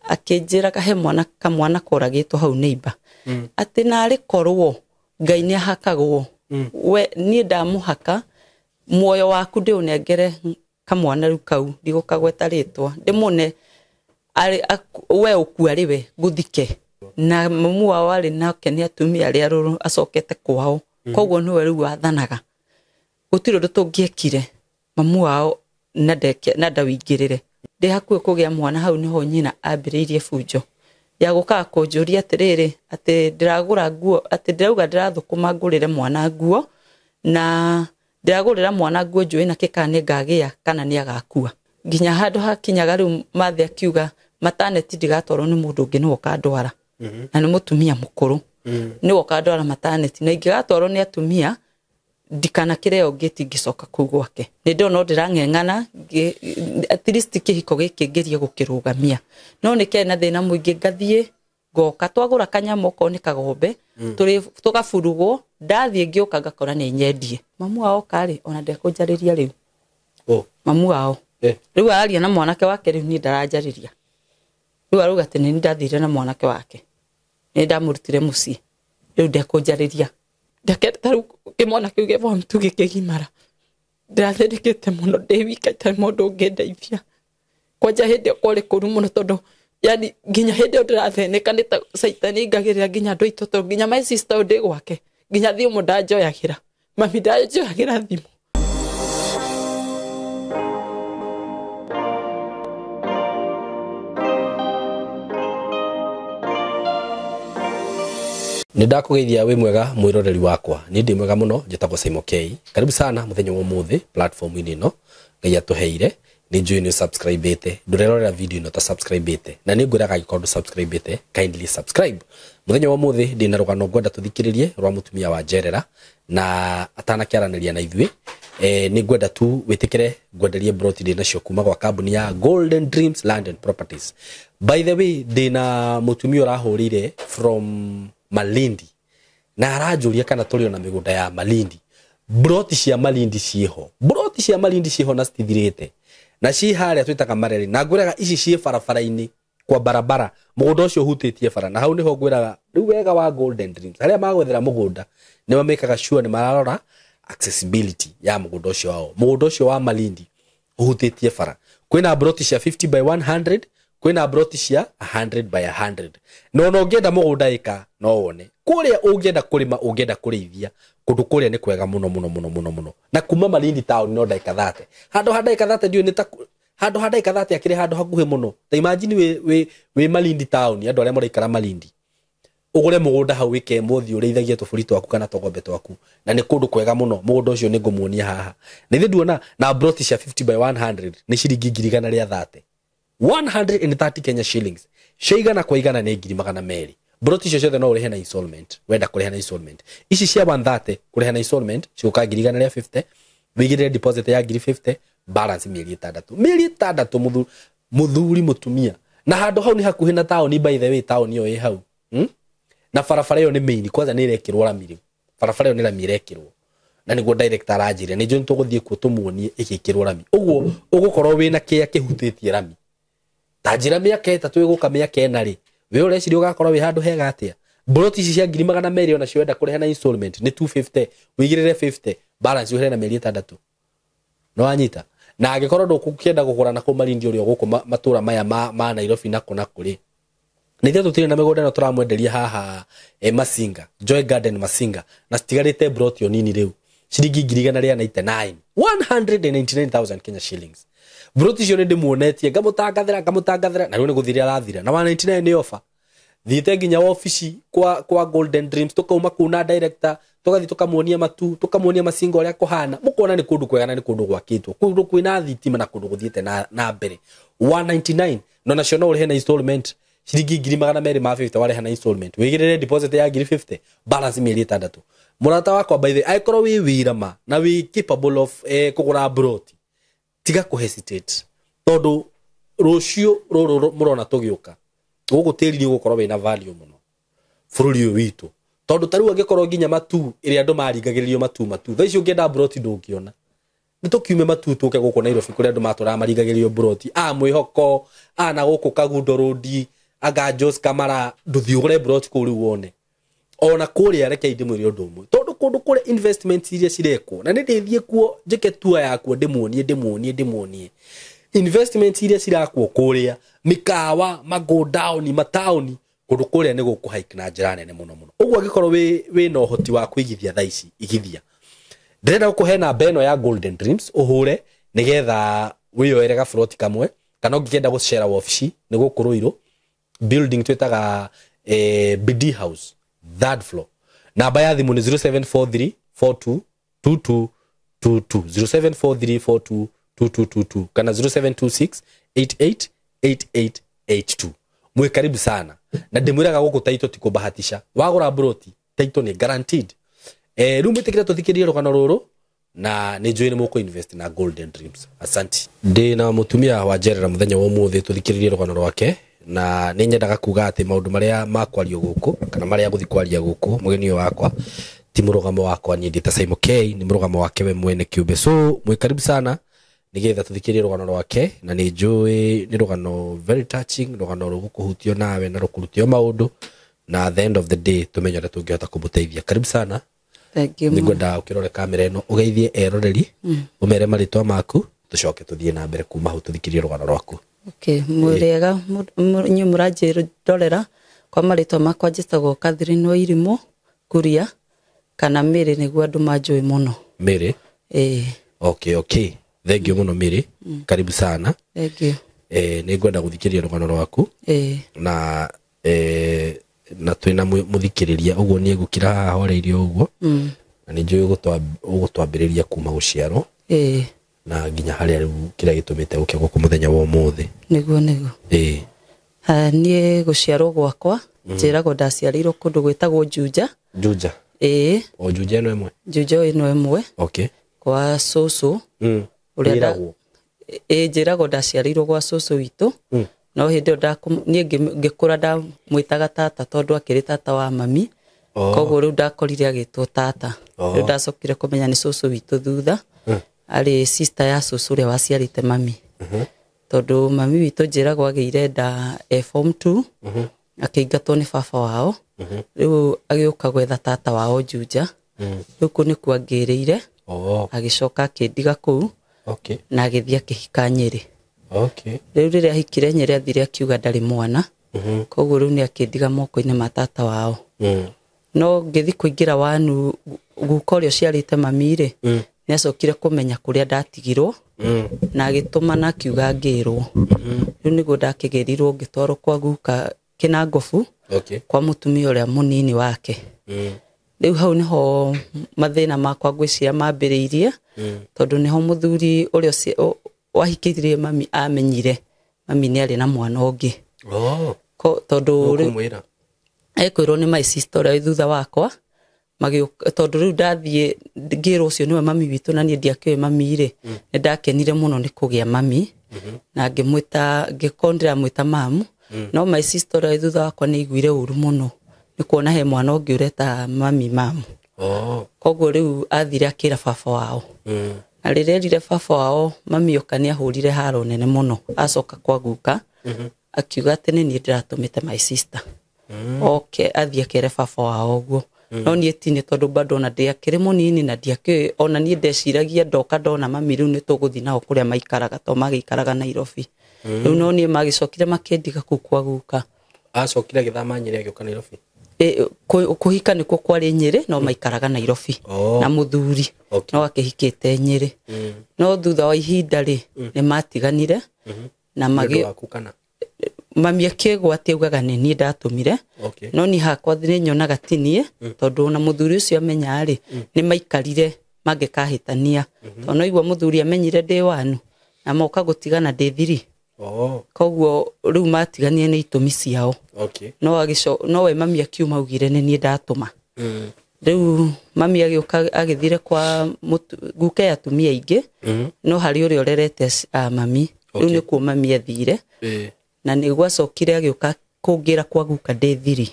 akĩnjĩra kahe kamwana koragĩtwo hau neighbor atĩ narĩ korwo Ngai nĩ ahakagwo we niĩ ndamũhaka muoyo waku ndĩũnengere kamwana rĩu kau ndigũkagweta rĩtwa ndĩmũne we ũkua rĩwe ngũthike na mamu wao arĩ nake nĩ atumia arĩa rũrũ acokete kwao koguo nĩwe rĩu wathanaga gũtirĩ ũndũ tũngĩekire mamu wao na ndawĩingĩrĩre ndĩ hakuhĩ kũgĩa mwana hau niho nyina ambĩrĩirie bunjo ya gũkaga kũnjũria atĩrĩrĩ atĩ ndĩragũra nguo atĩ ndĩrauga ndĩrathũkũma ngũrĩre mwana nguo na ndĩragũrĩra mwana nguo njũĩ na kĩka nĩ ngagĩa kana nĩ agakua nginya handũ hakinyaga rĩu mathe akiuga maternity ndigatwarwo nĩ mũndũ ũngĩ nĩwe ũkandwara na nĩ mũtumia mũkũrũ nĩwe ũkandwara maternity na ingĩgatwarwo nĩ atumia ndikana kĩreo ngĩti ngĩcoka kũu gwake nĩ ndona ndĩrang'eng'ana at least kĩhiko gĩkĩ ngĩrie gũkĩrũgamia no nĩ kĩrĩ na thĩna mũingĩ ngathiĩ ngoka twagũra kanyamũ ko nĩ kagombe tũgaburugwo ndathiĩ ngĩũka ngakora nĩ nyendie mamu wao karĩ ona ndekũnjarĩria rĩu mamu wao rĩu araria na mwanake wake rĩu niĩ ndaranjarĩria rĩu arauga atĩ nĩ ndathire na mwanake wake nĩ ndamũrutire mũciĩ rĩu ndekũnjarĩria ndaketa rĩu kĩmwana kĩu gĩbwa mtu gĩkĩgimara ndĩrathĩrĩkĩte mũno ndĩ wika itarĩ mũndũ ũngĩndeithia kwanja hĩndĩ kwarĩ kũru mũno tondũ yani nginya hĩndĩ ndĩrathĩnĩka nĩ ta caitani ngagĩrĩra nginya andũ aitũ tondũ nginya my sister ndĩ gwake nginya thimũ ndanjoyagĩra mami ndanjoyagĩra thimũ Nĩndakũgeithia wĩ mwega mwĩroreri wakwa nĩ ndĩ mwega mũno njĩtagwo Simon K karibu sana mũthenya wa ũmũthĩ platform-inĩ ĩno Ngai atũheire nĩ njũĩ nĩ subscribe-ĩte ndũrerorera video ĩno ta subscribe-ĩte na nĩ ngwĩraga angĩkorwo subscribe-ĩte kindly subscribe mũthenya wa ũmũthĩ ndĩ na rũgano ngwenda tũthikĩrĩrie rwa mũtumia wa Njerera na atanakĩaranĩria na ithuĩ nĩ ngwenda tu wĩtĩkĩre ngwenderie broti ndĩ nacio kuma gwa kambuni ya Golden Dreams Land and Properties by the way ndĩ na mũtumia ũrahũrĩire from Malindi na aranjũria kana tũrĩ ona mĩgũnda ya Malindi broti cia Malindi ciho na citithirĩte na ci harĩa twĩtaga Mareri na ngwĩraga ici ciĩ barabara-inĩ kwa barabara mũgũnda ũcio ũhutĩtie bara na hau nĩho ngwĩraga rĩu wega wa Golden Dreams arĩa magwethera mũgũnda nĩ mamekaga sure nĩ mararora accessibility ya mũgũnda ũcio wao mũgũnda ũcio wa Malindi ũhutĩtie bara kwĩna broti cia 50 by 100 kwĩna broti cia 100 by 100 no ũngĩenda mũgũnda ĩka no wone kũrĩa ũngĩenda kũrĩma ũngĩenda kũrĩithia kũndũ kũrĩa nĩ kwega mũno na kuma Malindi town no ndaika 30 handũ ha ndaika 30 ndio nĩ ta handũ ha ndaika 30 akĩrĩ handũ hakuhĩ mũno ta imagine we Malindi town andũ arĩa maraikara Malindi ũgũre mũgũnda hau wĩke mũthĩ ũrĩithagie tũbũri twaku kana tũgombe twaku na nĩ kũndũ kwega mũno mũgũnda ũcio nĩ ngũmuonia haha nĩ thĩ nduona na broti cia 50 by 100 nĩ ciringi 130 130 Kenya shillings sheigana kwa igana nĩ 200 broti icio ciothe no ũrĩhe na installment wenda kũrĩha na installment ici cia 130 kũrĩha na installment cigũka 150 wĩigĩrĩre deposit ya 50 balance mĩeri 6 mũthuri mũtumia na handũ hau nĩ hakuhĩ na town by the way town ĩyo ĩ hau na barabara ĩyo nĩ main kwanza nĩ irekĩrwo rami rĩu barabara ĩyo nĩ rami irekĩrwo na nĩguo director aranjĩre nĩ njũĩ tũgũthiĩ kuo tũmuonie ĩgĩkĩrwo rami ũguo ũgũkorwo wĩna kĩa kĩhutĩtie rami ta njĩra mĩaka ĩtatũ ĩgũka mĩaka ĩna rĩ we ũreciria ũgakorwo wĩ handũ hega atĩa broti ici cia 200 ona cienda kũrĩha na installment nĩ 250 wĩigĩrĩre 50 balance ũhere na mĩeri 6 no wanyita na angĩkorwo ndũkũkĩenda kũgũra na kũmarindi ũrĩa gũkũ matũra maya ma Nairobi na kũrĩ nĩ ithuĩ tũtirĩ na mĩgũnda ĩno tũramwenderia haha Masinga Joy Garden Masinga na citigarĩte broti nini rĩu ciringi 199 199,000 Kenya shillings broti icio nĩ ndĩmuonetie ngamutangathĩra na rĩu nĩ gũthira arathira na 199 nĩ offer thiĩte nginya ofici kwa Golden Dreams tũkauma kuna director tũgathi tũkamuonia matu tũkamuonia Masinga ũrĩa kũhana mũkona nĩ kũndũ kwega na nĩ kũndũ gwakĩtwo kũndũ kwĩna thitima na kũndũ gũthiĩte na mbere 199 no nacio no ũrĩhe na installment ciringi 250 warĩha na installment wĩigĩrĩre deposit ya 50 balance mĩeri 6 mũrata wakwa by the angĩkorwo wĩ wĩra ma na wĩ capable of kũgũra broti tiga kũ hesitate tondũ rũciũ rũrũ mũrona tũgĩũka gũkũ tĩri nĩ gũkorwo wĩna value mũno bũrũri ũyũ witũ tondũ tarĩu angĩkorwo nginya matu ĩrĩa andũ maringagĩrĩrio matu thaa icio ũngĩenda broti ndũngĩona nĩ tũkiume matu tũke gũkũ Nairobi kũrĩa andũ matũraga maringagĩrĩrio broti mwĩhoko na gũkũ Kagundo road anga Jos Kamara nduthiugure brot kuri wone ona kuri areke ndimwire undu umwe tondu kundu kuri investment iria cirekwo na ndithie kuo njike tour yakwo ndimuonie investment iria cirakwo kuria mikawa mago down mataoni kundu kuria ni guku hike na njira nene muno uguo gikorwo we no hoti wa kuigithia thaici igithia ndenda gukuhe na beno ya Golden Dreams uhure nigetha wiyoere ga front kamwe kana ungikenda gushare wabici ni gukuruiro building twetaga BD House third floor namba ya thimu ni 0743 42 22 0743 42 kana 0726 88 8882 mwe karibu sana na ndimwiraga guku taito tikubahatisha wagura broti taito ni guaranteed rumu tikira tuthikirie rugano ruru na ni njui ni muko invest na Golden Dreams asante ndi na mutumia wa Jerera muthenya wa umuthi tuthikiririe rugano rwake na ni nyendaga kuga ati maundu maria makwario guku kana maria guthi kwaria guku mugeni wakwa ti murugamo wakwa ni ndita Simon K ni murugamo wake we mwene kiumbe so mwe karibu sana nigetha tuthikirie rugano rwake na ni njui ni rugano very touching rugano rugukuhutio nawe na rukurutio maundu na at the end of the day tumenya ati tungihota kumuteithia karibu sana. Thank you. Nigwenda ukirore kamera eno ugeithie eroreri umere maritwa maku tucoke tuthie na mbere kuma hu tuthikirie rugano rwaku. Okay, muriega nyu muraje ndorera kwa maritwa makwa njitagwo Catherine Wairimu Kuria kana Mary niguo andu manjui muno. Mary? Okay. Thank you muno Mary. Karibu sana. Thank you. Nigwenda guthikiria rugano rwaku. Na na twina muthikiriria uguo ni gukira haha horeirio uguo na ni njui ugutwambiriria kuma guciaro na nginya haria riu kira gitumite uke guku muthenya wa umuthi niguo nie guciarwo gwakwa njiragwo ndaciarirwo kundu gwitagwo Juja o Juja no emwe Juja emwe okay kwa soso uria njiragwo ndaciarirwo gwa soso witu no hindi nie ngikura nda mwitaga tata tondu akiri tata wa mami koguo riu ndakorire agitwo tata riu ndacokire kumenya ni soso witu thutha ari sister ya soso uria waciarite mami tondu mami witu njiragwo agiire nda form 2 akeingatwo ni baba wao riu agiuka gwetha tata wao Juja riu ku ni kwangiriire agicoka akindiga kuu na agithia kihika Nyeri. Okay. Riu riria hikire Nyeri athire akiuga ndari mwana. Koguo riu ni akindiga moko-ini matata wao. No ngithi kuingira wanu gukorio ciarite mami ri. Ni acokire kumenya kuria ndatigirwo. Na agituma na akiuga ngirwo. Riu niguo ndakigerirwo ngitwarwo kwa guka Kinangofu. Kwa mutumia uria munini wake. Riu hau niho mathina makwa ngwiciria mambiriirie. Tondu niho muthuri uria wahikirie mami amenyire mami ni ari na mwana ungi tondu ekwirwo ni my sister uri thutha wakwa tondu riu ndathie ngirwo ucio niwe mami witu na nie ndiakiwe mami ri ni ndakenire muno ni kugia mami na ngimwita ngikondera mwita mamu no my sister uri thutha wakwa ni igwire uru muno ni kuona he mwana ungi ureta mami mamu koguo riu athire akira baba wao na rirerire baba wao mami okania hurire haro nene muno acoka kwa guka akiuga ati ni nie ndiratumite my sister okay athie akere baba wao guo no nie tini tondu bado na ndiakire munini na ndiake ona nie ndeciragia ndoka ndona mami riu ni tuguthi nao kuria maikaraga to magikaraga Nairobi riu no nie magicokire makendiga ku kwa guka acokire githama Nyeri agioka Nairobi kuhika nikuo kwari Nyeri no maikaraga Nairobi na muthuri no akihikite Nyeri no thutha wa ihinda ri ni matiganire na magi mami akigwa ati ugaga ni nie ndatumire no ni hakwa thini nyonaga tinie tondu na muthuri ucio amenya ri ni maikarire magikahitania tondu igwa muthuri amenyire ndi wanu na moka gutigana ndi thiri koguo riu matiganie ni itumi ciao no we mami akiuma ugire ni nie ndatuma riu mami agioka agithire kwa guke atumia ingi no hari uri orerete mami riu ni ku mami athire na ni gwacokire agioka kungira kwa guka ndi thiri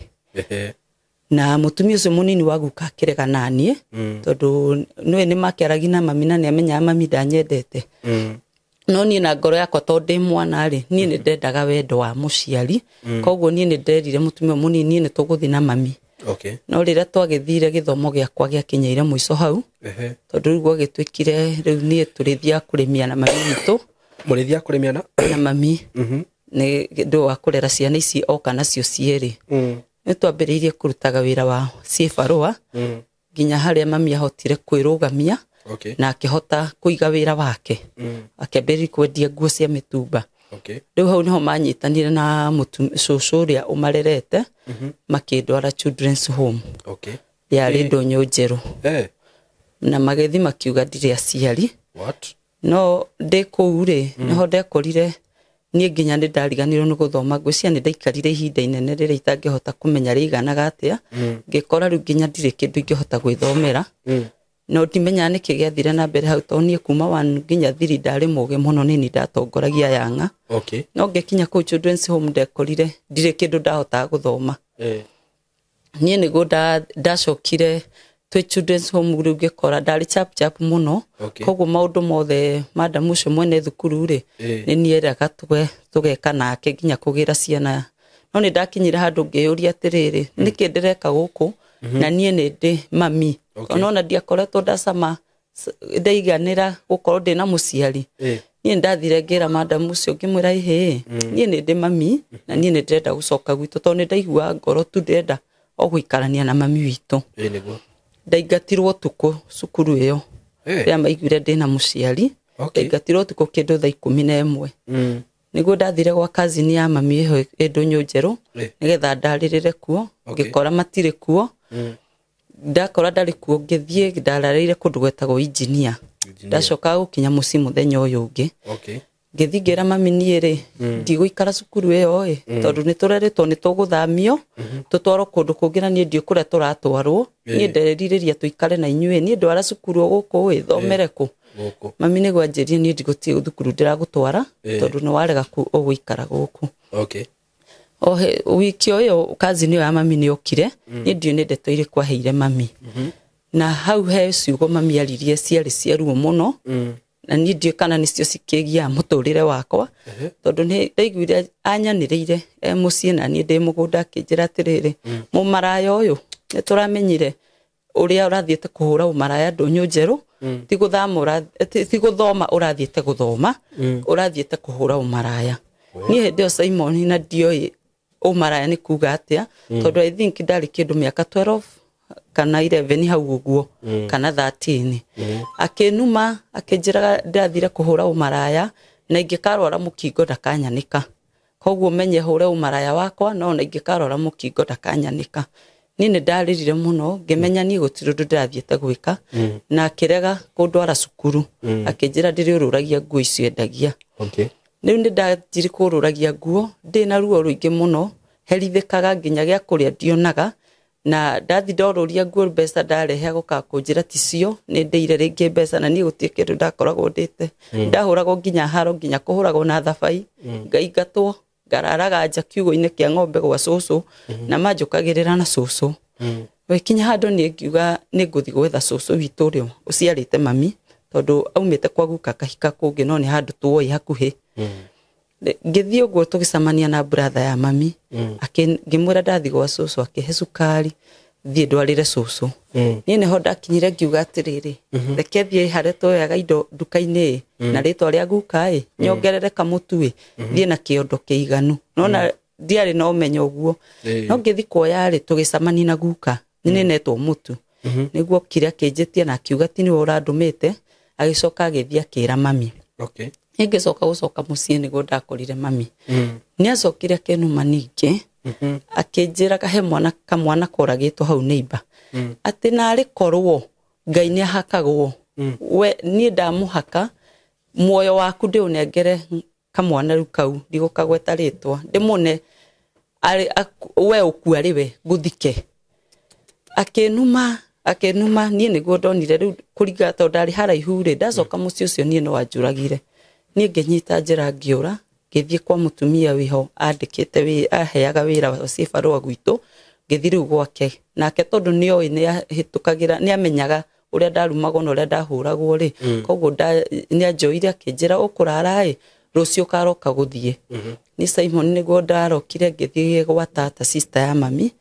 na mutumia ucio munini wa guka akirega nanie tondu niwe ni makiaragi na mami na ni amenya mami ndanyendete no niĩ na ngoro yakwa to ndĩ mwana rĩ niĩ nĩ ndendaga wendo wa mũciari koguo niĩ nĩ nderire mũtumia mũnini niĩ nĩ tũgũthiĩ na mami no rĩrĩa twagĩthire gĩthomo gĩakwa gĩakinyĩire mũico hau tondũ rĩu gwagĩtuĩkire rĩu niĩ tũrĩthiaga kũrĩmia na mami witũ mũrĩthiaga kũrĩmia na mami nĩ ndũ wa kũrera ciana ici oka nacio cierĩ nĩ twambĩrĩirie kũrutaga wĩra wa ciĩbarũa nginya harĩa mami ahotire kwĩrũgamia na akĩhota kũiga wĩra wake akĩambĩrĩria kwendia nguo cia mĩtumba rĩu hau nĩho manyitanire na cũcũ ũrĩa ũmarerete makĩndwara children's home yarĩ Ndũnyũ Njerũ na magĩthi makiuga ndirĩ aciari no ndĩ kũu rĩ nĩho ndekorire niĩ nginya nĩ ndariganirwo nĩ gũthoma ngwĩciria nĩ ndaikarire ihinda inene rĩrĩa itangĩhota kũmenya rĩiganaga atĩa ngĩkora rĩu nginya ndirĩ kĩndũ ingĩhota gwĩthomera no ndimenyaga nĩkĩ gĩathire na mbere hau tondũ niĩ kuma 1 nginya 3 ndarĩ mũũgĩ mũno nĩ ndatongoragia Yanga no ngĩkinya kũu children's home ndekorire ndirĩ kĩndũ ndahotaga gũthoma niĩ nĩguo ndacokire twĩ children's home rĩu ngĩkora ndarĩ chap mũno koguo maũndũ mothe madam ũcio mwene thukuru rĩ nĩ niĩ eraga tũgeka nake nginya kũgĩra ciana no nĩ ndakinyire handũ ngĩyũria atĩrĩrĩ nĩkĩ ndĩreka gũkũ na niĩ nĩ ndĩ mami ona ndiakoretwo ndacama ndaiganĩra gũkorwo ndĩ na mũciari niĩ ndathire ngĩra madam ũcio ngĩmwĩra niĩ nĩ ndĩ mami na niĩ nĩ ndĩrenda gũcoka gwitũ tondũ nĩ ndaigua ngoro tu ndĩrenda o gũikarania na mami witũ ndaingatirwo tukũ cukuru ĩyo rĩrĩa maiguire ndĩ na mũciari ndaingatirwo tukũ kĩndũ thaa 11 nĩguo ndathire gwa cousin ya mami ĩho Ndũnyũ Njerũ nĩgetha ndarĩrĩre kuo ngĩkora matirĩ kuo ndakora ndarĩ kuo ngĩthiĩ ndararĩire kũndũ gwetagwo engineer ndacoka gũkinya mũciĩ mũthenya ũyũ ũngĩ ngĩthiĩ ngĩra mami niĩ rĩ ndigũikara cukuru ĩyo tondũ nĩ tũrerĩtwo nĩ tũgũthamio tũtwarwo kũndũ kũngĩ na niĩ ndiĩ kũrĩa tũratwarwo niĩ nderirĩria tũikare na inyuĩ niĩ ndwara cukuru gũkũ thomere kũ mami nĩguo anjĩrire niĩ ndigũthiĩ thukuru ndĩragũtwara tondũ nĩ warega gũikara gũkũ wiki ũyũ cousin ũyũ ya mami nĩ okire niĩ ndiũ nĩ ndeto irĩkũ aheire mami na hau he ciugo mami aririe ciarĩ cia ruo mũno na niĩ ndiũ kana nĩcio cikĩgia mũtũrĩre wakwa tondũ nĩ ndaiguire anyanĩrĩire mũciĩ na niĩ ndĩ mũgũnda akĩnjĩra atĩrĩrĩ mũmaraya ũyũ nĩ tũramenyire ũrĩa ũrathiĩte kũhũra ũmaraya Ndũnyũ Njerũ ti gũthoma ũrathiĩte gũthoma ũrathiĩte kũhũra ũmaraya niĩ hĩndĩ ĩyo Simon na ndioĩ ũmaraya nĩ kuga atĩa tondũ I think ndarĩ kĩndũ mĩaka 12 kana 11 hau ũguo kana 13 akĩnuma akĩnjĩra ndathire kũhũra ũmaraya na ingĩkarwara mũkingo ndakanyanĩka koguo menye hũre ũmaraya wakwa no na ingĩkarwara mũkingo ndakanyanĩka niĩ nĩ ndarĩrire mũno ngĩmenya niĩ gũtirĩ ũndũ ndĩrathiĩte gwĩka na akĩrega kũndwara cukuru akĩnjĩra ndĩrĩ ũrũragia nguo icio endagia rĩu nĩ ndanjiri kũrũragia nguo ndĩ na ruo rũingĩ mũno herithĩkaga nginya gĩa kũrĩa ndionaga na ndathi ndorũria nguo mbeca ndarehe gũka kũnjĩra ticio nĩ ndĩire rĩngĩ mbeca na niĩ gũtirĩ kĩndũ ndakoragwo ndĩte ndahũragwo nginya haro nginya kũhũragwo na thabai ngaingatwo ngararaga nja kiugũ-inĩ kĩa ng'ombe gwa cũcũ na manjũkagĩrĩra na cũcũ gũkinya handũ nĩ ngiuga nĩ ngũthiĩ gwetha cũcũ witũ ũrĩa ũciarĩte mami tondũ aumĩte kwa guka kahika kũngĩ no nĩ handũ tuoĩ hakuhĩ ngĩthiĩ ũguo tũgĩcamania na brother ya mami ngĩmwĩra ndathi gwa cũcũ akĩhe cukari thiĩ ndwarĩre cũcũ niĩ nĩho ndakinyire ngiuga atĩrĩrĩ reke thiĩ harĩa twoyaga indo nduka-inĩ na rĩtwa rĩa guka nyongerere kamũtu thiĩ na kĩondo kĩiganu nona ndiarĩ na ũmenyo ũguo no ngĩthi kuoya tũgĩcamania na guka nĩ netwo mũtu nĩguo kĩrĩa kĩnjĩtie na akiuga ti nĩwe ũrandũmĩte agĩcoka agĩthiĩ akĩra mami ngĩcoka gũcoka mũciĩ nĩguo ndakorire mami nĩ acokire akĩnuma ningĩ akĩnjĩra kahe kamwana koragĩtwo hau neighbor atĩ narĩ korwo Ngai nĩ ahakagwo we niĩ ndamũhaka muoyo waku ndĩũnengere kamwana rĩu kau ndigũkagweta rĩtwa ndĩmũne we ũkua rĩwe ngũthike akĩnuma niĩ nĩguo ndonire rĩu kũringa tondũ ndarĩ haraihu rĩ ndacoka mũciĩ ũcio niĩ no anjũragire niĩ ngĩnyita njĩra ngĩũra ngĩthiĩ kwa mũtumia wĩho andĩkĩte aheaga wĩra wa cibarũa gwitũ ngĩthiĩ rĩu gwake nake tondũ nĩoĩ nĩ ahĩtũkagĩra nĩ amenyaga uria ndarumago no uria ndahuragwo ri koguo ni anjoire akinjira ukurara rucio karoka guthie ni Simon niguo ndarokire ngithie gwa tata sister ya mami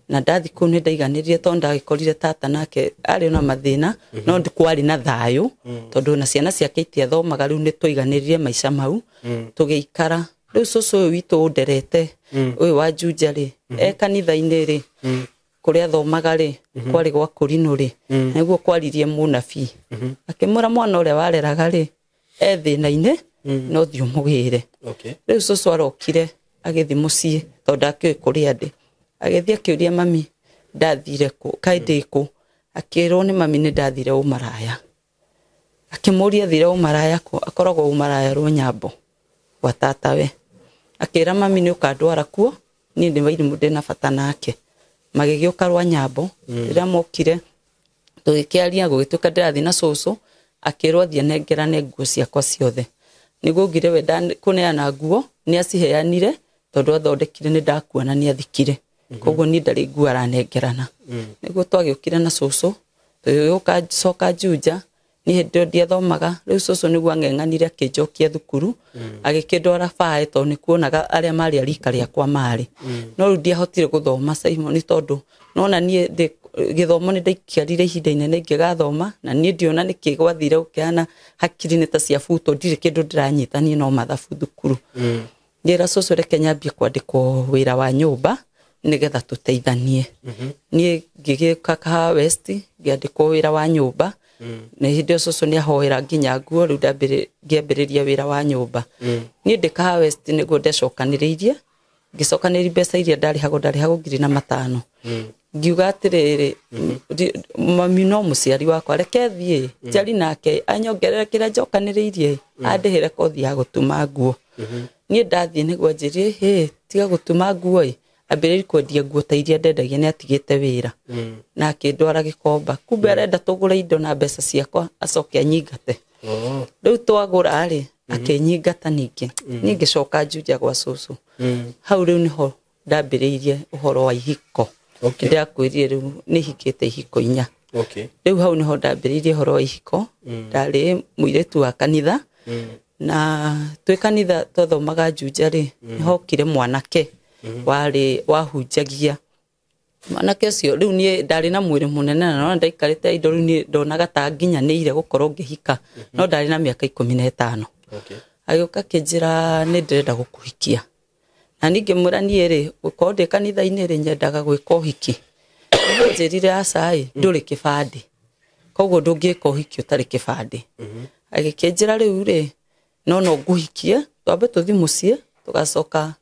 na ndathi ku ni ndaiganirie to ndagikorire tata nake ari na mathina no ndikwari na thayo tondu na ciana ciake itiathomaga riu ni tuiganirie maica mau tugiikara riu cucu uyu witu nderete uyu wa Juja ri kanitha-ini ri kuria thomaga ri kwari gwa kurino ri niguo kwaririe munabii akimura mwana uria wareraga ri thina-ini no thio mugire riu cucu arokire agithi mucii tondu akioi kuria ndi agithie akiuria mami ndathire ku kaindi ku akirwo ni mami ni ndathire umaraya akimuria thire umaraya ku akoragwo umaraya Runyambo wa tatawe akira mami ni ukandwara kuo ni ndi mairi mude na bata nake magigiuka Runyambo rira mokire tugikiaria gugituka ndathi na cucu akirwo thie nengerane nguo ciakwa ciothe niguo ngire we kuneana nguo ni aciheanire tondu athondekire ni ndakuona ni athikire koguo ni ndari nguo aranengerana niguo twagiukire na cucu tugiuka coka Juja ni hindi ndiathomaga riu cucu niguo ang'eng'anire akinjokia thukuru agikindwara bae tondu ni kuonaga aria mari arika riakwa mari no riu ndiahotire guthoma Simon tondu nona nie githomo ni ndaikiarire ihinda inene ingigathoma na nie ndiona niki gwathire ukiana hakiri ni ta cia buto ndire kindu ndiranyitanie no mathabu thukuru ndira cucu reke nyambie kwandikwo wira wa nyumba nigetha tuteithanie nie ngigika Kahawa West ngiandikwo wira wa nyumba na hindi cucu ni ahoera nginya nguo riu ngiambiriria wira wa nyumba nie ndi Kahawa West niguo ndecokaniriirie ngicokaniriria mbeca iria ndarihagwo 5,000 ngiuga atiriri mami no muciari wakwa reke thie njari nake anyongerera kira njokaniriirie andihire kothi ya gutuma nguo nie ndathie niguo njirie tiga gutuma nguo ambiriri kwendia nguo ta iria ndendagia ni atigite wira na akindwara Gikomba kumbe arenda tugure indo na mbeca ciakwa acoke anyingate riu twagura ri akinyingata ningi ningicoka Juja gwa cucu hau riu niho ndambiriirie uhoro wa ihiko ndakwirire riu ni hikite ihiko 4 riu hau niho ndambiriirie uhoro wa ihiko ndari muiretu wa kanitha na twi kanitha twathomaga Juja ri niho kire mwanake wari wahunjagia mwanake ucio riu ni ndari na mwiri munene na ndaikarite indo riu ni ndonaga ta nginyanire gukorwo ngihika no ndari na miaka 15 agiuka kinjira ni ndirenda gukuhikia na ningi murani ri gukorwo ndi kanitha-ini ri nyendaga gwika uhiki njirire acai nduri kibandi koguo ndungika uhiki utari kibandi agikinjira riu ri no nguhikie twambe tuthi mucii tugacoka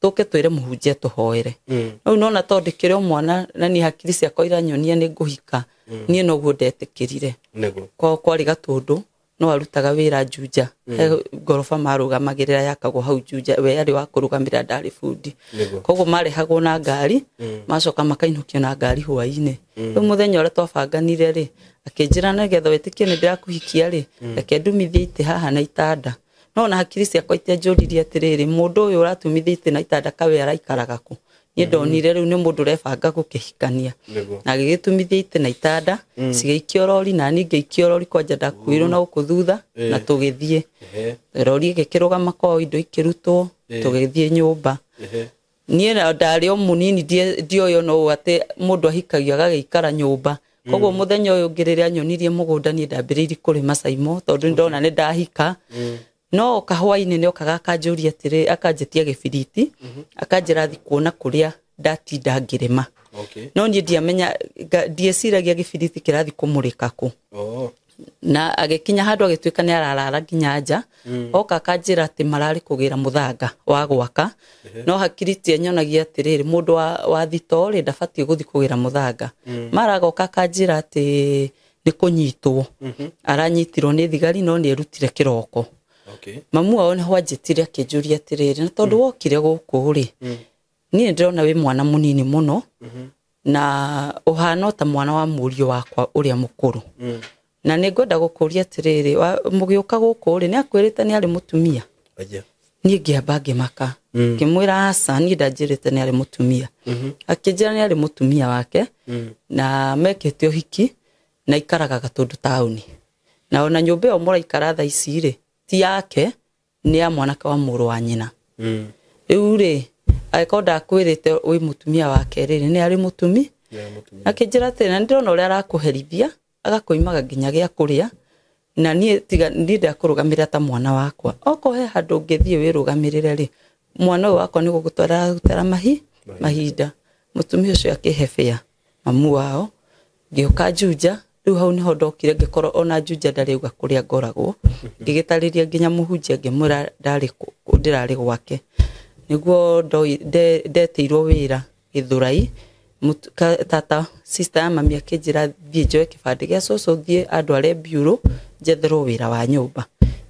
tuke twire muhunjia tuhoere no nona tondikire mwana na ni hakiri ciakwa iranyonia ni nguhika nie no guo ndetikirire ko kwari gatundu no arutaga wira Juja gorofa marugamagirira yakagwo hau Juja we ari wa kurugamira ndari fundi koguo marehagwo na ngari macoka makainukio na ngari hwaini riu muthenya ura twabanganire ri akinjira nigetha wetikie ni ndirakuhikia ri reke ndumithie ite haha na itanda no na hakiri ciakwa itianjuririe atiriri mundu uyu uratumithie ite na itanda kawe araikaraga ku nie ndonire riu ni mundu urebanga gukihikania na agigitumithia ite na itanda cigeikio rori na ni ngeikio rori kwanja ndakuirwo na gukuthutha na tugithie rori igikirugama kwa indo ikirutwo tugithie nyumba nie na ndari o munini ndioyo no ate mundu ahikagio agagiikara nyumba koguo muthenya uyu ngirire anyonirie mugunda ni ndambiriiri kurima Simon tondu ndona ni ndahika no kahwaini ni okaga akanjuria atiri akanjetia gibiriti akanjira thi kuona kuria ndatinda ngirima no ni ndiamenya ndieciragia gibiriti kirathi kumurika ku na agikinya handu agituika ni ararara nginya nja oka akanjira ati marari kugira muthanga wa gwaka no hakiriti anyonagia atiriri mundu wa thitori ndabati guthi kugira muthanga maragoka akanjira ati ni kunyitwo aranyitirwo ni thigari no ni erutire kiroko mamu wao niho anjitire akinjuria atiriri na tondu wokire guku ri nie ndirona wi mwana munini muno na uhana ta mwana wa murio wakwa uria mukuru na ningwenda gukuria atiriri mugiuka guku ri ni akwirite ni ari mutumia nie ngiamba ngimaka ngimwira aca ni ndanjirite ni ari mutumia akinjira ni ari mutumia wake na mekete uhiki na ikaraga Gatundu tauni na ona nyumba ĩyo mũraikara thaa ici rĩ ti yake nĩ ya mwanake wa mũrũ wa nyina rĩu rĩ agĩkorwo ndakwĩrĩte wĩ mũtumia wake rĩrĩ nĩ arĩ mũtumi akĩnjĩra atĩ na ndĩrona ũrĩa arakũherithia agakũimaga nginya gĩa kũrĩa na niĩ ndakũrũgamĩrĩra ta mwana wakwa oko he handũ ũngĩthiĩ wĩrũgamĩrĩre rĩ mwana ũyũ wakwa nĩ gũgũtwara mahinda mũtumia ũcio akĩhe bĩa mamu wao ngĩoka Juja rĩu hau nĩho ndokire ngĩkorwo ona Juja ndarĩuga kũrĩa ngoragwo ngĩgĩtarĩria nginya mũhunjia ngĩmwĩra ndirarĩ gwake nĩguo ndeteirwo wĩra Gĩthũrai tata sister ya mami akĩnjĩra thiĩ njoe kĩbandĩ gĩa cũcũ thiĩ andware bureau njetherwo wĩra wa nyũmba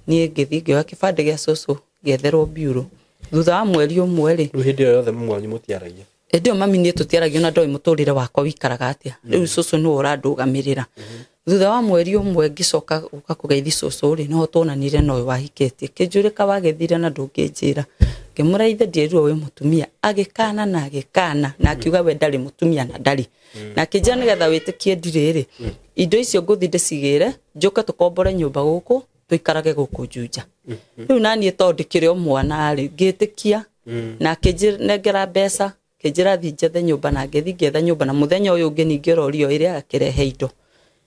niĩ ngĩthiĩ ngĩoya kĩbandĩ gĩa cũcũ ngĩetherwo bureau thutha wa mweri ũmwe rĩ rĩu hĩndĩ ĩyo yothe mwanyu mũtiaragia hĩndĩ ĩyo mami nĩ tũtiaragio na ndoĩ mũtũrĩre wakwa wĩikaraga atĩa rĩu cũcũ nĩwe ũrandũgamĩrĩra thutha wa mweri ũmwe ngĩcoka gũka kũgeithia cũcũ rĩ no tuonanire no wahikĩtie kĩnjũrĩka wagethire na ndũngĩnjĩra ngĩmũraitha ndĩrwo wĩ mũtumia agĩkana na akiuga we ndarĩ mũtumia na ndarĩ na akĩnjĩra nĩgetha wĩtĩkie ndirĩ indo icio ngũthi ndĩcigĩre njoke tũkombore nyũmba gũkũ tũikarage gũkũ Juja rĩu naniĩ tondũ ndĩkĩrĩ o mwana rĩ ngĩtĩkia na akĩnengera mbeca kĩnjĩra thiĩ njethe nyũmba na ngĩthiĩ ngĩetha nyũmba na mũthenya ũyũ ũngĩ ningĩ rorio ĩrĩa akĩrehe indo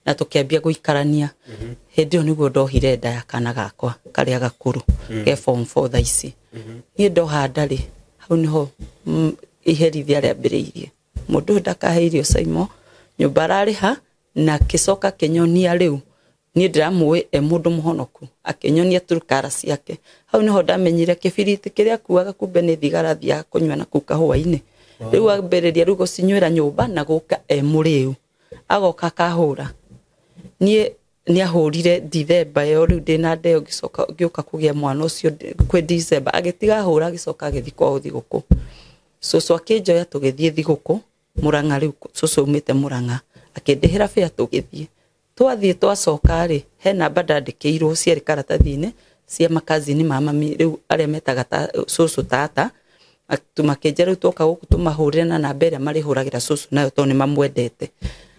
na tũkĩambia gũikarania hĩndĩ ĩyo nĩguo ndohire nda ya kana gakwa karĩa gakũrũ ge form 4 thaa ici niĩ ndoha nda rĩ hau nĩho iherithia rĩambĩrĩirie mũndũ ndakahe irio Saimo nyũmba ararĩha na kĩcoka kĩnyonia rĩu niĩ ndiramũĩ mũndũ mũhonoku akĩnyonia turukara ciake hau nĩho ndamenyire kĩbiriti kĩrĩa kuaga kumbe nĩ thigara thia kũnyua na kuka hwainĩ rĩu ambĩrĩria rĩu gũcinyuĩra nyũmba na gũka mũrĩu agoka kahũra niĩ nĩahũrire December yo rĩu ndĩna ndeo ngĩũka kũgĩa mwana ũcio kwĩ December agĩtiga hũra agĩcoka agĩthiĩ kwao thigũkũ cũcũ akĩnjoya tũgĩthiĩ thigũkũ Mũrang'a rĩu cũcũ umĩte Mũrang'a akĩndĩhĩra bĩa tũgĩthiĩ twathiĩ twacoka rĩ he namba ndandĩkĩirwo ciarĩ karatathi-inĩ cia makazini ma mami rĩu arĩa metaga cũcũ tata makĩnjĩra rĩu twoka gũkũ tũmahũrĩre na namba ĩrĩa marĩhũragĩra cũcũ nayo tondũ nĩ mamwendete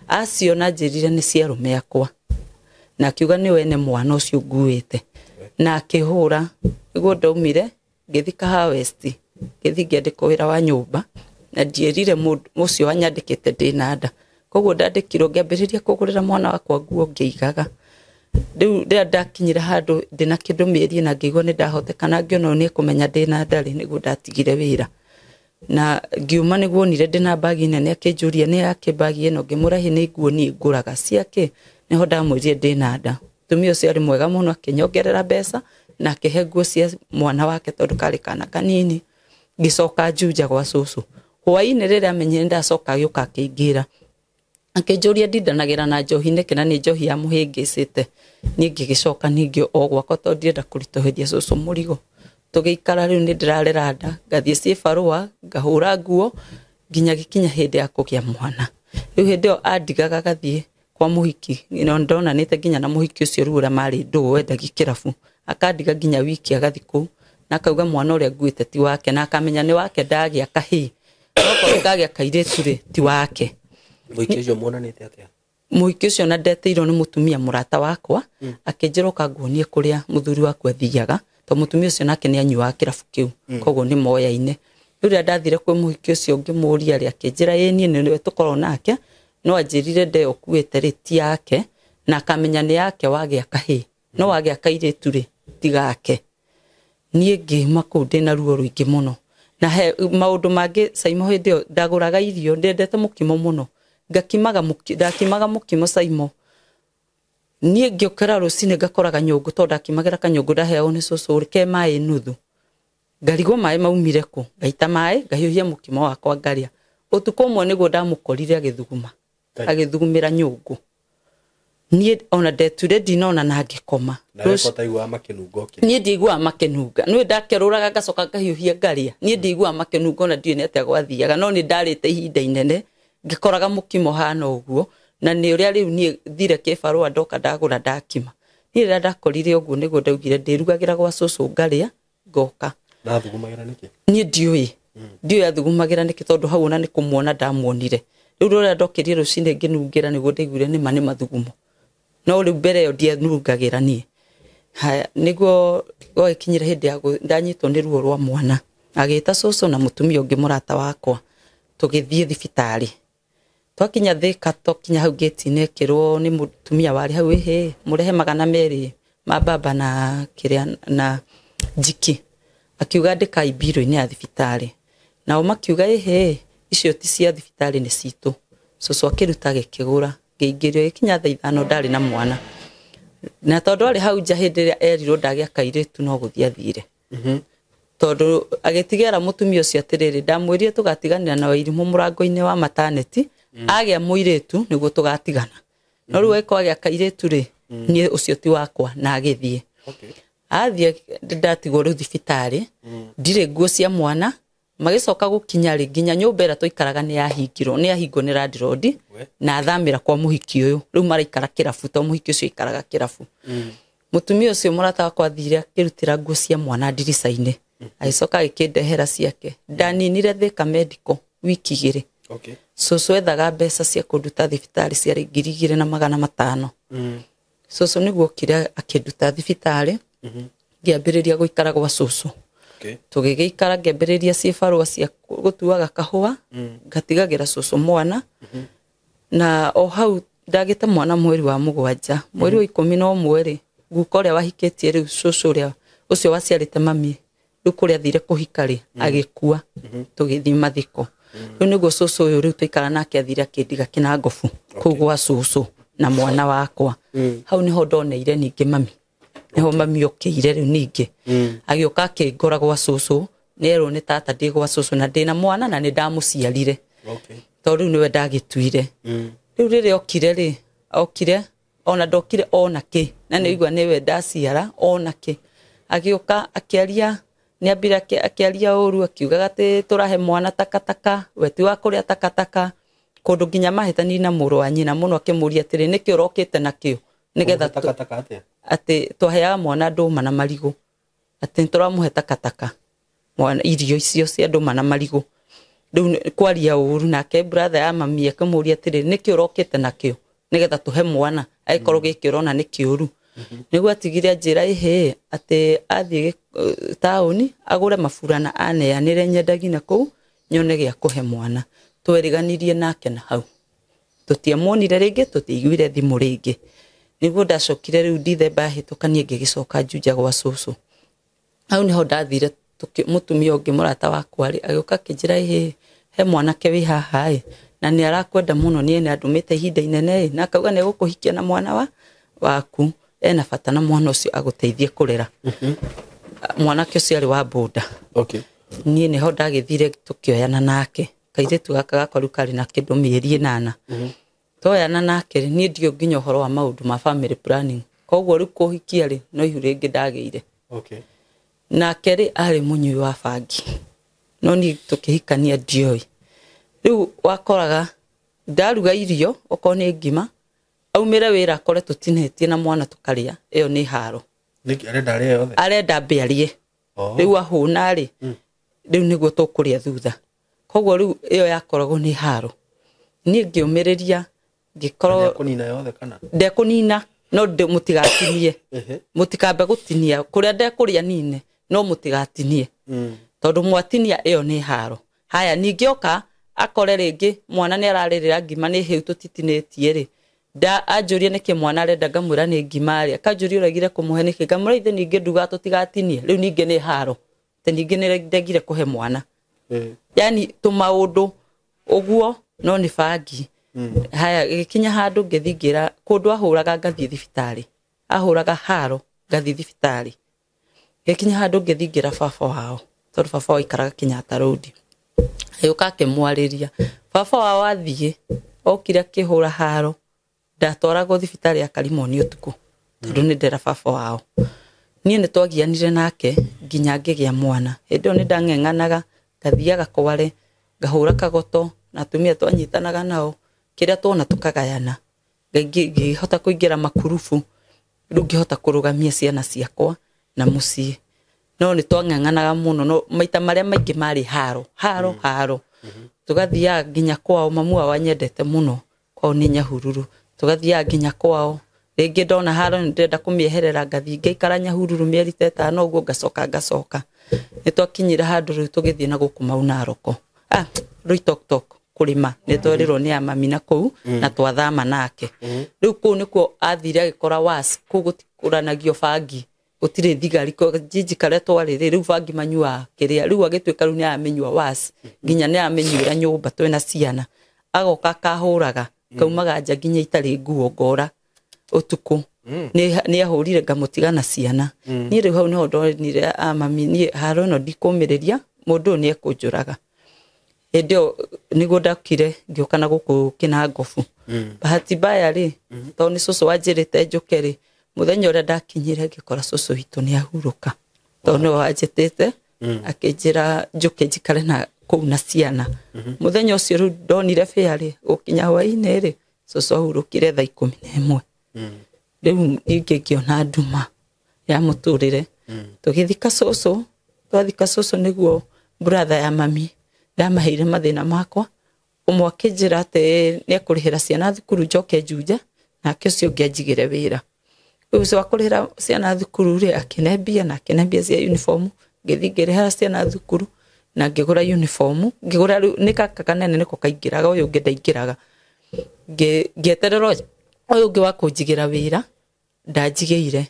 aciona njĩrire nĩ cia arũme akwa na akiuga nĩ wene mwana ũcio nguĩte na akĩhũra nĩguo ndaumire ngĩthiĩ Kahawa West ngĩthiĩ ngĩandĩkwo wĩra wa nyũmba na ndierire mũndũ ũcio wanyandĩkĩte ndĩna nda koguo ndandĩkirwo ngĩambĩrĩria kũgũrĩra mwana wakwa nguo ngĩigaga rĩu rĩrĩa ndakinyire handũ ndĩna kĩndũ mĩeri na ngĩigua nĩ ndahotekana ngĩona nĩ kũmenya ndĩna nda rĩ nĩguo ndatigire wĩra na ngiuma nĩguo onire ndĩna bagi nene akĩnjũria nĩ yake bagi ĩno ngĩmũrahi nĩ nguo niĩ ngũraga ciake niho ndamwĩrire ndĩna nda mũtumia ũcio arĩ mwega mũno akĩnyongerera mbeca na akĩhe nguo cia mwana wake tondũ karĩ kana kanini ngĩcoka Juja gwa cũcũ hwainĩ rĩrĩa amenyire ndacoka gĩũka akĩingĩra akĩnjũria ndindanagĩra na njohi nĩkĩ na nĩ njohi ya mũhĩngĩcĩte niĩ ngĩgĩcoka ningĩ o gwakwa tondũ ndienda kũritũhĩria cũcũ mũrigo tũgĩikara rĩu nĩ ndĩrarera nda ngathiĩ ciĩ barũa ngahũra nguo nginya gĩkinya hĩndĩ ya kũgĩa mwana rĩu hĩndĩ ĩyo andigaga gathiĩ kwa mũhiki ndonanĩte nginya na mũhiki ũcio rĩu ũrĩa marĩ ndũũ wendagia kĩrabu akandiga nginya wiki agathiĩ kũu na akauga mwana ũrĩa nguĩte ti wake na akamenya nĩ wake ndagĩa kahĩĩ okorwo ngagĩa kairĩtu rĩ ti wake mũhiki ũcio muonanĩte atĩa mũhiki ũcio na ndeteirwo nĩ mũtumia mũrata wakwa akĩnjĩra ũkanguonie kũrĩa mũthuri waku athiaga tondũ mũtumia ũcio nake nĩ anyuaga kĩrabu kĩu koguo nĩ moyaine rĩu rĩrĩa ndathire kwĩ mũhiki ũcio ngĩmũũria rĩ akĩnjĩra ĩ niĩ nĩwe tũkorwo nake no anjĩrire nde ũkuĩte rĩ ti yake na akamenya nĩ yake wagĩa kahĩĩ no wagĩa kairĩtu rĩ ti gake niĩ ngĩma kũu ndĩna ruo rũingĩ mũno na he maũndũ mangĩ Saimo hĩndĩ ĩyo ndagũraga irio ndendete mũkimo mũno ndakimaga mũkimo Saimo niĩ ngĩokera rũcinĩ ngakoraga nyũngũ tondũ ndakimagĩra kanyũngũ ndaheagwo nĩ cũcũ ke maĩ nuthu ngarigwo maĩ maumire kũ ngaita maĩ ngahiũhia mũkimo wakwa ngarĩa ũtukũ ũmwe nĩguo ndamũkorire agĩthugumĩra nyũngũ niĩ ona ndetuire ndinona na ngĩkoma niĩ ndiguaga makĩnunga niĩ ndakerũraga ngacoka ngahiũhia ngarĩa niĩ ndiguaga makĩnunga ona ndiũĩ nĩ atĩa gwathiaga no nĩ ndarĩte ihinda inene ngĩkoraga mũkimo hana ũguo na nĩ ũrĩa rĩu niĩ thire kĩbarũa ndoka ndagũra ndakima niĩ rĩrĩa ndakorire ũguo nĩguo ndaugire ndĩrugagĩra gwa cũcũ ngarĩa ngoka na thugumagĩra nĩkĩ niĩ ndiũĩ athugumagĩra nĩkĩ tondũ hau ona nĩ kũmuona ndamuonire rĩu rũrĩa ndokĩrie rũcinĩ ngĩnungĩra nĩguo ndaiguire nĩ mathugumo no riu mbere yo ndianungagira nie haya niguo goikinyira hindi ya ndanyitwo ni ruo rwa mwana agita cucu na mutumia ungi murata wakwa tugithie thibitari twakinya thika tokinya hau gate-ini kirwo ni mutumia wari hau murehe 200 ma baba na kiria na jiki akiuga ndika ibiro-ini ya thibitari nao makiuga icio ti cia thibitari ni citu cucu akiruta gikigura ngeigirio ikinya thaa 5 ndari na mwana na tondu ari hau nja hindi ria erirwo ndagia kairitu no guthia thire tondu agitigera mutumia ucio atiriri ndamwirie tugatiganira na Wairimu murango-ini wa maternity agia muiritu niguo tugatigana no riu eko agia kairitu ri nie ucio ti wakwa na agithie athie ndatigwo riu thibitari ndire nguo cia mwana magicoka gukinya ri nginya nyumba ira tuikaraga ni yahingirwo ni yahingo ni landlord na thamira kwa muhiki uyu riu maraikara kirabu to muhiki ucio ikaraga kirabu mutumia ucio murata wakwa thire akirutira nguo cia mwana ndirica-ini aicoka agikindehera ciake ndaninire Thika medical wiki 2 cucu ethaga mbeca cia kunduta thibitari cia 2,500 cucu niguo kire akinduta thibitari ngiambiriria guikara gwa cucu tugigiikara ngiambiriria cibarua cia gutuaga kahua ngatigagira cucu mwana na o hau ndagite mwana mweri wa 7 mweri wa 11 ri guko ria wahikitie riu cucu ria ucio waciarite mami riu kuria thire kuhika ri agikua tugithi mathiko riu niguo cucu uyu riu tuikara nake athire akindiga Kinangofu kuu gwa cucu na mwana wakwa hau niho ndoneire ningi mami niho mami okire riu ningi agioka akingora gwa cucu nero ni tata ndi gwa cucu na ndina mwana na ni ndamuciarire to riu niwe ndagituire riu riri okire ona ndokire ona ki na ni igwa niwe ndaciara ona ki agioka akiaria ni ambira akiaria uru akiuga ati turahe mwana takataka weti wa kuria takataka kundu nginya mahitani na muru wa nyina muno akimuria atiri niki urokite nakio nigetha takataka atia ati twaheaga mwana nduma na marigo ati turamuhe takataka mwana irio icio cia nduma na marigo riu kwaria uru nake brother ya mami akimuria atiri niki urokite nakio nigetha tuhe mwana aikorwo gikirona nikiuru niguo atigire njira ati athie tauni agure maburana aneanire nyendagina kuu nyone gia kuhe mwana tweriganirie nake na hau tutiamonire ringi tutiiguire thimu ringi niguo ndacokire riu Dithemba hitukanie ngigicoka Juja gwa cucu hau niho ndathire mutumia ungi murata wakwa ri agioka kinjira he mwanake wi haha na ni arakwenda muno nie ni andumite ihinda inene na akauga ni gukuhikia na mwana waku ena bata na mwana ucio aguteithie kurera mwanake ucio ari wa boda nie niho ndagithire tukioyana nake kairitu gaka gakwa kari na kindu mieri 8 toyana nake nie ndio nginya horo wa maundu ma family planning koguo ri kuhikia ri no ihu ringi ndagire na keri ari munyui wa bangi no ni tukihikania ndioi riu wakoraga ndaruga irio okone ngima aumire wira kore tutinetie na mwana tukaria iyo ni haro niki arenda aria yothe arenda mbiarie riu ahuna ri riu niguo tukuria thutha koguo riu iyo yakoragwo ni haro nie ngiumiriria ngikoro kunina yothe kana ndekunina no mutigatinie mutikambe gutinia kuria ndekuria nine no mutigatinie tondu mwatinia iyo ni haro haya ningioka akore ringi mwana ni araririra ngima ni hiu tutitinetie ri da ajuria niki mwana arenda ngamwira ni ngima ari akajuria uragire kumuhe niki ngamwira ithe ningi nduga tutigatinie riu ningi ni haro te ningi ni ndegire kuhe mwana yani tumaundu uguo no ni bangi haya gikinya handu ngithingira kundu ahuraga ngathie thibitari ahuraga haro ngathie thibitari gikinya handu ngithingira baba wao tondu baba wao ikaraga Kenyatta Road ayuka akimwariria baba wao athie okire kihura haro ndatwaragwo thibitari ya Karimoni utuku tondu ni ndera baba wao nie ni twagianire nake nginya ngigia mwana endo ni ndang'eng'anaga ngathiaga kware ngahura kagoto na tumia twanyitanaga nao kiria tuona tukagayana ngihota kuingira makurufu riu ngihota kurugamia ciana ciakwa na mucii no ni twang'eng'anaga muno no maita maria maingi mari haro tugathia nginya kwao mamu wao anyendete muno kwao ni Nyahururu tugathia nginya kwao Rĩngĩ ndona haro ndenda kũmĩeherera ngathi ngaikara Nyahururu mĩeri 5 ũguo ngacoka nĩtwakinyira handũ rĩu tũgĩthiĩ na gũkũ Mau Narok Loitoktok kurima nĩtwarirwo nĩ mami na kũu na twathama nake rĩu kũu nĩkuo athire agĩkora was kũu gũtikũranagio bangi gũtirĩ thigari jiji kare twarĩ rĩu bangi manyua kĩrĩa rĩu agĩtuĩka rĩu nĩ amenyua was nginya nĩ amenyira nyũmba twĩna ciana agoka kahũraga kaumaga nja nginya itarĩ nguo ngora utuku ni ahurire ngamutiga na ciana ni riu hau no ndonire mami ni haro no ndikumiriria mundu ni ekunjuraga endio niguo ndakire ngioka na guku Kinangofu bahati mbaya ri to ni cucu wanjirite njuke ri muthenya uria ndakinyire ngikora cucu hitu ni ahuruka to no wanjitite akinjira njuke njikare na kuu na ciana muthenya ucio ru ndonire fare gukinya hwaini ri cucu ahurukire thaa 11 rĩu ingĩkiona nduma ya mũtũrĩre tũgĩthika cucu twathika cucu nĩguo brother ya mami ndamaheire mathĩna makwa ũmwe akĩnjĩra atĩ nĩ ekũrĩhĩra ciana thukuru njoke Juja nake ũcio ũngĩ anjigĩre wĩra rĩu ũcio akũrĩhĩra ciana thukuru rĩ akĩnembia na akĩnembia cia uniform ngĩthiĩ ngĩrĩhĩra ciana thukuru na ngĩgũra uniform ngĩgũra nĩ kaka kanene nĩko kaingĩraga ũyũ ũngĩ ndaingĩraga ngĩeterera ũyũ ũngĩ wa kũnjigĩra wĩra ndanjigĩire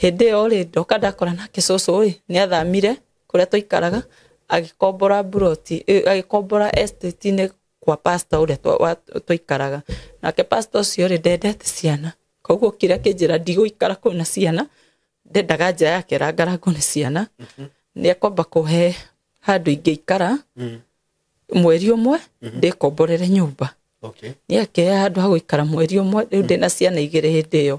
hĩndĩ ĩyo rĩ ndoka ndakora nake cucu ĩ nĩ athamire kũrĩa tũikaraga agĩkombora buroti agĩkombora estate-inĩ kwa pastor ũrĩa tũikaraga nake pastor ũcio rĩ ndendete ciana koguo kĩrĩa kĩnjĩra ndigũikara kũu na ciana ndendaga nja yake rangarangwo nĩ ciana nĩ akomba kũhe handũ ingĩikara mweri ũmwe ndĩkomborere nyũmba nĩ akĩhe handũ ha gũikara mweri ũmwe rĩu ndĩna ciana 2 hĩndĩ ĩyo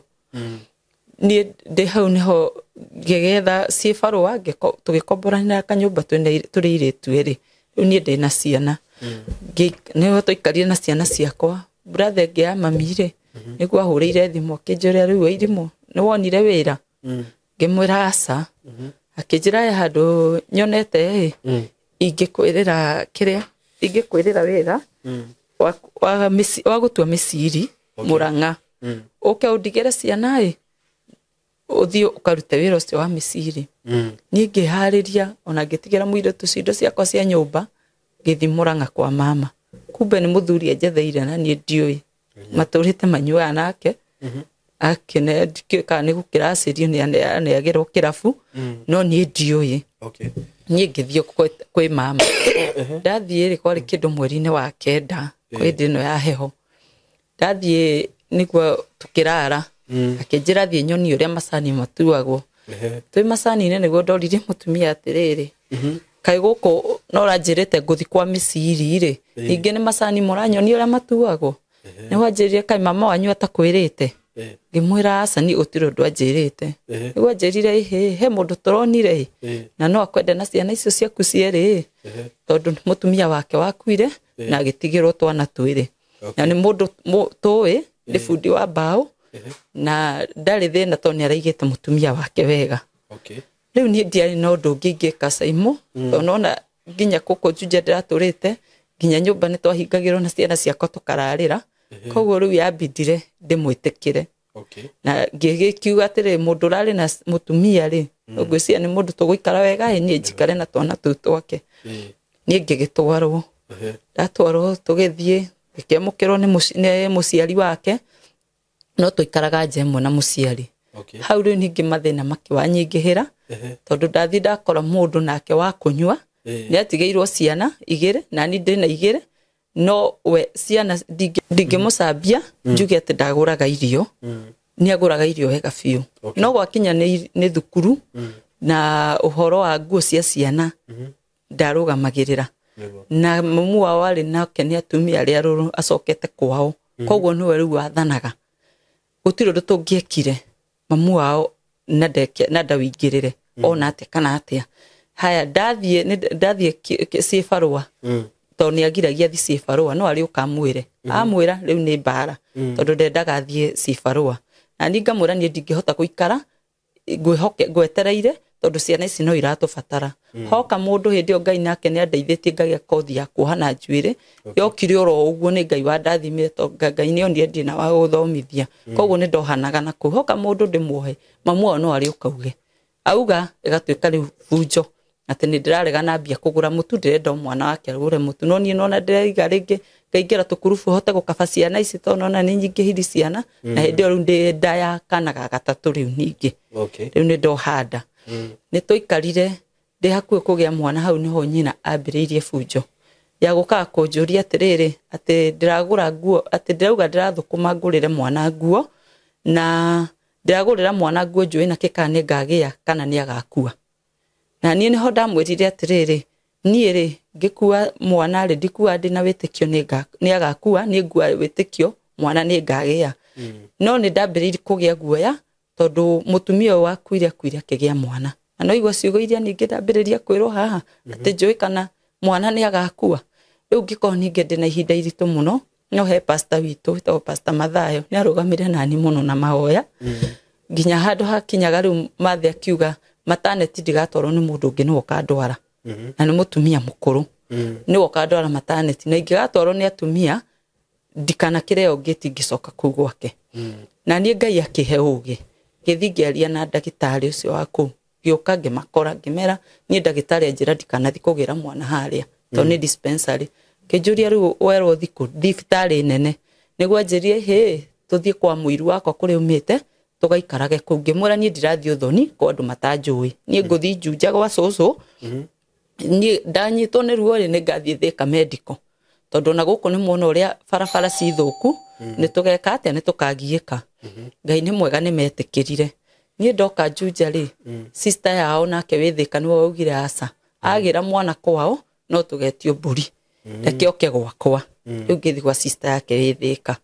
ni de hau niho ngĩgetha cibarũa tũgĩkomborana kanyũmba tũrĩ iretu ĩrĩ rĩu niĩ ndĩ na ciana niho tũikarire na ciana ciakwa brother ngĩ ya mami rĩ nĩguo ahũrĩire thimũ akĩnjũria rĩu irimũ nĩ wonire wĩra ngĩmwĩra aca akĩnjĩra handũ nyonete ingĩkwĩrĩra kĩrĩa ingĩkwĩrĩra wĩra wa gũtua mĩciri Mũrang'a ũke ũndigĩre ciana uthio ukarute wĩra ũcio wa mĩciri niĩ ngĩharĩria ona ngĩtigĩra mũirĩtu cindo ciakwa cia nyũmba ngĩthi Mũrang'a kwa mama kumbe nĩ mũthuri enjetheire na niĩ ndiũĩ matũrĩte manyuaga nake akene ndikĩka nĩ gũkĩracĩrio nĩ agĩrwo kĩrabu no niĩ ndiũĩ niĩ ngĩthio kwĩ mama ndathiĩ rĩ kwarĩ kĩndũ mweri-inĩ wa 9 kwa hĩndĩ ĩno ya heho ndathiĩ nĩguo tũkĩrara akĩnjĩra thiĩ nyoni ũrĩa macani matuagwo twĩ macani-inĩ nĩguo ndorire mũtumia atĩrĩrĩ kaĩ gũkũ no ranjĩrĩte ngũthi kwa mĩciri rĩ ningĩ nĩ macani mũranyonia ũrĩa matuagwo nĩ wanjĩrire kaĩ mama wanyu atakwĩrĩte ngĩmwĩra aca niĩ gũtirĩ ũndũ anjĩrĩte nĩguo anjĩrire he mũndũ tũronire na no akwenda na ciana icio ciaku cierĩ tondũ mũtumia wake wakuire na agĩtigĩrwo twana twĩrĩ na nĩ mũndũ tũĩ nĩ bundi wa mbaũ na ndarĩ thĩna to nĩ araigĩte mũtumia wake wega rĩu niĩ ndiarĩ na ũndũ ũngĩ ingĩka Caimo tondũ nona nginya gũkũ Juja ndĩratũrĩte nginya nyũmba nĩ twahingagĩrwo na ciana ciakwa tũkararĩra koguo rĩu yambindire ndĩmwĩtĩkĩre na ngĩkiuga atĩrĩ mũndũ ũrarĩ na mũtumia rĩ ngwĩciria nĩ mũndũ tũgũikara wega niĩ njikare na twana tũu twake niĩ ngĩgĩtwarwo ndatwarwo tũgĩthiĩ ngĩkĩamũkĩrwo nĩ mũciari wake no tũikaraga nja ĩmwe na mũciari hau rĩu ningĩ mathĩna makĩwanyingĩhĩra tondũ ndathi ndakora mũndũ nake wa kũnyua nĩ atigĩirwo ciana 2 na niĩ ndĩ na 2 no we ciana ndingĩmũcambia njuge atĩ ndagũraga irio nĩ agũraga irio wega biũ no gwakinya nĩ thukuru na ũhoro wa nguo cia ciana ndarũgamagĩrĩra na mamu wao arĩ nake nĩ atumia arĩa acokete kwao koguo nĩwe rĩu wathanaga gũtirĩ ũndũ tũngĩekire mamu wao na ndawĩingĩrĩre ona atĩa kana atĩa haya ndathiĩ cibarũa tondũ nĩ agiragia thiĩ cibarũa no arĩ ũkamwĩre amwĩra rĩu nĩ mbara tondũ ndendaga thiĩ cibarũa na niĩ ngamwĩra niĩ ndingĩhota gũikara ngwetereire tondu ciana ici no iratubatara hoka mundu hindi o Ngai nake ni andeithĩtie ngagĩa kothi ya kuohana njuĩrĩ yokire oro ũguo nĩ Ngai wandathimire to Ngai nĩ onire ndina wa gũthomithia koguo nĩ ndohanaga na kũu hoka mundu ndĩmuohe mamu wao no arĩ ũkauge auga ĩgatuĩka rĩu bunjo atĩ nĩ ndĩrarega na mbia kũgũra mũtu ndĩrenda mwana wake agũre mũtu no niĩ nona ndĩraiga rĩngĩ ngaingĩra tũkurubu hote gũkaba ciana ici to nona nĩ nyingĩ hiri ciana na hĩndĩ ĩyo rĩu ndĩ nda ya kana ga gatatũ rĩu ningĩ rĩu nĩ ndohanda nĩ tũikarire ndĩ hakuhĩ kũgĩa mwana hau niho nyina ambĩrĩirie bunjo ya gũkaga kũnjũria atĩrĩrĩ atĩ ndĩragũra nguo atĩ ndĩrauga ndĩrathũkũma ngũrĩre mwana nguo na ndĩragũrĩra mwana nguo njũĩ na kĩka nĩ ngagĩa kana nĩ agakua na niĩ niho ndamwĩrire atĩrĩrĩ niĩ rĩ ngĩkua mwana rĩ ndikua ndĩ na wĩtĩkio nĩ agakua nĩ ngua wĩtĩkio mwana nĩ ngagĩa no nĩ ndambĩrĩirie kũgĩa guoya tondũ mũtumia ũyũ wakuire akĩgĩa mwana na no igua ciugo iria ningĩ ndambĩrĩria kwĩrwo haha atĩ njũĩ kana mwana nĩ agakua rĩu ngĩkorwo ningĩ ndĩ na ihinda iritũ mũno no he pastor witũ wĩtagwo pastor Mathayo nĩ arũgamire nani mũno na mahoya nginya handũ hakinyaga rĩu Mathe akiuga maternity ndigatwarwo nĩ mũndũ ũngĩ nĩ woka ndwara na nĩ mũtumia mũkũrũ nĩ woka ndwara maternity na ingĩgatwarwo nĩ atumia ndikanakĩre ũngĩ tingĩcoka kũu gwake na niĩ Ngai akĩhe ũũgĩ gĩthiĩ ngĩaria na ndagĩtarĩ ũcio wa kũu gĩũka ngĩmakora ngĩmera niĩ ndagĩtarĩ anjĩra ndikanathi kũgĩra mwana harĩa to nĩ dispensary kĩnjũria rĩu werwo thikũ thibitarĩ nene nĩguo anjĩrie tũthiĩ kwa mũiru wakwa kũrĩa umĩte tũgaikarage kũu ngĩmwĩra niĩ ndirathiĩ ũthoni kwa andũ matanjũĩ niĩ ngũthiĩ Juja gwa cũcũ niĩ ndanyitwo nĩ ruo nĩ ngathiĩ Thika medical tondũ na gũkũ nĩ muona ũrĩa barabara cithũku nĩ tũgeka atĩa nĩ tũkagiĩka Ngai nĩ mwega nĩ metĩkĩrire niĩ ndoka Juja rĩ sister yao nake wĩ Thika nĩwe waugire aca agĩra mwana kwao no tũgetio mbũri reke oke gwakwa rĩu ngĩthiĩ gwa sister yake wĩ Thika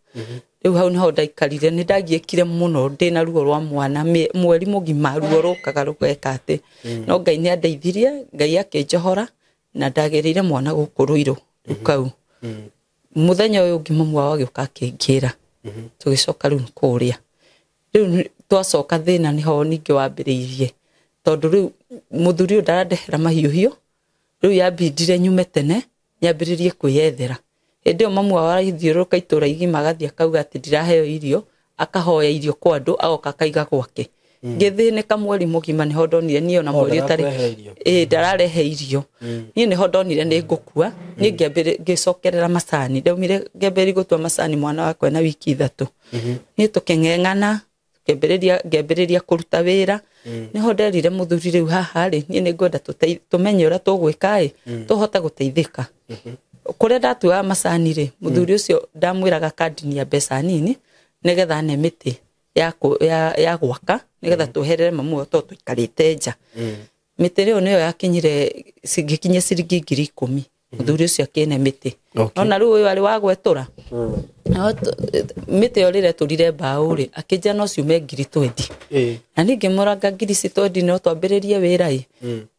rĩu hau niho ndaikarire nĩ ndagiĩkire mũno ndĩ na ruo rwa mwana mweri mũgima ruo rũkaga rũgeka atĩ no Ngai nĩ andeithirie Ngai akĩnjohora na ndagĩrĩire mwana gũkũ Rũirũ rĩu kau mũthenya ũyũ ũngĩ mamu wao agĩũka akĩngĩra tũgĩcoka rĩu kũrĩa rĩu twacoka thĩna niho ningĩ wambĩrĩirie tondũ rĩu mũthuri ũyũ ndarandehera mahiũhio rĩu yambindire nyume tene nyambĩrĩrie kwĩyethera hĩndĩ ĩyo mamu wao arathiũrũrũka itũũra igima agathiĩ akauga atĩ ndiraheo irio akahoya irio kwa andũ agoka akaiga gwake ngĩthĩnĩka mweri mũgima nĩho ndonire niĩ ona mweri ũtarĩ ndararehe irio niĩ nĩho ndonire nĩ ngũkua niĩ ngĩcokerera macani ndaumire ngĩambĩrĩria gũtua macani mwana wakwa na wiki 3 niĩ tũkĩng'eng'ana ngĩambĩrĩria kũruta wĩra niho nderire mũthuri rĩu haha rĩ niĩ nĩngwenda tũmenye ũrĩa tũgwĩka tũhote gũteithĩka kũrĩa ndatuaga macani rĩ mũthuri ũcio ndamwĩraga kandini ya mbeca nini nĩgetha ne mĩtĩ ya gwaka nĩgetha tweherere mamu wao tũikarĩte nja mĩtĩ rĩyo nĩyo yakinyire ngĩkinyia ciringi 10,000 mũthuri ũcio akĩne mĩtĩ ona rĩu ũyũ arĩ wa gwetũra mĩtĩ ĩyo rĩrĩa tũrire mbaũ rĩ akĩnja no ciume 20,000 na ningĩ mũranga 20,000 no twambĩrĩrie wĩra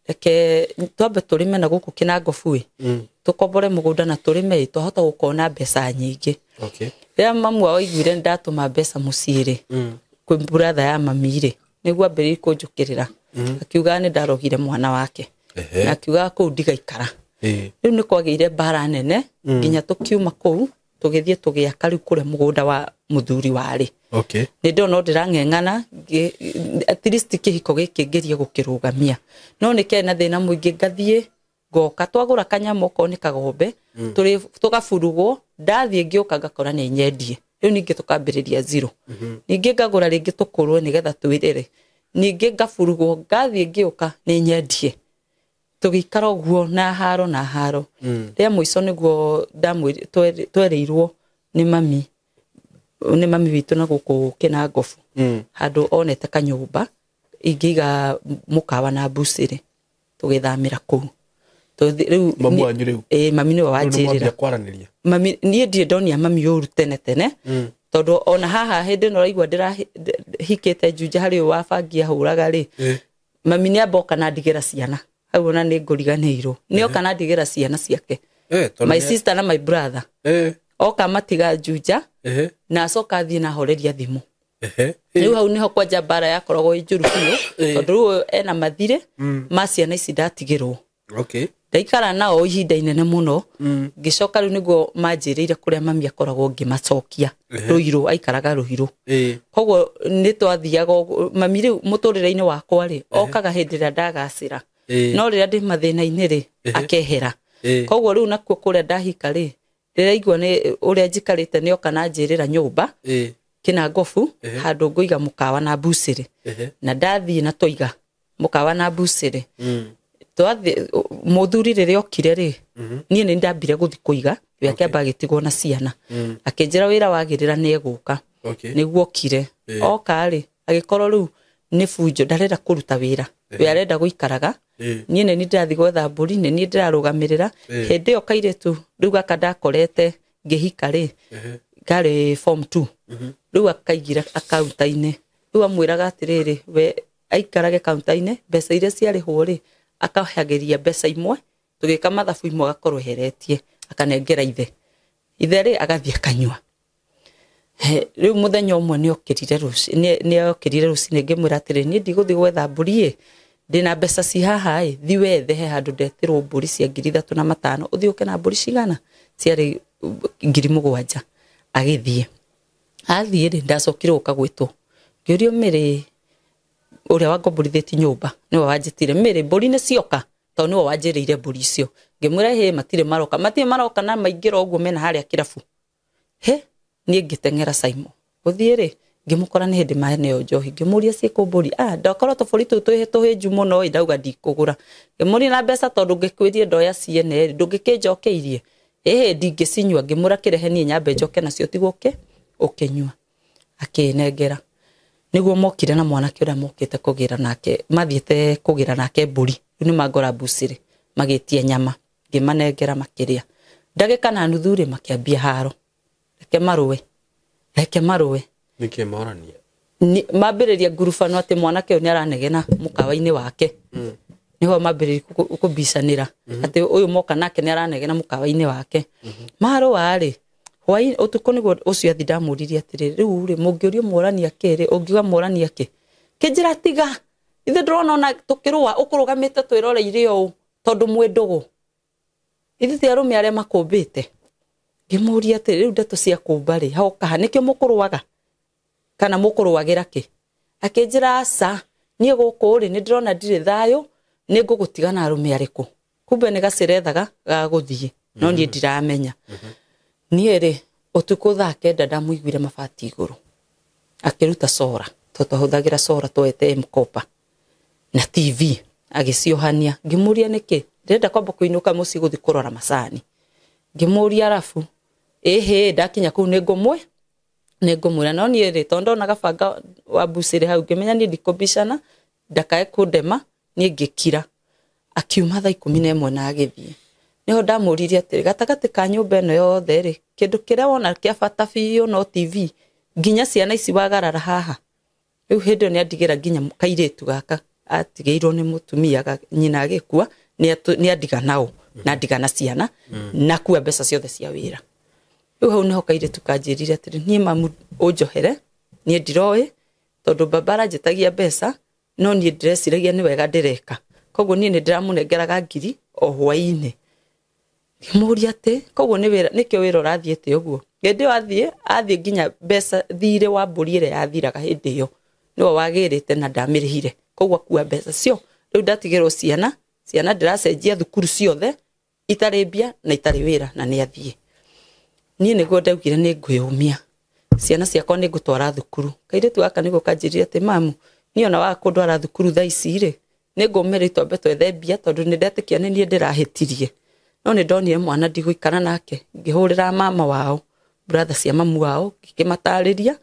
reke twambe tũrĩme na gũkũ Kĩnangobu tũkombore mũgũnda na tũrĩme twahota gũkona mbeca nyingĩ rĩrĩa mamu wao aiguire ndatũma mbeca mũciĩ rĩ kwĩ brother ya mami rĩ nĩguo ambĩrĩirie kũnjũkĩrĩra akiuga nĩ ndarogire mwana wake na akiuga kũu ndigaikara rĩu nĩ kwagĩire mbara nene nginya tũkiuma kũu tũgĩthiĩ tũgĩaka rĩu kũrĩa mũgũnda wa mũthuri warĩ nĩ ndona ndĩrang'eng'ana at least kĩhiko gĩkĩ ngĩrie gũkĩrũgamia no nĩ kĩarĩ na thĩna mũingĩ ngathiĩ ngoka twagũra kanyamũ okorwo nĩ kagombe tũgaburugwo ndathiĩ ngĩũka ngakora nĩ nyendie rĩu ningĩ tũkambĩrĩria zero ningĩ ngagũra rĩngĩ tũkũrwo nĩgetha twĩrere ningĩ ngaburugwo ngathiĩ ngĩũka nĩ nyendie tũgĩikara ũguo na haro rĩa mũico nĩguo twerĩirwo nĩ mami witũ na gũkũ Kĩnangobu handũ onete kanyũmba ingĩiga mũkawa na mbucĩrĩ tũgĩthamĩra kũu rĩu mamu wanyu rĩu mami nĩwe wanjĩrĩra mami niĩ ndirĩ ndonia mami ũru tene tondũ ona haha hĩndĩ ĩno ũraigua ndĩrahikĩte Juja harĩ ũyũ wa bangi ahũraga rĩ mami nĩ amboka na ndigĩra ciana hau ona nĩ ngũriganĩirwo nĩ oka na ndigĩra ciana ciake my sister na my brother oka matiga Juja na acoka athiĩ na horeria thimũ riu hau niho kwanja bara yakoragwo injuru biũ tondũ rĩu ena mathire ma ciana ici ndatigĩrwo ndaikara nao ihinda inene mũno ngĩcoka rĩu nĩguo manjĩrĩire kũrĩa mami akoragwo ngĩmacokia Rũirũ aikaraga Rũirũ koguo nĩ twathiaga mami rĩu mũtũrĩre-inĩ wakwa rĩ okaga hĩndĩ ĩrĩa ndagacĩra no rĩrĩa ndĩ mathĩna-inĩ rĩ akehera koguo rĩu nakuo kũrĩa ndahika rĩ ndĩraigua nĩ ũrĩa njikarĩte nĩ oka na njĩrĩra nyũmba Kĩnangobu handũ ngũiga mũkawa na mbucĩrĩ na ndathiĩ na tũiga mũkawa na mbucĩrĩ mũthuri rĩrĩa okire rĩ niĩ nĩ ndambire gũthiĩ kũiga we akĩamba agĩtigwo na ciana akĩnjĩra wĩra wagĩrĩra nĩ egũka nĩguo okire oka rĩ agĩkorwo rĩu nĩ bunjo ndarenda kũruta wĩra we arenda gũikaraga niĩ nĩ ndĩrathiĩ gwetha mbũri nĩ niĩ ndĩrarũgamĩrĩra hĩndĩ ĩyo kairĩtu rĩu gaka ndakorete ngĩhika rĩ ngarĩ form 2 rĩu akaigire akaunta-inĩ rĩu amwĩraga atĩrĩrĩ we aikarage kaunta-inĩ mbeca iria ciarĩhwo rĩ akahagĩria mbeca imwe tũgĩka mathabu imwe agakorwo eheretie akanengera ithe rĩ agathiĩ akanyua rĩu mũthenya ũmwe nĩ okĩrire rũcinĩ ngĩmwĩra atĩrĩ niĩ ndigũthiĩ gwetha mbũri ndĩna mbeca ci haha thiĩ wethe he handũ ndetirwo mbũri cia 3,500 ũthiĩ ũke na mbũri cigana ciarĩ 7,000 agĩthiĩ athiĩ rĩ ndacokire gũka gwĩtwo ngĩũrio Mĩrĩ ũrĩa wangomborithĩtie nyũmba nĩwe wanjĩtire Mĩrĩ mbũri nĩ cioka tondũ nĩwe wanjĩrĩire mbũri icio ngĩmwĩra matirĩ maroka na maingĩra ũguo mena harĩa kĩrabu niĩ ngĩteng'era Simon gũthiĩ rĩ ngĩmũkora nĩ hĩndĩ maneo njohi ngĩmũria ciĩkũ mbũri ndakorwo tũbũri tũu tũhĩnju mũno ndauga ndikũgũra ngĩmũria na mbeca tondũ ngĩkwĩrie ndoya ciene ndũngĩkĩnjokeirie ndingĩcinyua ngĩmũra kĩrehe niĩ nyambe njoke nacio tigũke ũkĩnyua akĩnengera nĩguo mokire na mwanake ũrĩa mokĩte kũgĩra nake mathiĩte kũgĩra nake mbũri rĩu nĩ mangora mbucĩrĩ magĩtia nyama ngĩmanengera makĩrĩa ndagĩka na nuthu rĩ makĩambia haro reke marũe nĩkĩ morania mambĩrĩria ngurubano atĩ mwanake ũyũ nĩ aranegena mũkawa-inĩ wake niho mambĩrĩria kũbicanĩra atĩ ũyũ moka nake nĩ aranegena mũkawa-inĩ wake marũa rĩ hwaĩ ũtukũ nĩguo ũcio athi ndamũririe atĩrĩ rĩu rĩ mũngĩũrio mũrania kĩrĩ ũngiuga mũrania kĩ kĩnjĩra tiga ithe ndĩrona ona tũkĩrũa ũkũrũgamĩte twĩroreire ũũ tondũ mwĩndũgũ ithe ti arũme arĩa makũmbĩte ngĩmũria atĩrĩ rĩu ndeto cia kũmba rĩ hoka nĩkĩo mũkũrũaga kana mũkũrũagĩra kĩ akĩnjĩra aca niĩ gũkũ rĩ nĩ ndĩrona ndirĩ thayũ nĩ ngũgũtiga na arũme arĩkũ kumbe nĩ gacirethaga gagũthiĩ no niĩ ndiramenya niĩ rĩ ũtukũ thaa 9 ndamũiguire mabati igũrũ akĩruta cora twahũthagĩra cora twete mkopa na TV agĩciohania ngĩmũria nĩkĩ ndĩrenda kwamba kũinũka mũciĩ gũthiĩ kũrora macani ngĩmũria arabu ndakinya kũu nĩ ngũmwĩra no niĩ rĩ tondũ ndona gabanga wa mbucĩrĩ hau ngĩmenya niĩ ndikũbicana ndakae kũndema niĩ ngĩkira akiuma thaa 11 na agĩthiĩ niho ndamũririe atĩrĩ gatagatĩ ka nyũmba ĩno yothe rĩ kĩndũ kĩrĩa wona kĩa bata biũ no TV nginya ciana ici wagarara haha rĩu hĩndĩ nĩ andigĩra nginya kairĩtu gaka atigĩirwo nĩ mũtumia nyina agĩkua nĩ andiga nao na ndiga na ciana na kuua mbeca ciothe cia wĩra rĩu hau nĩho kairĩtu kanjĩrire atĩrĩ niĩ mamu ũnjohere niĩ ndiroĩ tondũ baba aranjĩtagia mbeca no niĩ ndĩreciragia nĩ wega ndĩreka koguo niĩ nĩ ndĩramũnengeraga ngiri o hwaĩ-inĩ ngĩmũria atĩ koguo nĩkĩo wĩra ũrathiĩte ũguo hĩndĩ ĩyo athiĩ nginya mbeca thirĩ wa mbũri ĩrĩa yathiraga hĩndĩ ĩyo nĩwe wagĩrĩte na ndamĩrĩhire koguo akua mbeca cio rĩu ndatigĩrwo ciana ndĩracenjia thukuru ciothe itarĩ mbia na itarĩ wĩra na nĩ athiĩ niĩ nĩguo ndaugire nĩ ngwĩyũmia ciana ciakwa nĩ ngũtwara thukuru kairĩtu gaka nĩguo kanjĩrire atĩ mamu niĩ ona waga kũndwara thukuru thaa ici rĩ nĩ ngũmĩrĩ twambe twethe mbia tondũ nĩ ndetĩkia nĩ niĩ ndĩrahĩtirie no nĩ ndonire mwana ndigũikara nake ngĩhũrĩra mama wao brother cia mamu wao ngĩmatarĩria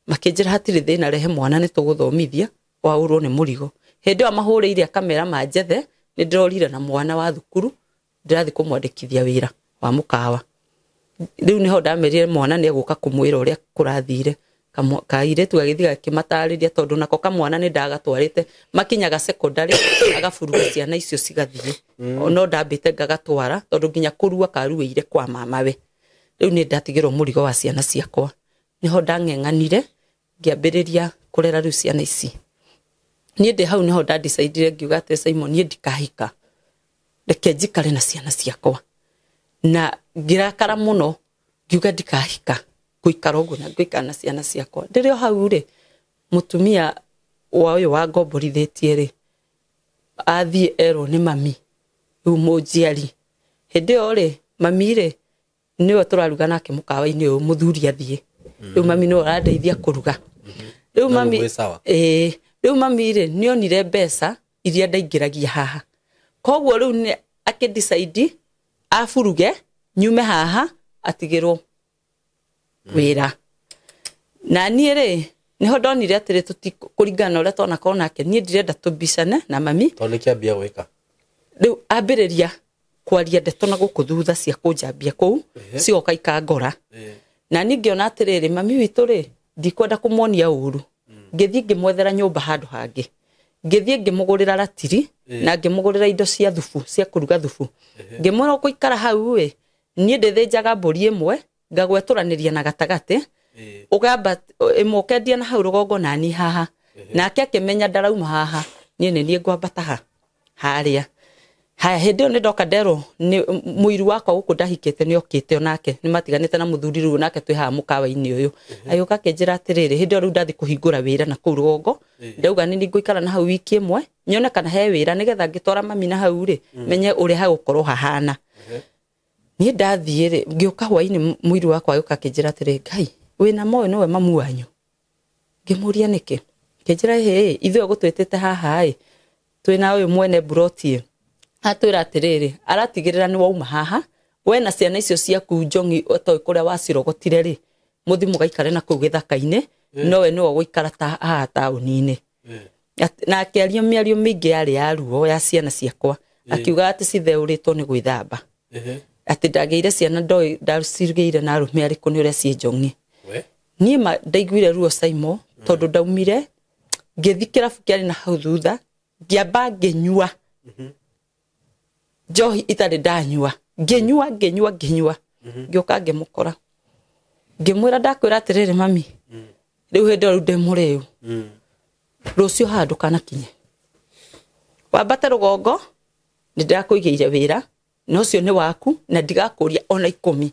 makĩnjĩra hatirĩ thĩna rehe mwana nĩ tũgũthomithia waurwo nĩ mũrigo hĩndĩ ĩyo mahũrĩire akamera manjethe nĩ ndĩrorire na mwana wa thukuru ndĩrathiĩ kũmwandĩkithia wĩra wa mũkawa rĩu nĩho ndamerire mwana nĩ egũka kũmwĩra ũrĩa kũrathire kairĩtu gagĩthiĩ gakĩmatarĩria tondũ nako kamwana nĩ ndagatwarĩte makinyaga secondary agaburuga ciana icio cigathiĩ no ndambĩte ngagatwara tondũ nginya kũrua karuĩire kwa mamawe rĩu nĩ ndatigĩrwo mũrigo wa ciana ciakwa niho ndang'eng'anire ngiambĩrĩria kũrera rĩu ciana ici niĩ ndĩ hau niho ndadecide ngiuga atĩ Simon niĩ ndikahika reke njikare na ciana ciakwa na ngirakara muno ngiuga ndikahika guikara ũguo na guikara na ciana ciakwa ndĩrĩ o hau rĩ mutumia wa ũyũ wa ngomborithĩtie rĩ athiĩ erwo nĩ mami rĩu mũnjiari hĩndĩ ĩyo rĩ mami rĩ nĩwe tũraruga nake mũkawa-inĩ ũyũ mũthuri athiĩ rĩu mami nĩwe arandeithia kũruga rĩu mami rĩu mami rĩ nĩonire mbeca iria ndaingĩragia haha koguo rĩu nĩ akĩdecide afuruge nyume haha atigĩrwo wĩra na niĩ rĩ niho ndonire atĩrĩ tũtikũringana ũrĩa twanakoo nake niĩ ndirenda tũbicane na mami tondũ kĩambia gwĩka rĩu ambĩrĩria kwaria ndeto na gũkũ thutha cia kũnjambia kũu cioka ikangora na niĩ ngĩona atĩrĩrĩ mami witũ rĩ ndikwenda kũmuonia ũru ngĩthiĩ ngĩmwethera nyũmba handũ hangĩ ngĩthiĩ ngĩmũgũrĩra ratiri na ngĩmũgũrĩra indo cia thubu cia kũruga thubu ngĩmwĩra gũikara hau niĩ ndĩthĩnjaga mbũri ĩmwe ngagwetũranĩria na gatagatĩ ugamba ĩmokendia na hau rũgongo na ni haha nake akĩmenya ndarauma haha niĩ nĩ niĩ ngwambata harĩa haya hĩndĩ ĩyo nĩ ndoka nderwo mũiru wakwa gũkũ ndahikĩte nĩ okĩte onake nĩ matiganĩte na mũthuri rĩu nake twĩ haha mũkawa-inĩ ũyũ agĩũka akĩnjĩra atĩrĩrĩ hĩndĩ ĩyo rĩu ndathi kũhingũra wĩra na kũu rũgongo ndauga nĩ ngũikara na hau wiki ĩmwe nyone kana he wĩra nĩgetha ngĩtwara mami na hau rĩ menye ũrĩa hagũkorwo hahana niĩ ndathiĩ rĩ ngĩũka hwainĩ mũiru wakwa agĩũka akĩnjĩra atĩrĩ Ngai wĩna moyo nowe mamu wanyu ngĩmũria nĩkĩ kĩnjĩra ithuĩ gũtwĩtĩte haha twĩna ũyũ mwene buroti atwĩra atĩrĩrĩ aratigĩrĩra nĩ wauma haha we na ciana icio ciaku njongi otoĩ kũrĩa wacirogotire rĩ mũthi mũgaikare na kũu gĩthaka-inĩ nowe nĩwe gũikara haha taũni-inĩ na akĩaria mĩario mĩingĩ yarĩ ya ruo ya ciana ciakwa akiuga atĩ citheũrĩtwo nĩ gwĩthamba atĩ ndagĩire ciana ndacirugĩire na arũme arĩkũ nĩ ũrĩa ciĩ njongi niĩ ndaiguire ruo Simon tondũ ndaumire ngĩthi kĩrabu kĩarĩ na hau thutha ngĩamba ngĩnyua njohi itarĩ ndanyua ngĩnyua ngĩũka ngĩmũkora ngĩmwĩra ndakwĩra atĩrĩrĩ mami rĩu hĩndĩ ĩyo ndĩ mũrĩu rũciũ haha ndũkanakinye wambate rũgongo nĩ ndakũigĩire wĩra na ũcio nĩ waku na ndigakũria ona 10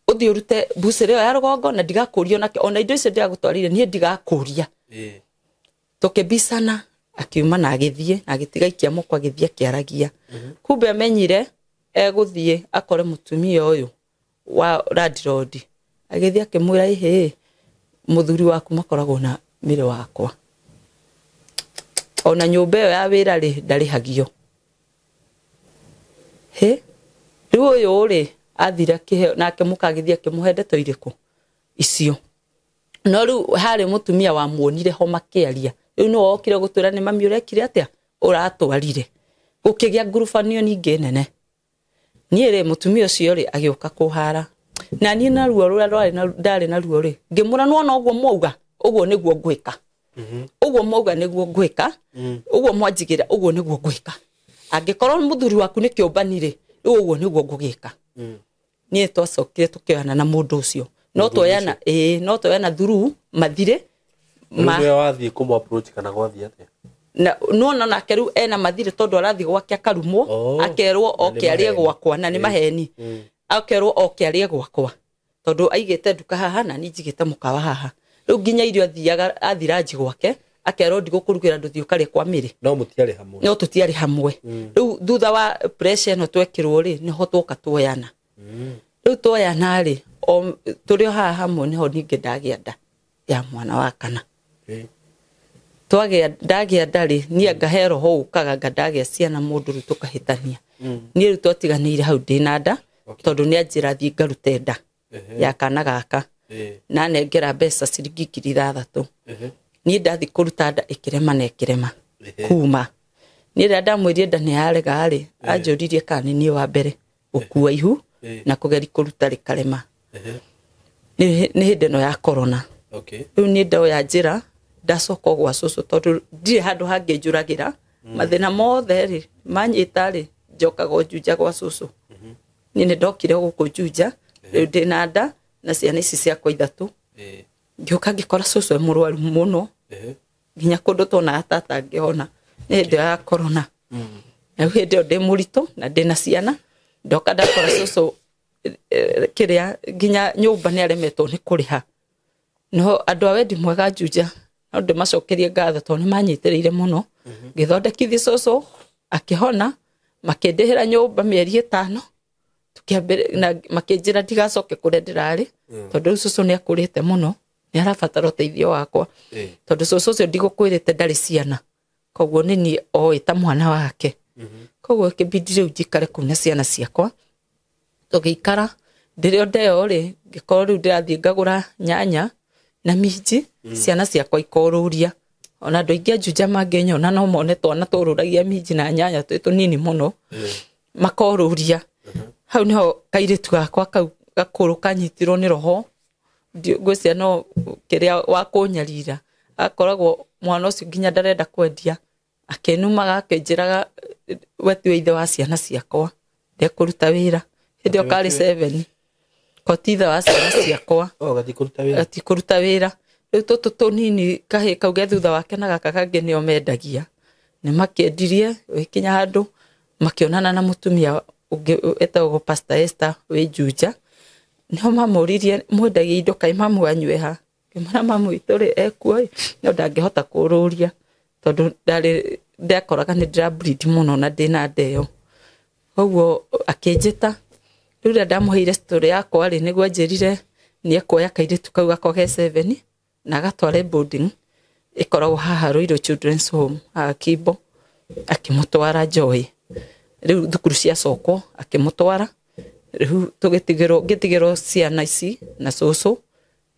ũthiĩ ũrute mbucĩrĩ ĩyo ya rũgongo na ndigakũria onake ona indo icio ndĩragũtwarire niĩ ndigakũria tũkĩbicana akiuma na agĩthiĩ na agĩtiga ikia moko agĩthiĩ akĩaragia kumbe amenyire egũthiĩ akore mũtumia ũyũ wa landlord agĩthiĩ akĩmwĩra mũthuri waku makoragwo na mĩrĩ wakwa ona nyũmba ĩyo ya wĩra rĩ ndarĩhagio rĩu ũyũ rĩ athira kĩheo nake mũkagĩthiĩ akĩmũhe ndeto irĩkũ icio no rĩu harĩ mũtumia wamuonire ho makĩaria rĩu no okire gũtwĩra nĩ mami ũrekire atĩa ũratwarire gũkĩgĩa ngurubanio nyingĩ nene niĩ rĩ mũtumia ũcio rĩ agĩũka kũhara na niĩ na ruo rũrĩa ndarĩ na ruo rĩ ngĩmũra no ũguo mwauga ũguo nĩguo ngwĩka ũguo mwauga nĩguo ngwĩka ũguo mwanjigĩra ũguo nĩguo ngwĩka angĩkorwo mũthuri waku nĩ kĩũmbani rĩ rĩu ũguo nĩguo ngũgĩka niĩ twacokire tũkĩoyana na mũndũ ũcio no twoyana through mathire Rũrĩa wathiĩ kũmũ approach kana gwathiĩ atĩa no nake rĩu ena mathire tondũ arathiĩ gwake akarumwo akerwo oke arĩe gwakwa na nĩ maheni akerwo oke arĩe gwakwa tondũ aigĩte nduka haha na niĩ njigĩte mũkawa haha rĩu nginya irio athiaga athiraji gwake akerwo ndigũkũrugĩra ndũthiĩ ũkarĩa kwa mĩrĩ no tũtiarĩ hamwe rĩu thutha wa pressure ĩno twekĩrwo rĩ nĩho twoka tuoyana rĩu tuoyana rĩ tũrĩ haha hamwe nĩho ningĩ ndagĩa nda ya mwana wa kana ndagĩa nda rĩ niĩ ngahero ho ũkaga ndagĩa ciana mũndũ rĩu tũkahĩtania niĩ rĩu twatiganĩire hau ndĩna nda tondũ nĩ anjĩra thiĩ ngarute nda ya kana gaka na nengera mbeca ciringi 6,000 niĩ ndathi kũruta nda ĩkĩrema na ĩkĩrema kuma niĩ rĩrĩa ndamwĩrire nda nĩ yarega rĩ anjũririe kana nĩ niĩ wa mbere gũkua ihu na kũgeri kũruta rĩkarema nĩ hĩndĩ ĩno ya corona rĩu niĩ ndoya njĩra ndacoka gwa cũcũ tondũ ndirĩ handũ hangĩ njũragĩra mathĩna mothe rĩ manyita rĩ njokaga Juja gwa cũcũ niĩ nĩ ndokire gũkũ Juja rĩu ndĩna nda na ciana ici ciakwa 3 ngĩũka ngĩkora cũcũ e mũrwaru mũno nginya kũndũ tona tata ngĩhona nĩ hĩndĩ ya corona na hĩndĩ ĩyo ndĩ mũritũ na ndĩ na ciana ndoka ndakora cũcũ kĩrĩa nginya nyũmba nĩ aremetwo nĩ kũrĩha no andũ a wendi mwega Juja no ndĩmacokerie ngatho tondũ nĩ manyitĩrĩire mũno ngĩthondekithia cũcũ akĩhona makĩndĩhĩra nyũmba mĩeri 5 tukĩambĩrĩria na makĩnjĩra ndigacoke kũrĩa ndĩrarĩ tondũ cũcũ nĩ akũrĩte mũno nĩ arabatara ũteithio wakwa tondũ cũcũ ũcio ndigũkwĩrĩte ndarĩ ciana koguo nĩ niĩ oĩ ta mwana wake koguo kĩbindi rĩu njikare kũu na ciana ciakwa tũgĩikara ndĩrĩ ndeo rĩ ngĩkorwo rĩu ndĩrathiĩ ngagũra nyanya na minji ciana ciakwa ikorũria ona andũ aingĩ Juja mangĩnyona no mone twana tũrũragia minji na nyanya twĩ tũnini mũno makorũria hau niho kairĩtu gakwa kau gakũrũ kanyitirwo nĩ roho ngwĩcia no kĩrĩa wa kũnyarira akoragwo mwana ũcio nginya ndarenda kwendia akĩnumaga akĩnjĩraga we ti ithe wa ciana ciakwa ndekũruta wĩra hĩndĩ ĩyo karĩ 7 kotitha wa ciana ciakwa gatikũruta wĩra rĩu tũtũ tũnini kahĩ kau ge thutha wake na gaka kangĩ nĩo mendagia nĩ makĩendirie wĩkinya handũ makĩonana na mũtumia ũngĩ etagwo Pastor Esther wĩ Juja nĩho mamũririe mwendagia indo kaĩ mamu anyueha ngĩmwĩra mamu witũ rĩ ekuo no ndangĩhota kũrũria tondũ ndakoraga nĩ ndĩra bleed mũno na ndĩna ndeo koguo akĩnjĩta rĩu rĩrĩa ndamũheire story yakwa rĩ nĩguo anjĩrire nĩ ekuoya kairĩtu kau gakwa ge 7 na agatware boarding ĩkoragwo haha Ruiru Children's Home Kimbo akĩmũtwara Joy rĩu thukuru ciacokwo akĩmũtwara rĩu ngĩtigĩrwo ciana ici na cũcũ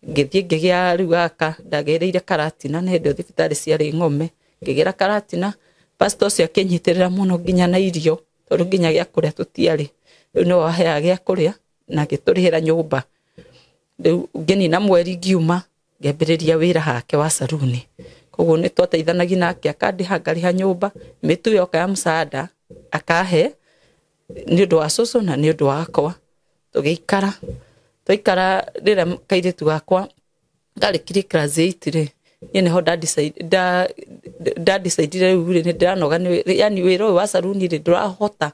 ngĩthiĩ ngĩgĩa rĩu gaka ndagereire Karatina nĩ hĩndĩ thibitarĩ ciarĩ Ng'ome ngĩgera Karatina pastor ũcio akĩnyitĩrĩra mũno nginya na irio tondũ nginya gĩa kũrĩa tũtiarĩ rĩu no waheaga gĩa kũrĩa na ngĩtũrĩhĩra nyũmba rĩu ngĩnina mweri ngiuma ngĩambĩrĩria wĩra hake wa saruni koguo nĩ twateithanagia nake akandĩha ngarĩha nyũmba mĩtu yoka ya msaada akahe nĩ ũndũ wa cũcũ na nĩ ũndũ wakwa tũgĩikara rĩrĩa kairĩtu gakwa ndarĩkirie class 8 rĩ niĩ nĩho ndadecide rĩu nĩ ndĩranoga yani wĩra ũyũ wa saruni rĩ ndũrahota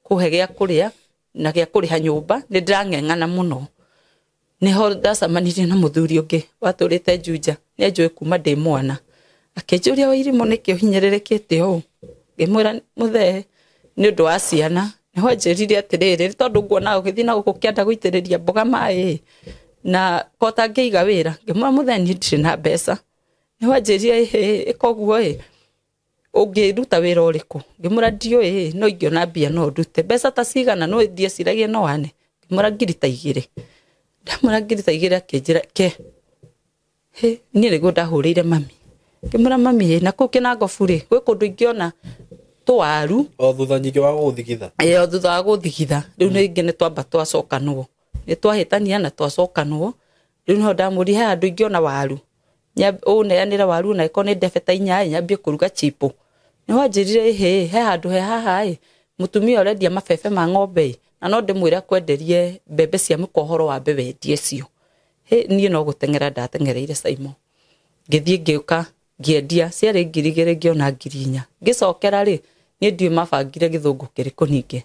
kũhe gĩa kũrĩa na gĩa kũrĩha nyũmba nĩ ndĩrang'eng'ana mũno niho ndacemanirie na mũthuri ũngĩ watũrĩte Juja nĩ anjũĩ kuma ndĩ mwana akĩnjũria Wairimũ nĩkĩ ũhinyĩrĩrĩkĩte ũũ ngĩmwĩra mũthee nĩ ũndũ wa ciana niho anjĩrire atĩrĩrĩ tondũ nguona ũgĩthiĩ na gũkũ kĩanda gũitĩrĩria mboga maĩ na kota ngĩiga wĩra ngĩmwĩra mũthee niĩ ndirĩ na mbeca niho anjĩrire ĩka ũguo ũngĩruta wĩra ũrĩkũ ngĩmwĩra ndiũĩ no ingĩona mbia no ndute mbeca ta cigana no thiĩ ciragie no ane ngĩmwĩra ngiri ta 2 ndamwĩra ngiri ta 2 akĩnjĩra niĩ nĩguo ndahũrĩire mami ngĩmwĩra mami na kũu Kĩnangobu rĩ gwĩ kũndũ ingĩona tũwaru o thutha nyingĩ wa gũthigitha o thutha wa gũthigitha rĩu ningĩ nĩ twamba twacokanwo nĩ twahĩtania na twacokanwo rĩu no ndamũri he andũ ingĩona waru ũneanĩra waru na ĩko nĩ ndebe ta 4 nyambie kũruga chipo nĩ wanjĩrire he handũ he haha mũtumia ũrendia mabebe ma ng'ombe na no ndĩmwĩra kwenderie mbembe cia mũkohoro wa mbebe wendie cio niĩ no gũteng'era ndatengereire Saimo ngĩthiĩ ngĩũka ngĩendia ciarĩ 2,000 ngĩona 4,000 ngĩcokera rĩ niĩ ndiĩ mabangire gĩthũngũ kĩrĩkũ ningĩ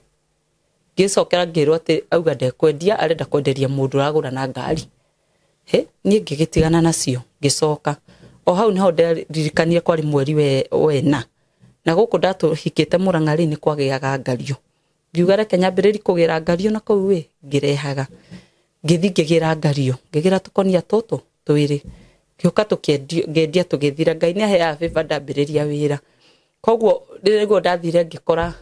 ngĩcokera ngĩrwo atĩ auga ndekwendia arenda kwenderia mũndũ ũragũra na ngari niĩ ngĩgĩtigana nacio ngĩcoka o hau niho ndirikanie kwarĩ mweri wena na gũkũ ndatũhikĩte Mũrang'a rĩ nĩ kwagĩaga ngario ngiuga reke nyambĩrĩrie kũgĩra ngario na kũu ngĩrehaga ngĩthiĩ ngĩgĩra ngario ngĩgĩra tũkonia tũtũ twĩrĩ ngĩũka tũkĩendia tũgĩthira Ngai nĩ aheaga favor ndambĩrĩria wĩra koguo nĩguo ndathire ngĩkora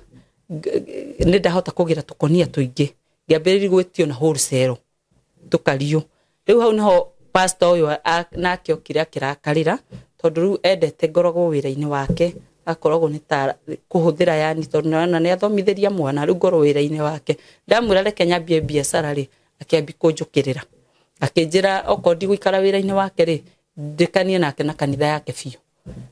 nĩ ndahota kũgĩra tũkonia tũingĩ ngĩambĩrĩria gwĩtio na wholesale tũkario rĩu hau niho pastor ũyũ nake okire akĩrakarĩra tondũ rĩu endete ngoragwo wĩra-inĩ wake akoragwo nĩ ta kũhũthĩra yani tondũ nĩ athomithĩria mwana rĩu ngorwo wĩra-inĩ wake ndamwĩra reke nyambie biacara rĩ akĩambia kũnjũkĩrĩra akĩnjĩra okorwo ndigũikara wĩra-inĩ wake rĩ ndĩkanie nake na kanitha yake biũ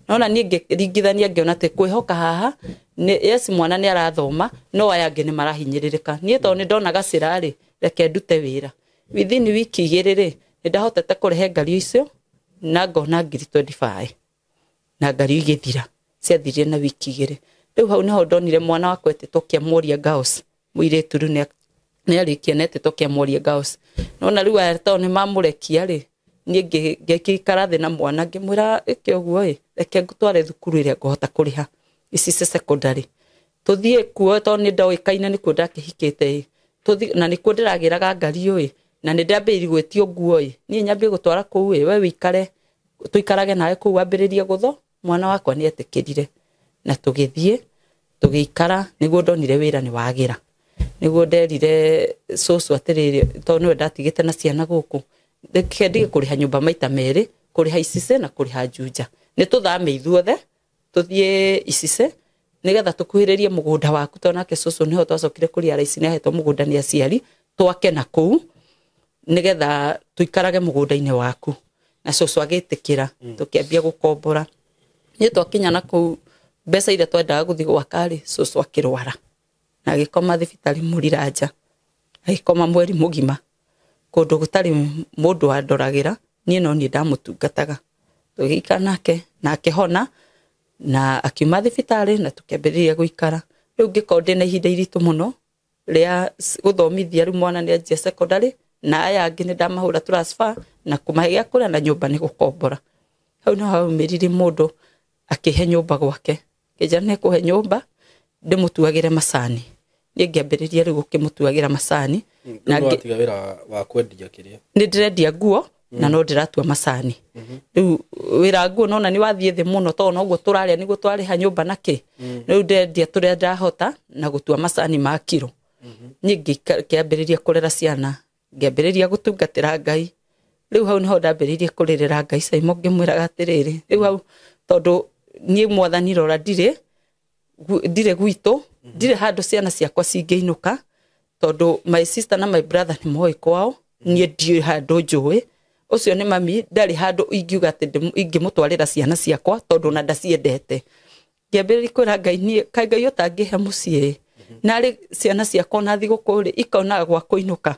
nona niĩ ngĩringithania ngĩona atĩ kwĩhoka haha yes mwana nĩ arathoma no aya angĩ nĩ marahinyĩrĩrĩka niĩ tondũ nĩ ndona gacĩra rĩ reke ndute wĩra within wiki 2 rĩ nĩ ndahotete kũrehe ngario icio na ngona 25 na ngari igithira ciathirire na wiki igiri riu hau niho ndonire mwana wakwa etetwo kiamoria Gaos muiretu riu ni arikia netetwo kiamoria Gaos nona riu arata ni mamurekia ri nie ngikara thi na mwana ngimwira ike uguo reke ngutware thukuru iria ngohota kuriha ici secondary tuthie kuo to ni ndoikaine ni kuo ndakihikite tuthi na ni kuo ndiragiraga ngari na ni ndambiri gwetio nguo ni nyambie gutwara kuu we wikare tuikarage nawe kuu wambiririe gutho mwana wakwa ni etikirire na tugithie tugikara niguo ndonire wira ni wagira niguo nderire soso atiriri to niwe ndatigite na ciana guku ndige kuriha nyumba maita meri kuriha icise na kuriha Juja ni tuthame ithuothe tuthie icise nigetha tukuhiririe mugunda waku to nake soso niho twacokire kuria raici ni ahetwo mugunda ni aciari twake na kuu nigetha tuikarage mugunda-ini waku na soso agitikira tukiambia gukombora ni twakinya na kuu mbeca iria twendaga guthi gwakari soso akirwara na agikoma thibitari Muriranja agikoma mweri mugima kundu gutari mundu wandoragira nie no ni ndamutungataga tugika nake na akihona na akiuma thibitari na tukiambiriria guikara riu ngikonde na ihinda iritu muno ria guthomithia riu mwana ni anjia secondary na aya angi ni ndamahura transfer na kumahe kura na nyumba ni gukombora hau no haumirire mundu akihe nyumba gwake kijana kuhe nyumba ndimutuagire macani ni ngiambiriria riu gukimutuagira macani na ngatiga wira wa kwendia kiria ni ndirendia nguo na no ndiratua macani riu wira nguo nona ni wathie thi muno to noguo turaria niguo twariha nyumba naki riu ndendia turia ndahota na gutua macani ma kiro ni ngiambiriria kurera ciana ngiambiriria gutungatira Ngai riu hau niho ndambiriria kuririra Ngai Saimo ngimwiraga atiriri riu hau tondu nie mwathani rora ndire gwitu ndire handu ciana ciakwa cingeinuka tondu my sister na my brother ni moi kwao nie ndie handu njui ucio ni mami ndari handu ingiuga ati ingimutwarira ciana ciakwa tondu na ndaciendete ngiambiriria kwira Ngai nie kai Ngai utangihe mucii nari ciana ciakwa na thigukuri ikona gwa kuinuka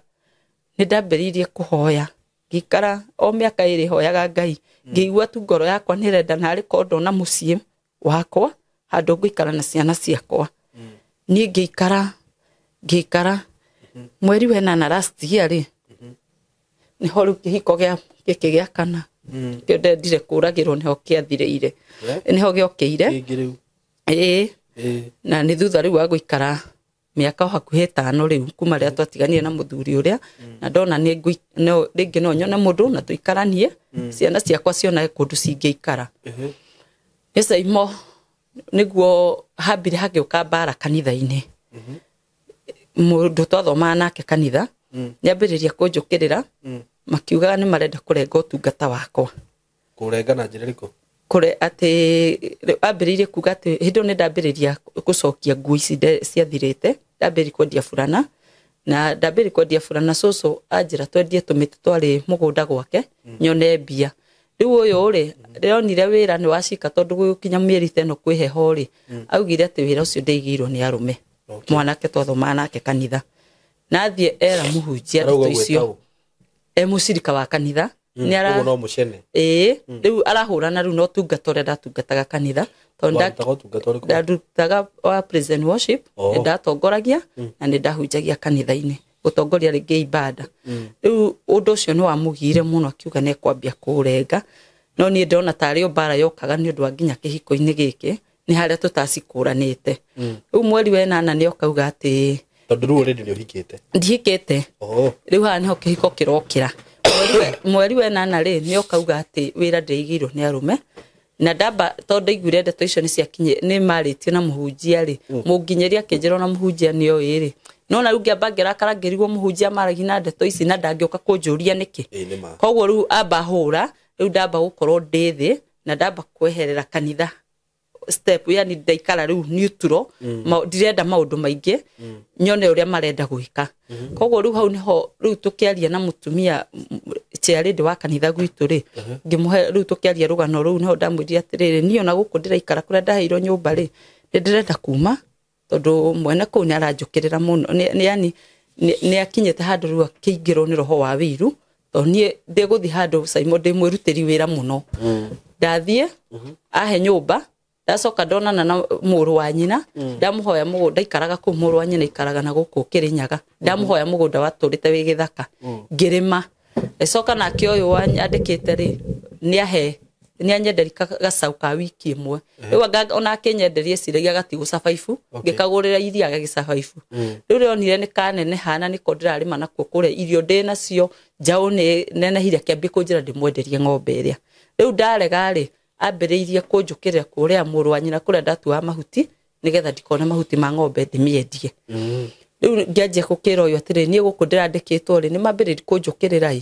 ni ndambiririe kuhoya ngikara o miaka iri hoyaga Ngai ngiigua tu ngoro yakwa ni renda nari kondo na mucii wakwa handu ngikara na ciana ciakwa ni ngikara mweri wenana last year ri ni horu kihiko giki gia kana kio ndire kuragirwo niho kiathireire niho giokeire na ni thutha riu wa guikara miaka hakuhe 5 riu kuma ria twatiganire na muthuri uria na ndona ni ringi no nyone mundu na tuikaranie ciana ciakwa ciona kundu cingeikara Saimo niguo hambire hagiuka bara kanitha-ini mundu twathoma nake kanitha niambiriria kunjukirira makiugaga ni marenda kurenga utungata wakwa kurenga na njira riko kure ati ambiririe kuga ati hindo ni ndambiriria gucokia ngui ciathirite ndambiririe kwendia burana na ndambiririe kwendia burana soso anjira twendie tumite twari mugunda gwake nyone mbia riu uyu ri rionire wira ni wacika tondu gukinya mieri 5 kwiheho ri augire ati wira ucio ndeigirwo ni arume mwanake twathoma nake kanitha nathie era muhunjia ndeto icio mucirika wa kanitha ni ara no mucene riu arahurana riu no tungatore ndatungataga kanitha tondu ndataga wa present worship ndatongoragia na ni ndahunjagia kanitha-ini gutongoria ringi ibada riu undu ucio ni wamugire muno akiuga ne kwambia kurenga no ni ndona tari bara yokaga ni undu wa nginya kihiko-ini giki ni haria tutacikuranite riu mweri wenana ni okauga ati tondu riu already ni uhikite ndihikite riu ha niho kihiko kirokira mweri wenana ri ni okauga ati wira ndeigirwo ni arume na ndamba tondu igwire ndeto icio ni ciakinye ni maritio na muhunjia ri munginyeria kinjiro na muhunjia ni o iri no na rugia bangira karangirigwo muhunjia maragi na ndeto ici na ndangioka kunjuria niki koguo riu amba hura riu ndamba gukorwo ndithi na ndamba kweherera kanitha step yani ndaikara riu neutral ndirenda maundu maingi nyone uria marenda gwika koguo riu hau niho riu tukiaria na mutumia chairlady wa kanitha gwitu ri ngimuhe riu tukiaria rugano riu niho ndamwirire atiriri niyo na guku ndiraikara kuria ndaheirwo nyumba ri ndirenda kuma tondu mwene kuu ni aranjukirira muno ni yani ni akinyete handu riu akiingirwo ni roho wa wiru to nie ndiguthi handu Simon ndi mwirutiri wira muno ndathie ahe nyumba ndacoka ndonana na muru wa nyina ndamuhoya mugunda ikaraga ku muru wa nyina ikaraga na guku Kirinyaga ndamuhoya mugunda waturite wi githaka ngirima ecoka nake uyu wanyandikite ri ni anyenderi gacau ka wiki imwe riu ona kenyenderie ciragia gatigu cabaibu ngikagurira iria gagicabaibu riu rionire ni kanene hana niko ndirarima nakuo kure irio ndina cio njau ni nene hiria kiambi kunjira ndimwenderie ng'ombe iria riu ndarega ri ambiriirie kunjukirira kuria muru wa nyina kuria ndatua mahuti nigetha ndikone mahuti ma ng'ombe ndimiendie riu ngianjia gukira uyu atiri nie guku ndirandikitwo ri ni mambiririe kunjukirira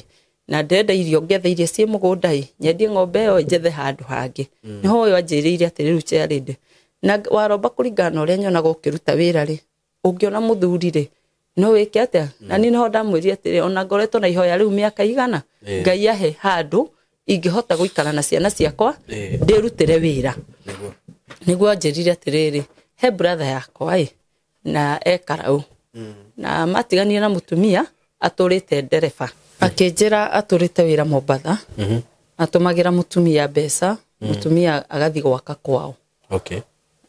na ndenda irio ngethe iria cie mugunda nyendie ng'ombe yo njethe handu hangi niho uyu anjiriire atiri riu cherinde na waromba kuringana uria nyonaga ukiruta wira ri ungiona muthuri ri no wike atia na ni no ndamwirire atiri ona ngoretwo na ihoya riu miaka igana Ngai ahe handu ingihota guikara na ciana ciakwa ndirutire wira niguo anjirire atiriri he brother yakwa na ekarau na matigania na mutumia aturite ndereba akinjira aturite wira Mombatha atumagira mutumia mbeca mutumia agathi gwaka kwao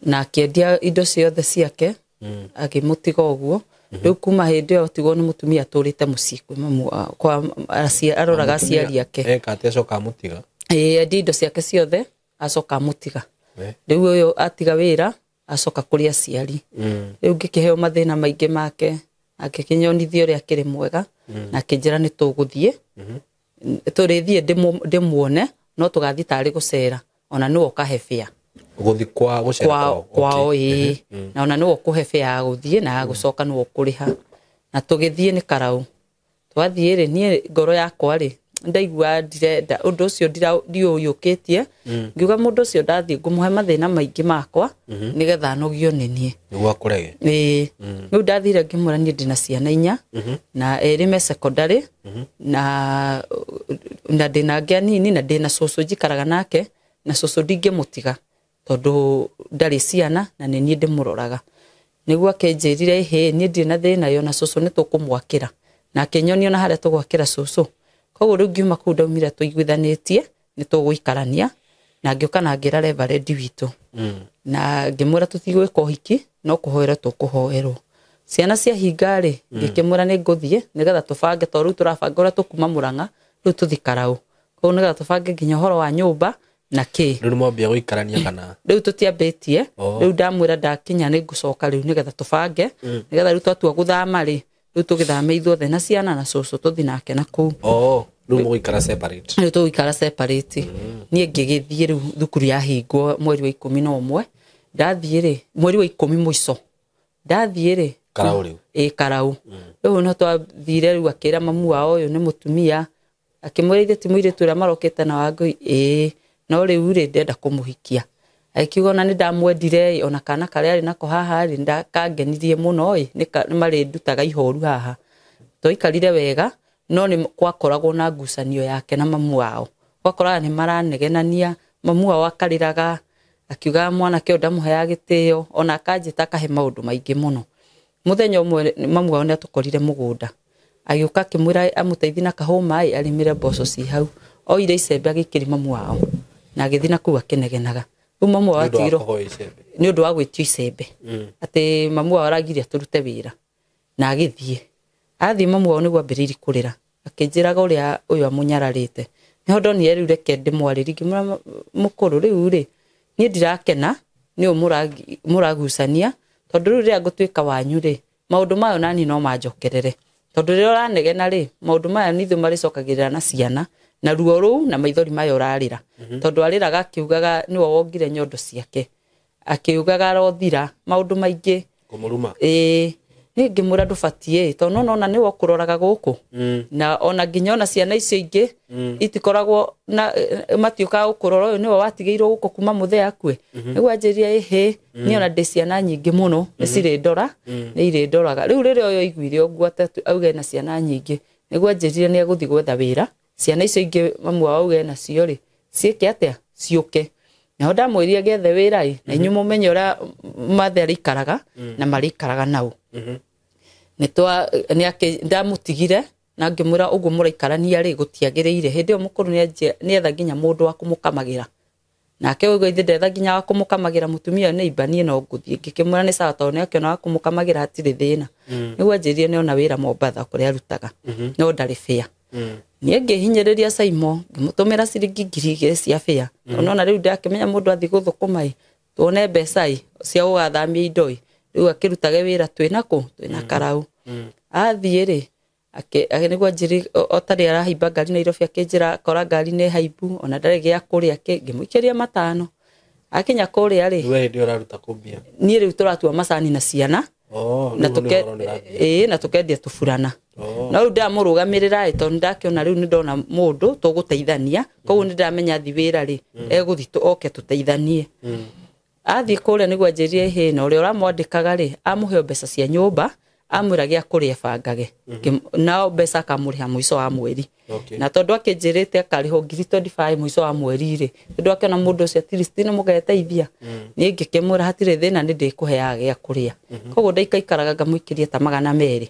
na akiendia indo ciothe ciake akimutiga uguo riu kuma hindi yo tigwo ni mutumia aturite mucii kwi mamu kwa aroraga aciari ake eka acoka mutiga endi indo ciake ciothe acoka mutiga riu uyu atiga wira acoka kuri aciari riu ngikiheo mathina maingi make akikinyonithio ria kiri mwega na kinjira ni tuguthie turithie ndimuone no tugathi tari gucera ona niwo kahebia guthi kwa gucera kwao na ona niwo kuhebia guthie na gucoka niwo kuriha na tugithie ni karau twathie ri nie ngoro yakwa ri ndaigua ndirenda undu ucio ndiuyukitie ngiuga mundu ucio ndathie ngumuhe mathina maingi makwa nigetha nogio ninie niguo akurege riu ndathire ngimura nie ndina ciana 4 na eri me secondary na ndina ngianini na ndina cucu njikaraga nake na cucu ndingimutiga tondu ndari ciana na ni nie ndimuroraga niguo akenjirire nie ndina thina yo na cucu nitukumwakira na akenyonio na haria tugwakira cucu koguo riu ngiuma kuu ndaumire tuiguithanitie ni tuguikarania na ngioka na ngira Reverend witu na ngimura tutigwika uhiki no kuhoera tukuhoerwo ciana cia hinga ri ngikimura ni nguthie nigetha tubange to riu turabanga uria tukuma Murang'a riu tuthi Karau koguo nigetha tubange nginya horo wa nyumba na ki riu mwambia guikarania kana riu tutiambitie riu ndamwira ndakinya ni ngucoka riu nigetha tubange nigetha riu twatua guthama ri riu tugithame ithuothe na ciana na cucu tuthi nake na kuu riu muguikara separate riu tuguikara separate nie ngigithie riu thukuru ya hingwo mweri wa 11 ndathie ri mweri wa 10 mwico ndathie ri Karau riu Karau riu no twathire riu akira mamu wao uyu ni mutumia akimwirire ti mwiritu ria marokete na Wangui no riu ri ndenda kumuhikia akiuga na ni ndamwendire ona kana kare ari nako haha ri ndakangenirie muno ni mari ndutaga ihoru haha toikarire wega no ni kwakoragwo na ngucanio yake na mamu wao kwakoraga ni maranegenania mamu wao akariraga akiuga mwana kio ndamuheaga gitio ona akanjita akahe maundu maingi muno muthenya umwe mamu wao ni atukorire mugunda agiuka akimwira amuteithi na kahuma arimire mboco ci hau oire icembe agikiri mamu wao na agithina kuwa kinegenaga mamu wao atigirwo ni undu wa gwitio icembe ati mamu wao aragiria turute wira na agithie athi mamu wao niguo ambiriri kurira akinjiraga uria uyu amunyararite niho ndonire riu reke ndimwariri ngimura mukuru riu ri nie ndirakena ni muragucania tondu riu ria gutuika wanyu ri maundu mayo nani no manjokerere tondu ri uranegena ri maundu maya nithu maricokagirira na ciana na ruo ruu na maithori mayo urarira tondu ariraga akiugaga niwe wongire nyondo ciake akiugaga arothira maundu maingi kumuruma ni ngimura ndubatie to no na niwe kuroraga guku na ona nginya ona ciana icio ingi itikoragwo na matiuka ukurora uyu niwe watigeirwo guku kuma muthea akue niguo anjirie ni ona ndi ciana nyingi muno ni ciri ndora ni iri ndoraga riu riria uyu aiguire uguo auge na ciana nyingi niguo anjirie ni aguthi gwetha wira ciana icio ingi mamu wao auge na cio ri ciike atia ciuke na ndamwiriye gethe wira na inyu mumenye uria mathe ikaraga na marikaraga nau ni ndamutigire na ngimwira uguo muraikarania ri gutiagiriire hindi o mukuru ni etha nginya mundu wa kumukamagira nake uguo ithe ndetha nginya wa kumukamagira mutumia ni ibanie no nguthie ngikimwira ni sawa tondu nake no wa kumukamagira hatiri thina niguo anjirire ni ona wira Mombatha kuria arutaga no ndari fea nie ngihinyiriria Saimo ngimutumira ciringi 2,000 cia fea ona riu ndakimenya mundu athi guthukuma tuone mbeca cia ugathamia indo riu akirutage wira twina Karau athie ri niguo njiri otari arahimba ngari Nairobi akinjira akora ngari ni haibu ona ndari gia kuria ngimuikiria 5 akinya kuria ri we ndio raruta kumbia nie riu turatua macani na ciana na tukendia tufurana no riu ndamurugamirira tondu ndakiona riu ni ndona mundu tuguteithania koguo ni ndamenya thi wira ri eguthi oke tuteithanie athi kuria niguo njirire na uria uramwandikaga ri amuhe mbeca cia nyumba amwira gia kuria bangage nao mbeca akamuriha mwico wa mweri na tondu akinjirite akariho 25 mwico wa mweri ri tondu akiona mundu ucio at least ni mugeteithia ni ngikimwira hatire thina ni ndikuheaga gia kuria koguo ndaikaikaraga ngamuikiria ta 200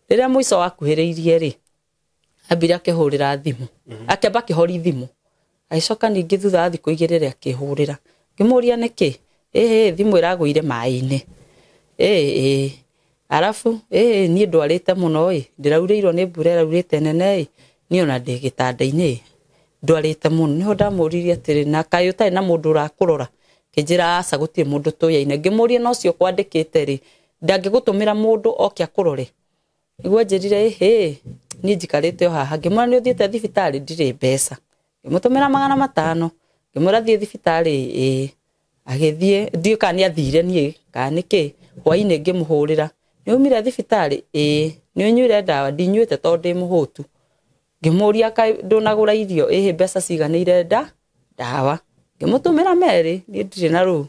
riria mwico wakuhiriirie ri ambire akihurira thimu akeba kihori thimu aicoka ningi thutha thiku 2 akihurira ngimuria niki thimu iraguire mai-ini arafu ni ndwarite muno ndirauriirwo ni mbura iraurite nene ni ona ndi gitanda-ini ndwarite muno niho ndamuririe atiri na kayo tai na mundu urakurora kinjira aca gutie mundu tuyaine ngimurie no cio kwandikite ri ndangigutumira mundu oke akurore niguo njirire ni njikarite haha ngimura ni uthiete thibitari ndire mbeca ngimutumira 500 ngimura thie thibitari agithie ndio kani athire nie kaniki hwaine ngimuhurira ni umire thibitari ni unyuire ndawa ndinyuite tondu ndi muhutu ngimuria kai ndunagura irio mbeca ciganire ndawa ngimutumira meri ni ndire na ru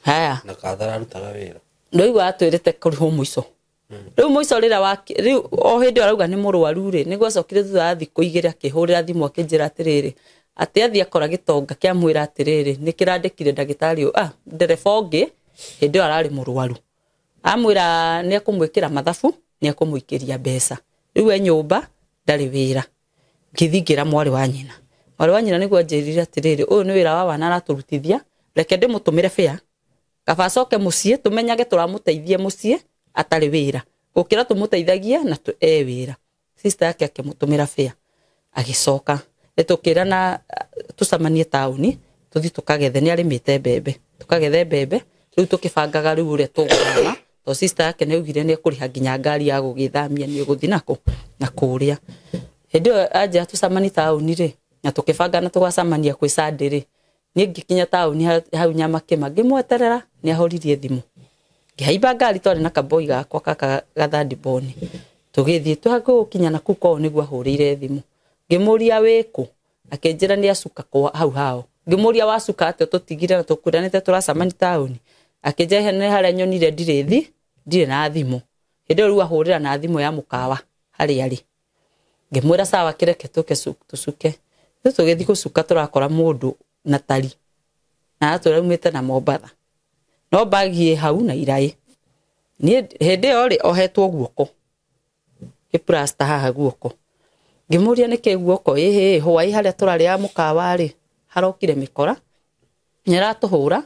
haya na kathara rutaga wira ndoigwa atwirite kuriho mwico riu mwico rira riu o hindi arauga ni murwaru ri niguo acokire thutha thiku 2 akihurira thimu akinjira atiriri ati athi akora gitonga kiamwira atiriri nikirandikire ndagitari ndereba ungi hindi arari murwaru amwira ni akumwikira mathabu ni akumuikiria mbeca riu nyumba ndari wira ngithingira mwari wa nyina niguo njirire atiriri uyu ni wira wa wana araturutithia reke ndimutumire fea kaba acoke mucii tumenyage turamuteithie mucii atari wira gukira tumuteithagia na wira sister yake akimutumira fea agicoka etukirana tucamanie tauni tuthi tukagethe ni arimite mbembe tukagethe mbembe riu tukibangaga riu ure tugurana to sister yake ni ugire ni kuriha nginya ngari ya gugithamia ni uguthi na kuria hindi aja tucamanie tauni ri na tukibangana tugacamania kwi Sunday ri ni ngikinya tauni hau Nyamakima ngimweterera ni ahoririe thimu ngihaimba ngari twari na kaboi gakwa gathandi boni tugithie tuhagukinya na kuko niguo ahurire thimu ngimuria wiku akinjira ni acuka kwa hau hao ngimuria wacuka ate tutigire na tukuranite turacamani tauni akinjehe ni haria nyonire ndire na thimu hindi riu ahurira na thimu ya mukawa hari ari ngimwira sawa kireke tucuke tugithi gucuka turakora mundu na tari na turaumite na Mombatha no bagie hau na irai ni hindi ori ohetwo guoko kiplasta haha guoko ngimuria niki guoko hwai haria turari ya mukawa ri harokire mikora niratuhura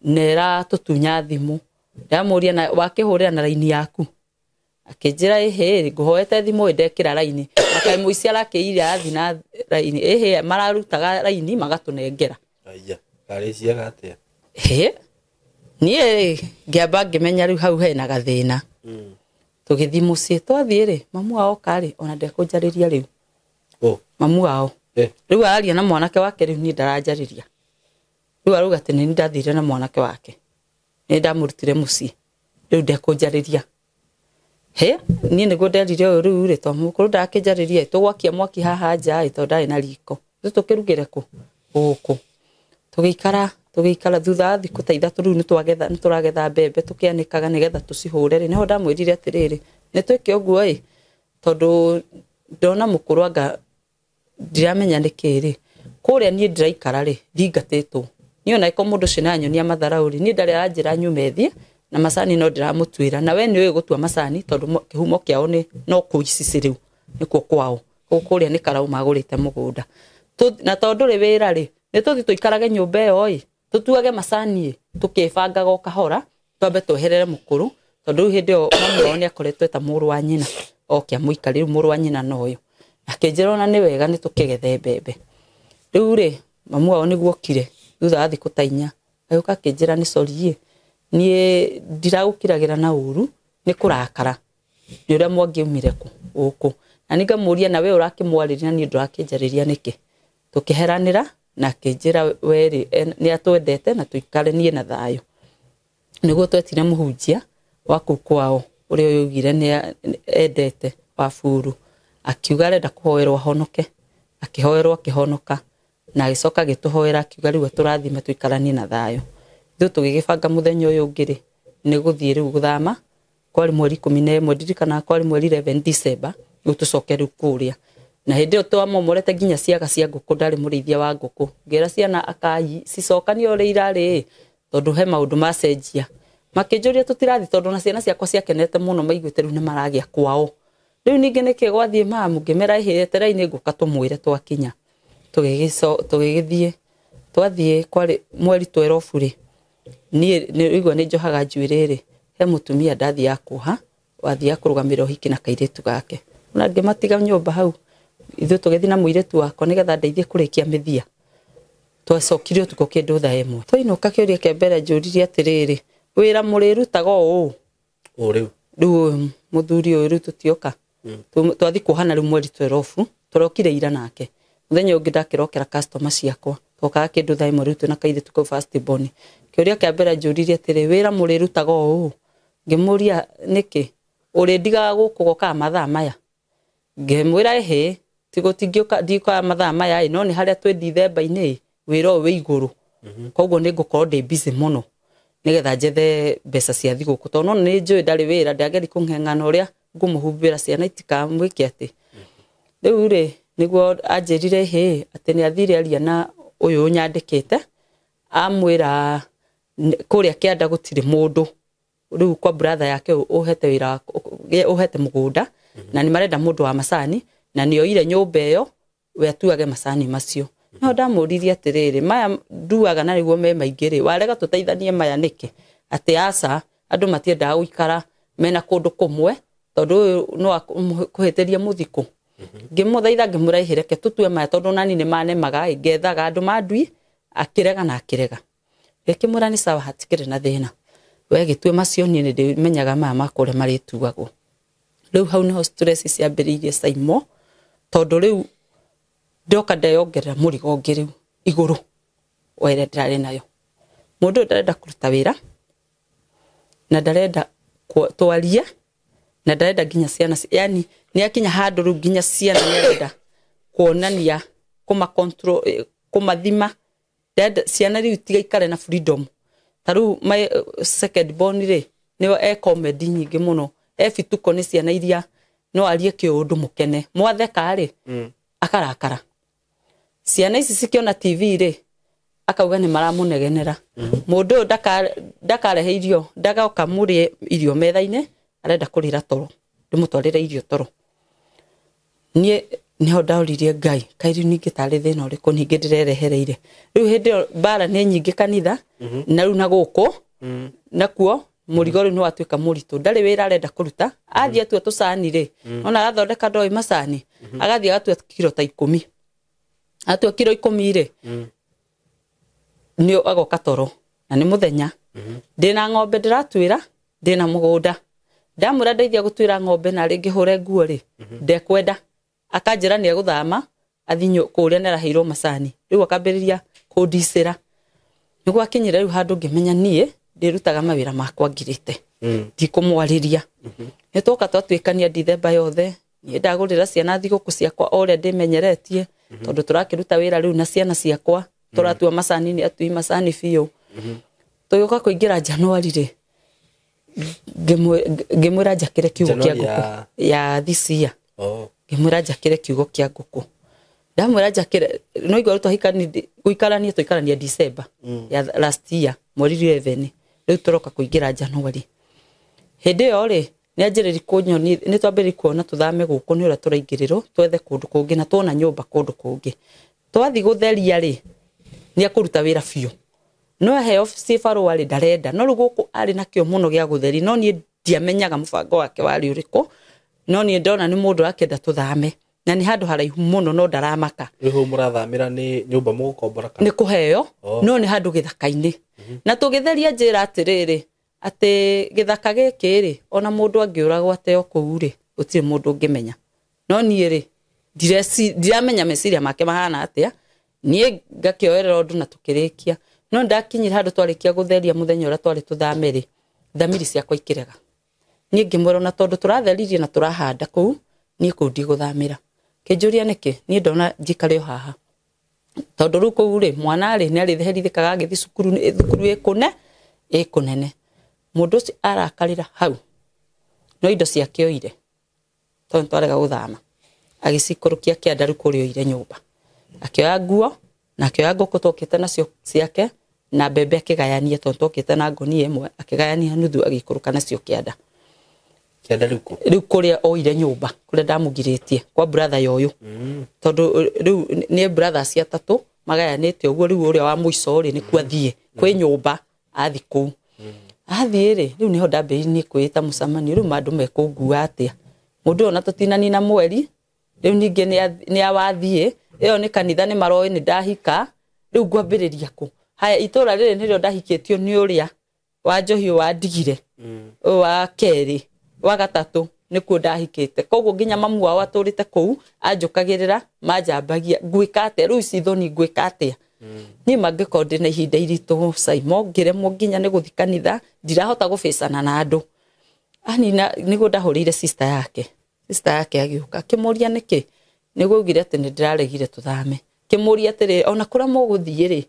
nera tutunya thimu ndamuria na wakihurira na raini yaku akinjira nguhoete thimu ndekira raini akai muici arakiire athi na raini mararutaga raini magatunengera aya kare ciaga atia nie ngiamba ngimenya riu hau hena gathina tugithi mucii twathie ri mamu wao kari ona ndekunjariria riu mamu wao riu aria na mwanake wake riu ni ndaranjariria riu aruga ati ni ndathire na mwanake wake ni ndamurutire mucii riu ndekunjariria nie niguo nderire uyu riu ri to mukuru ndakinjariria tugwakia mwaki haha nja to ndari na riko tukirugire ku guku tugikara thutha thiku ta 3 riu ni turagetha mbembe tukianikaga nigetha tucihure ri niho ndamwirire atiriri ni twike uguo tondu ndona mukuru anga ndiramenya nikiri kuria ni ndiraikara ri thingatitwo ni ona iko mundu cina nyonia matharau ri ni ndari aranjira nyume thie na macani no ndiramutwira na we ni uyu gutua macani tondu kihumo kiao ni no kuiciciriu nikuo kwao kuria ni karau magurite mugunda na tondu ri wira ri ni tuthi tuikarage nyumba iyo tutuage macani tukibangaga o kahora twambe tweherere mukuru tondu hindi o mamu ni akoretwo eta muru wa nyina okia muikari muru wa nyina noyo akinjirona ni wega ni tukigethe mbembe riu ri mamu wao niguo kire thutha wa thiku ta 4 ayoka akinjira ni sorry nie ndiragukiragira na uru ni kurakara ni uria mwangiumire ku uku na ningamuria na we urakimwariria ni ndurakinjariria niki tukiheranira na kinjira weri ni atwendete na tuikare nie na thayo niguo twetire muhunjia wa kukwao uria yugire ni endete wa furu akiuga renda kuhoerwa honoke akihoerwa akihonoka na agicoka gituhoera akiuga riu turathime tuikaranie na thayo ithu tugigibanga muthenya uyu ngiri ni guthie riu guthama kwari mweri 11 ndirikana kwari mweri 11 December gutucokeru kuria na hindi twamomorete nginya ciaga cia nguku ndari murithia wa nguku ngira ciana akai cicokani ore irari tondu he maundu macenjia makinjuria tutirathi tondu na ciana ciakwa ciakenete muno maiguite riu ni maragia kwao riu ningi niki gwathie mamu ngimera ihirete raini nguka tumwire twakinya tugigithie twathie kwari mweri 12 ri ni igwa ni njohaga njuiriri he mutumia ndathi yakuha wathia kurugamira uhiki na kairetu gake na ngimatiga nyumba hau ithu tugithi na muiretu wakwa nigetha ndeithie kurikia mithia twacokirio tuko kindu tha emwe twainoka kiuria kia mbere njuririe atiriri wira murirutaga uu riu muthuri uyu riu tutioka twathi kuhana riu mweri 12 turokire ira nake muthenya ungi ndakirokera customer ciakwa toka kindu tha emwe riu twina kairetu ko first born kiuria kia mbere njuririe atiri wira murirutaga uu ngimuria niki uri ndiga guku goka mathaa maya ngimwira ehe tigotingioka ndika mathaa maya no ni haria twi December-ini wira wi iguru koguo ni ngukorwo ndi busy muno nigetha njethe mbeca cia thiguku tondu ni njui ndari wira ndageri kung'eng'ana uria ngumuhumbira ciana itikamwike ati riu ri niguo anjirire he ati ni athire aria na uyu nyandikite amwira kuria kianda gutiri mundu riu kwa brother yake uhete wira uhete mugunda na ni marenda mundu wa macani na nio ile nyumba iyo we atuage macani macio no ndamuririe atiriri maya nduaga na niguo me maingiri warega tuteithanie maya niki ati aca andu matienda guikara mena kundu kumwe tondu no kuhitiria muthiku ngimuthaitha ngimuraihireke tutue maya tondu nani ni manemaga ngethaga andu mandui akirega na akirega gekimura ni sawa hatikire na thina we gitue macio ni ndimenyaga maya makure marituagwo riu hau no stress ciambiririe saimo tondu riu ndoka ndeyongerera murigo ngiriu iguru were ndari nayo mundu ndarenda kuruta wira na ndarenda twaria na ndarenda nginya ciana yani ni akinya handu riu nginya ciana ndarenda kuonania kuma control kumathima ndarenda ciana riu tiga ikare na freedom taru my second born ri niyo comedy nyingi muno bituko ni ciana iria no arie kiundu mukene mwatheka ri akarakara ciana ici cikiona TV ri akauga ni maramunegenera mundu ndakarehe irio ndagaoka muri irio metha-ini arenda kurira toro ndimutwarire irio toro niho ndauririe Ngai kairi ningi tari thina uriku ningi ndirerehereire riu hindi bara ni nyingi kanitha na riu na guku nakuo murigo riu no atuika muritu ndari wira arenda kuruta athia tu tucani ri ona agathondeka ndoi macani agathia agatua kilo ta 10 atua kilo 10 ri nio agoka toro na ni muthenya ndina ng'ombe ndiratwira ndina mugunda ndamura ndeithia gutwira ng'ombe na ringi hure nguo ri ndekwenda akanjira ni aguthama athinyo kuria neraheirwo macani riu akambiriria kundicira niguo akinyira riu handu ngimenya nie ndirutaga mawira makwa ngirite ndikumwariria nitoka twatwikania December yothe ni ndagurira ciana thiguku ciakwa ore ndimenyeretie tondu turakiruta wira riu na ciana ciakwa turatua macani ni atui macani biu tuyoka kuingira January ri ngimwira njakire kiugo kia nguku ya this year ngimwira njakire kiugo kia nguku ndamwira njakire no igwa tuhikani guikarania tuikarania December ya last year mweri 11 riu turoka kuingira January hindi yo ri nĩ anjĩrĩri kũnyoni nĩ twambĩrĩria kuona tũthame gũkũ nĩ ũrĩa tũraingĩrĩrwo twethe kũndũ kũngĩ na tuona nyũmba kũndũ kũngĩ twathi gũtheria rĩ nĩ akũruta wĩra biũ no he office barũa rĩ ndarenda no rĩu gũkũ arĩ na kĩo mũno gĩa gũtheri no niĩ ndiamenyaga mũbango wake warĩ ũrĩkũ no niĩ ndona nĩ mũndũ akenda tũthame na nĩ handũ haraihu mũno no ndaramaka rĩho mũrathamĩra nĩ nyũmba mũgũkombora nĩ kũheo no nĩ handũ gĩthaka-inĩ na tũgĩtheria njĩra atĩrĩrĩ atĩ gĩthaka gĩkĩ rĩ ona mũndũ angĩũragwo ateo kũu rĩ gũtirĩ mũndũ ũngĩmenya no niĩ rĩ ndiramenya meciria make mahana atĩa niĩ ngakĩoerera ũndũ na tũkĩrĩkia no ndakinyire handũ twarĩkia gũtheria mũthenya ũrĩa twarĩ tũthame rĩ thamiri ciakwa ikĩrega niĩ ngĩmwĩra na tondũ tũratheririe na tũrahanda kũu niĩ kũu ndigũthamĩra kĩnjũria nĩkĩ niĩ ndona njikare o haha tondũ rĩu kũu rĩ mwana rĩ nĩ arĩtheherithĩkaga agĩthiĩ cukuru ĩkũnene mũndũ ũcio arakarĩra hau no indo ciake oire tondũ twarega gũthama agĩcikũrũkia kĩanda rĩu kũrĩa oire nyũmba akĩoya nguo na akĩoya ngũkũ tokĩte nacio ciake na mbembe akĩgayania tondũ tokĩte na ngũnia ĩmwe akĩgayania nuthu agĩikũrũka nacio kĩanda rĩu kũrĩa oire nyũmba kũrĩa ndamũgirĩtie kwa brother yoyo tondũ rĩu nĩ brothers atatũ magayanĩte ũguo rĩu ũrĩa wa mũico rĩ nĩ kwathiĩ kwĩ nyũmba athi kũu athiĩ rĩ rĩu nĩho ndambĩrĩirie kwĩta mũcemanio rĩu andũ mekũngua atĩa mũndũ ona tũtinani na mweri rĩu ningĩ nĩ awathiĩ ĩyo nĩ kanitha nĩ maroĩ nĩ ndahika rĩu ngwambĩrĩria kũ haya itũra rĩrĩ nĩrĩo ndahikĩtio nĩ ũrĩa wa njohi wa ndigire wa kerĩ wa gatatũ nĩkuo ndahikĩte koguo nginya mamu wao atũrĩte kũu anjũkagĩrĩra manjambagia ngwĩka atĩa rĩu ici thoni ngwĩka atĩa niĩ mangĩkorwo ndĩ na ihinda iritũ Saimo ngĩremwo nginya nĩ gũthi kanitha ndirahota gũbĩcana na andũ anina nĩguo ndahũrĩire sister yake agĩũka akĩmũria nĩkĩ nĩguo augire atĩ nĩ ndĩraregire tũthame kĩmũria atĩrĩ ona kũrĩa mũgũthiĩ rĩ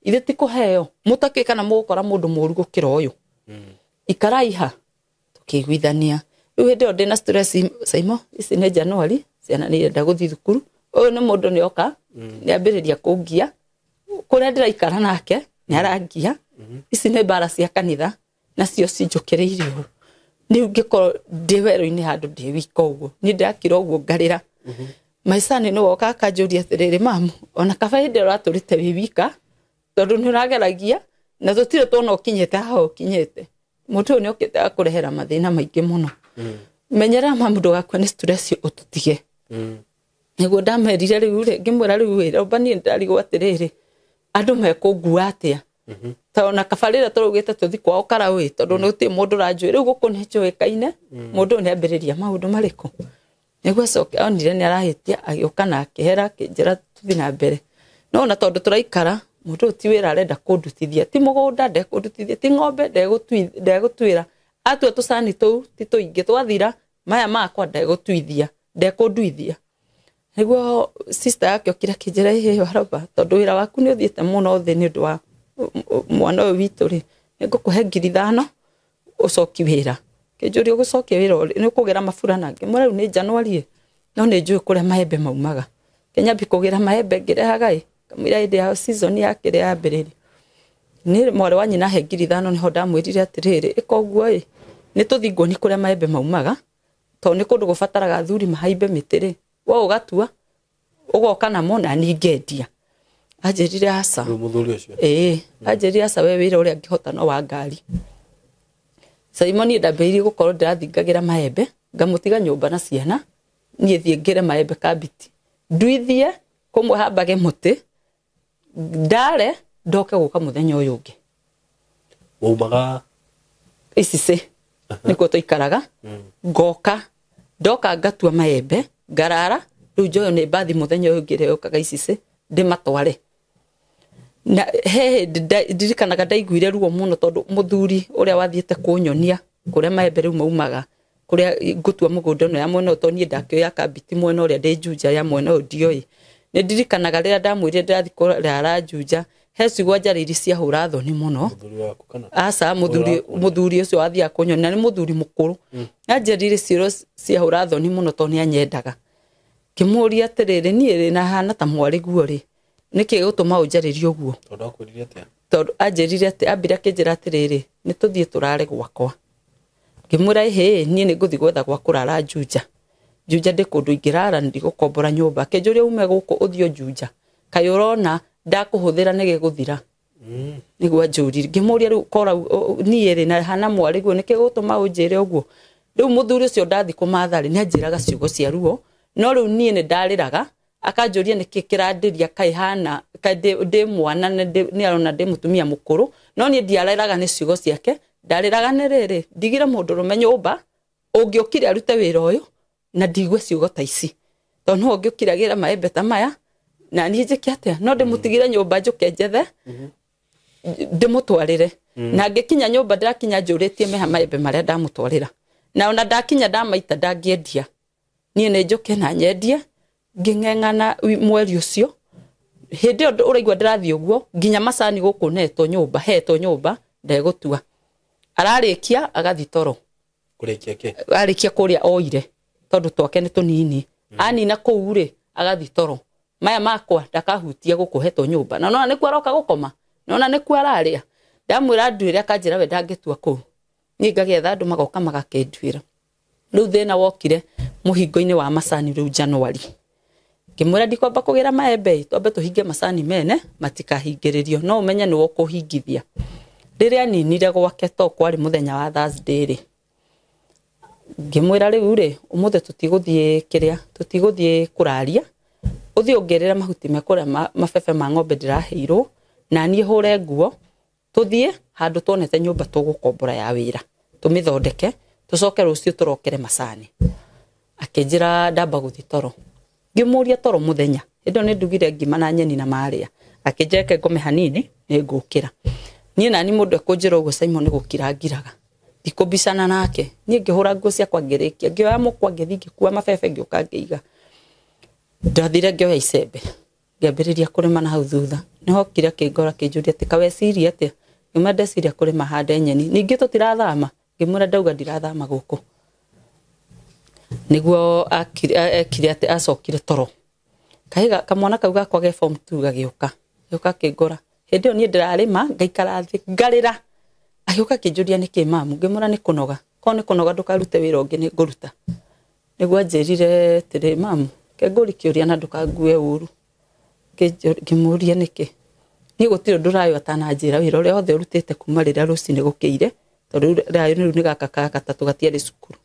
ithe ti kũheo mũtakĩ kana mũgũkora mũndũ mũru gũkĩra ũyũ ikarai ha tukĩiguithania rĩu hĩndĩ ĩyo ndĩ na stress Saimo ici nĩ Januari ciana nĩ irenda gũthiĩ thukuru ũyũ nĩ mũndũ nĩ oka nĩ ambĩrĩria kũngia kũrĩa ndĩraikara nake nĩ arangia ici nĩ mbara cia kanitha nacio cinjũkĩrĩire ũũ rĩu ngĩkorwo ndĩ werũ-inĩ handũ ndĩ wika ũguo niĩ ndakira ũguo ngarĩra maicani nĩ woka akanjũria atĩrĩrĩ mamu ona kaba hĩndĩ ĩyo ũratũrĩte wĩ wika tondũ nĩ ũrageragia na tũtirĩ tuona ũkinyĩte haha ũkinyĩte mũndũ ũyũ nĩ okĩte akũrehera mathĩna maingĩ mũno menyera mamu ndũgakue nĩ stress ũtũtige nĩguo ndamerire rĩu rĩ ngĩmwĩra rĩu wĩra ũmba niĩ ndarigwo atĩrĩrĩ andũ mekũngua atĩa tondũ na kaba rĩrĩa tũraugĩte tũthi kwao Karaũĩ tondũ nĩ gũtirĩ mũndũ ũranjũĩ rĩu gũkũ nĩ njũĩkaine mũndũ ũyũ nĩ ambĩrĩria maũndũ marĩkũ nĩguo acoke onire nĩ arahĩtia agĩũka na akĩhera akĩnjĩra tũthi na mbere no na tondũ tũraikara mũndũ ũyũ ti wĩra arenda kũndutithia ti mũgũnda ndekũndutithia ti ng'ombe ndegũtuĩra atua tũcani tũu ti tũingĩ twathira maya makwa ndekũnduithia nĩguo sister yake okire akĩnjĩra ĩhĩ waraba tondũ wĩra waku nĩ ũthiĩte mũno thĩ nĩ ũndũ wa mwana ũyũ witũ rĩ nĩ ngũkũhe 5,000 ũcoki wĩra kĩnjũria ũgũcokia wĩra nĩ ũkũgera mabura nangĩ mwera rĩu nĩ Januari no nĩ njũĩ kũrĩa maembe maumaga Kenya kũgera maembe ngĩrehaga kamũira hĩndĩ ya season yake ĩrĩa yambĩrĩria nĩ mwarĩ wa nyina he 5,000 nĩho ndamwĩrire atĩrĩrĩ ĩka ũguo nĩ tũthi nguoni kũrĩa maembe maumaga tondũ nĩ kũndũ gũbataraga athuri mahaimbe mĩtĩ rĩ wo ũgatua ũgoka namo na ningendia anjĩrire aca mũthuri ũcio anjĩrire aca we wĩra ũrĩa angĩhota no wa ngari Simon ndambĩrĩirie gũkorwo ndĩrathingagĩra maembe ngamũtiga nyũmba na ciana niĩ thiĩ ngĩre maembe kabiti nduithie kũmwe hambage mũtĩ ndare ndoke gũka mũthenya ũyũ ũngĩ umaga icice nĩkuo tũikaraga ngoka ndoka ngatua maembe ngarara rĩu njoyo nĩ mbathi mũthenya ũyũ ũngĩ rĩũkaga icice ndĩmatware na he ndirikanaga ndaiguire ruo mũno tondũ mũthuri ũrĩa wathiĩte kũnyonia kũrĩa maembe rĩu maumaga kũrĩa ngũtua mũgũnda no ya mwena ũtũ niĩ ndakĩoya kabiti mwena ũrĩa ndĩ Juja ya mwena ũyũ ndioĩ nĩ ndirikanaga rĩrĩa ndamwĩrire ndĩrathi kũrara Juja he cigwa njarĩri cia hũra thoni mũno aca mũthuri ũcio wathiaga kũnyonia nĩ mũthuri mũkũrũ anjarĩire ciĩro cia hũra thoni mũno tondũ nĩ anyendaga kĩmũria atĩrĩrĩ niĩ rĩ na hana ta mwarĩ guo rĩ nĩkĩ gũtũma ũnjarĩrie ũguo tondũ anjĩrire atĩ ambire akĩnjĩra atĩrĩrĩ nĩ tũthiĩ tũrare gwakwa ngimura he nie ni nguthi gwetha gwa kurara Juja ndi kundu ingirara ndigukombora nyumba akinjuria ume guku uthio Juja kai urona ndakuhuthira nige guthira nigwa njuri ngimuria riu kora nie ri na hana mwari guo nike gutuma unjire uguo riu muthuri ucio ndathi kumathari ni anjiraga ciugo cia ruo no riu nie ni ndariraga akanjuria niki kirandiria kai hana ndi mwana ni arona ndi mutumia mukuru no nie ndiariraga ni ciugo ciake ndariraga ni riri ndigira mundu rume nyumba ungiukire arute wira uyu na ndigwe ciugo ta ici to no ungiukire gira maembe ta maya na nie njike atia no ndimutigire nyumba njuke njethe ndimutwarire na ngikinya nyumba ndakinya njuritie meha maembe maria ndamutwarira na ona ndakinya ndamaita ndangiendia nie ne njuke na nyendie ngingengana mweri ucio hindi uraigwa ndirathi uguo nginya macani guku neto nyumba ndegutua ararikia agathi toro kurikia ke arikia kuria oire tondu twake ni tunini anina kuu ri agathi toro maya makwa ndakahutia guku heto nyumba na nona niku aroka gukoma nona niku araria ndamwira nduire akanjira we ndangitua kuu ni ngagetha andu magoka magakenduira riu thina wokire muhingo-ini wa macani riu January ngimwira ndikwamba kugira maembe twambe tuhinge macani mene matikahingiririo no umenye ni wokuhingithia riria ninire gwake to kwari muthenya wa Thursday ri ngimwira riu ri umuthe tutiguthie kuraria uthi ongerera mahuti mekora mabebe ma ng'ombe ndiraheirwo na nie hure nguo tuthie handu tonete nyumba tugukombora ya wira tumithondeke tucoke rucio turokere macani akinjira ndamba guthi toro ngimuria toro muthenya indo ni ndugire ngima na nyeni na maria akinjeke ngome hanini ni ngukira nie nani mundu ekunjira ugo Simon ni gukira ngiraga ndikubicana nake nie ngihura nguo ciakwa ngirikia ngioya mukwa ngithi ngikua mabebe ngioka ngiiga ndathire ngioya icembe ngiambiriria kurima na hau thutha niho kira kingora kinjuria tika weciria atia ngima ndeciria kurima hande nyeni ningi tutirathama ngimura ndauga ndirathama guku niguo akire ati acokire toro kaiga kamwana kau gakwa ge form 2 gagiuka kingora hindi oni ndirarima ngaikara thi ngarira agiuka kinjuria niki mamu ngimura ni kunoga ko ni kunoga ndukarute wira ungi ni nguruta niguo njirire tiri mamu ke nguri kiuria na ndukangue uru ngimuria niki ni gutiro ndurayo atananjira wira uria othe urutite kuma rira rucine gukiire tondu rayo ni gaka katatu gatiari cukuru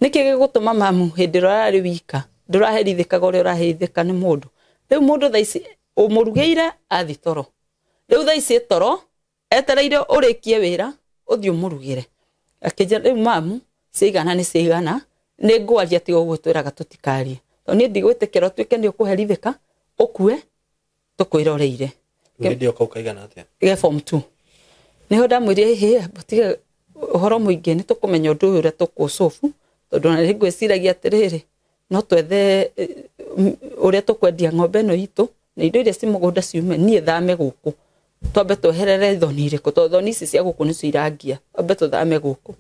niki gigutuma mamu hindi rari wika nduraherithikaga uria uraherithika ni mundu riu mundu thaici umurugeire athi toro riu thaici toro etereire urikie wira uthi umurugire akija riu mamu cigana ni cigana ni ngwaria tigo gutwiraga tutikarie to ni ndigwitikira twike ni ukuherithika ukue tukwiroreire ndio kaigana atia ge form 2 niho ndamwirie he butige uhoro muingi ni tukumenya undu uria tukucofu tondu na ngwiciragia atiriri no twethe uria tukwendia ng'ombe no itu na indo iria cimugunda ciume nie thame guku twambe tweherere thoni iriku to thoni ici cia guku nicio irangia twambe tuthame guku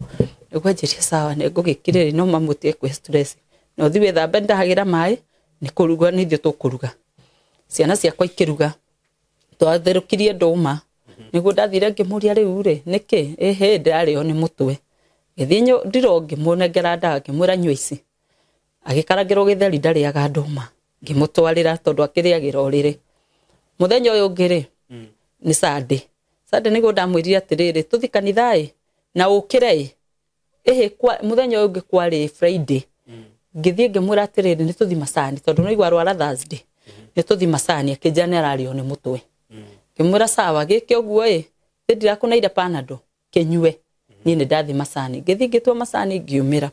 niguo njirie sawa ni ngugikiriri no mamutie kwi stress no thi withambe ndahagira mai ni kuruga ni thio tukuruga ciana ciakwa ikiruga twatherukirie nduma niguo ndathire ngimuria riu ri niki ehe ndario ni mutwe githinyo ndiro ngimunengera nda ngimwira nyua ici agikaragirwo githeri ndariaga nduma ngimutwarira tondu akiriagira uriri muthenya uyu ngiri ni Sunday niguo ndamwirire atiriri tuthi kanithai na ukire ehe kwa muthenya uyu ngikwari Friday ngithie ngimwira atiriri ni tuthi macani tondu no igwa rwara Thursday ni tuthi macani akijana arario ni mutwe ngimwira sawa giki uguo ndirakunaire panado kenyue ni ndathi macani ngithi ngitwa macani ngiumira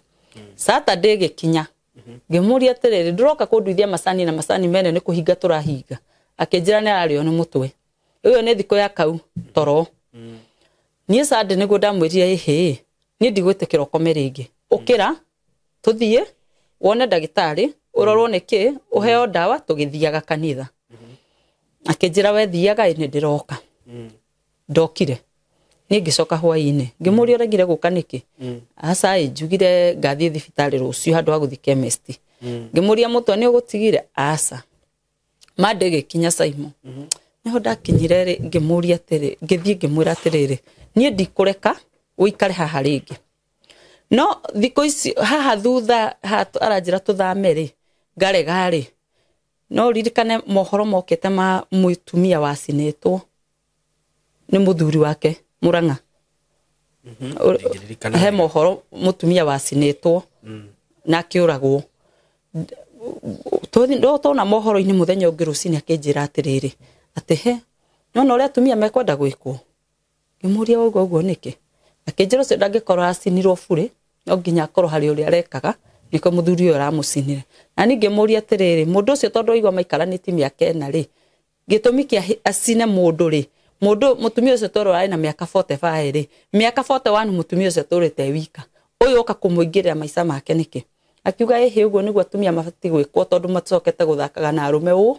Saturday gikinya ngimuria atiriri ndiroka kunduithia macani na macani mene ni kuhinga turahinga akinjira ni arario ni mutwe uyo ni thiko ya kau toro ni Sunday niguo ndamwiria ehe ni ndigwitikira ukome ringi ukira tuthie wone ndagitari urorwo niki uheo dawa tugithiaga kanitha akinjira we thiaga ni ndiroka ndokire ni ngicoka hwaini ngimuria regire guka niki asa njugire ngathie thibitari rucio handu ha guthi chemist ngimuria mutwe ni ugutigire asa mande gikinya Simon niho ndakinyire ngimuria atiri ngithie ngimwira atiriri nie ndikureka uikare haha ringi no thiko ici haha thutha aranjira tuthame ri ngarega ri no ririkane mohoro mokete ma mutumia wacinetwo ni muthuri wake Murang'a he mohoro mutumia wacinetwo na kiuragwo tona mohoro-ini muthenya ungi rucini akinjira atiriri ati he no ria atumia mekwenda gwikwo ngimuria uguo niki akinjira ucio ndangikorwo acinirwo bure no nginya akorwo hari uria arekaga niko muthuri uyu aramucinire na ningi muria atiriri mundu ucio tondu igwa maikaranitie miaka ena ri gitumi kia acine mundu ri mundu mutumia ucio toro ari na miaka 45 ri miaka 41 mutumia ucio torete wika uyu oka kumuingirira maica make niki akiuga ehe uguo niguo atumia mabati gwikwo tondu macokete guthakaga na arume u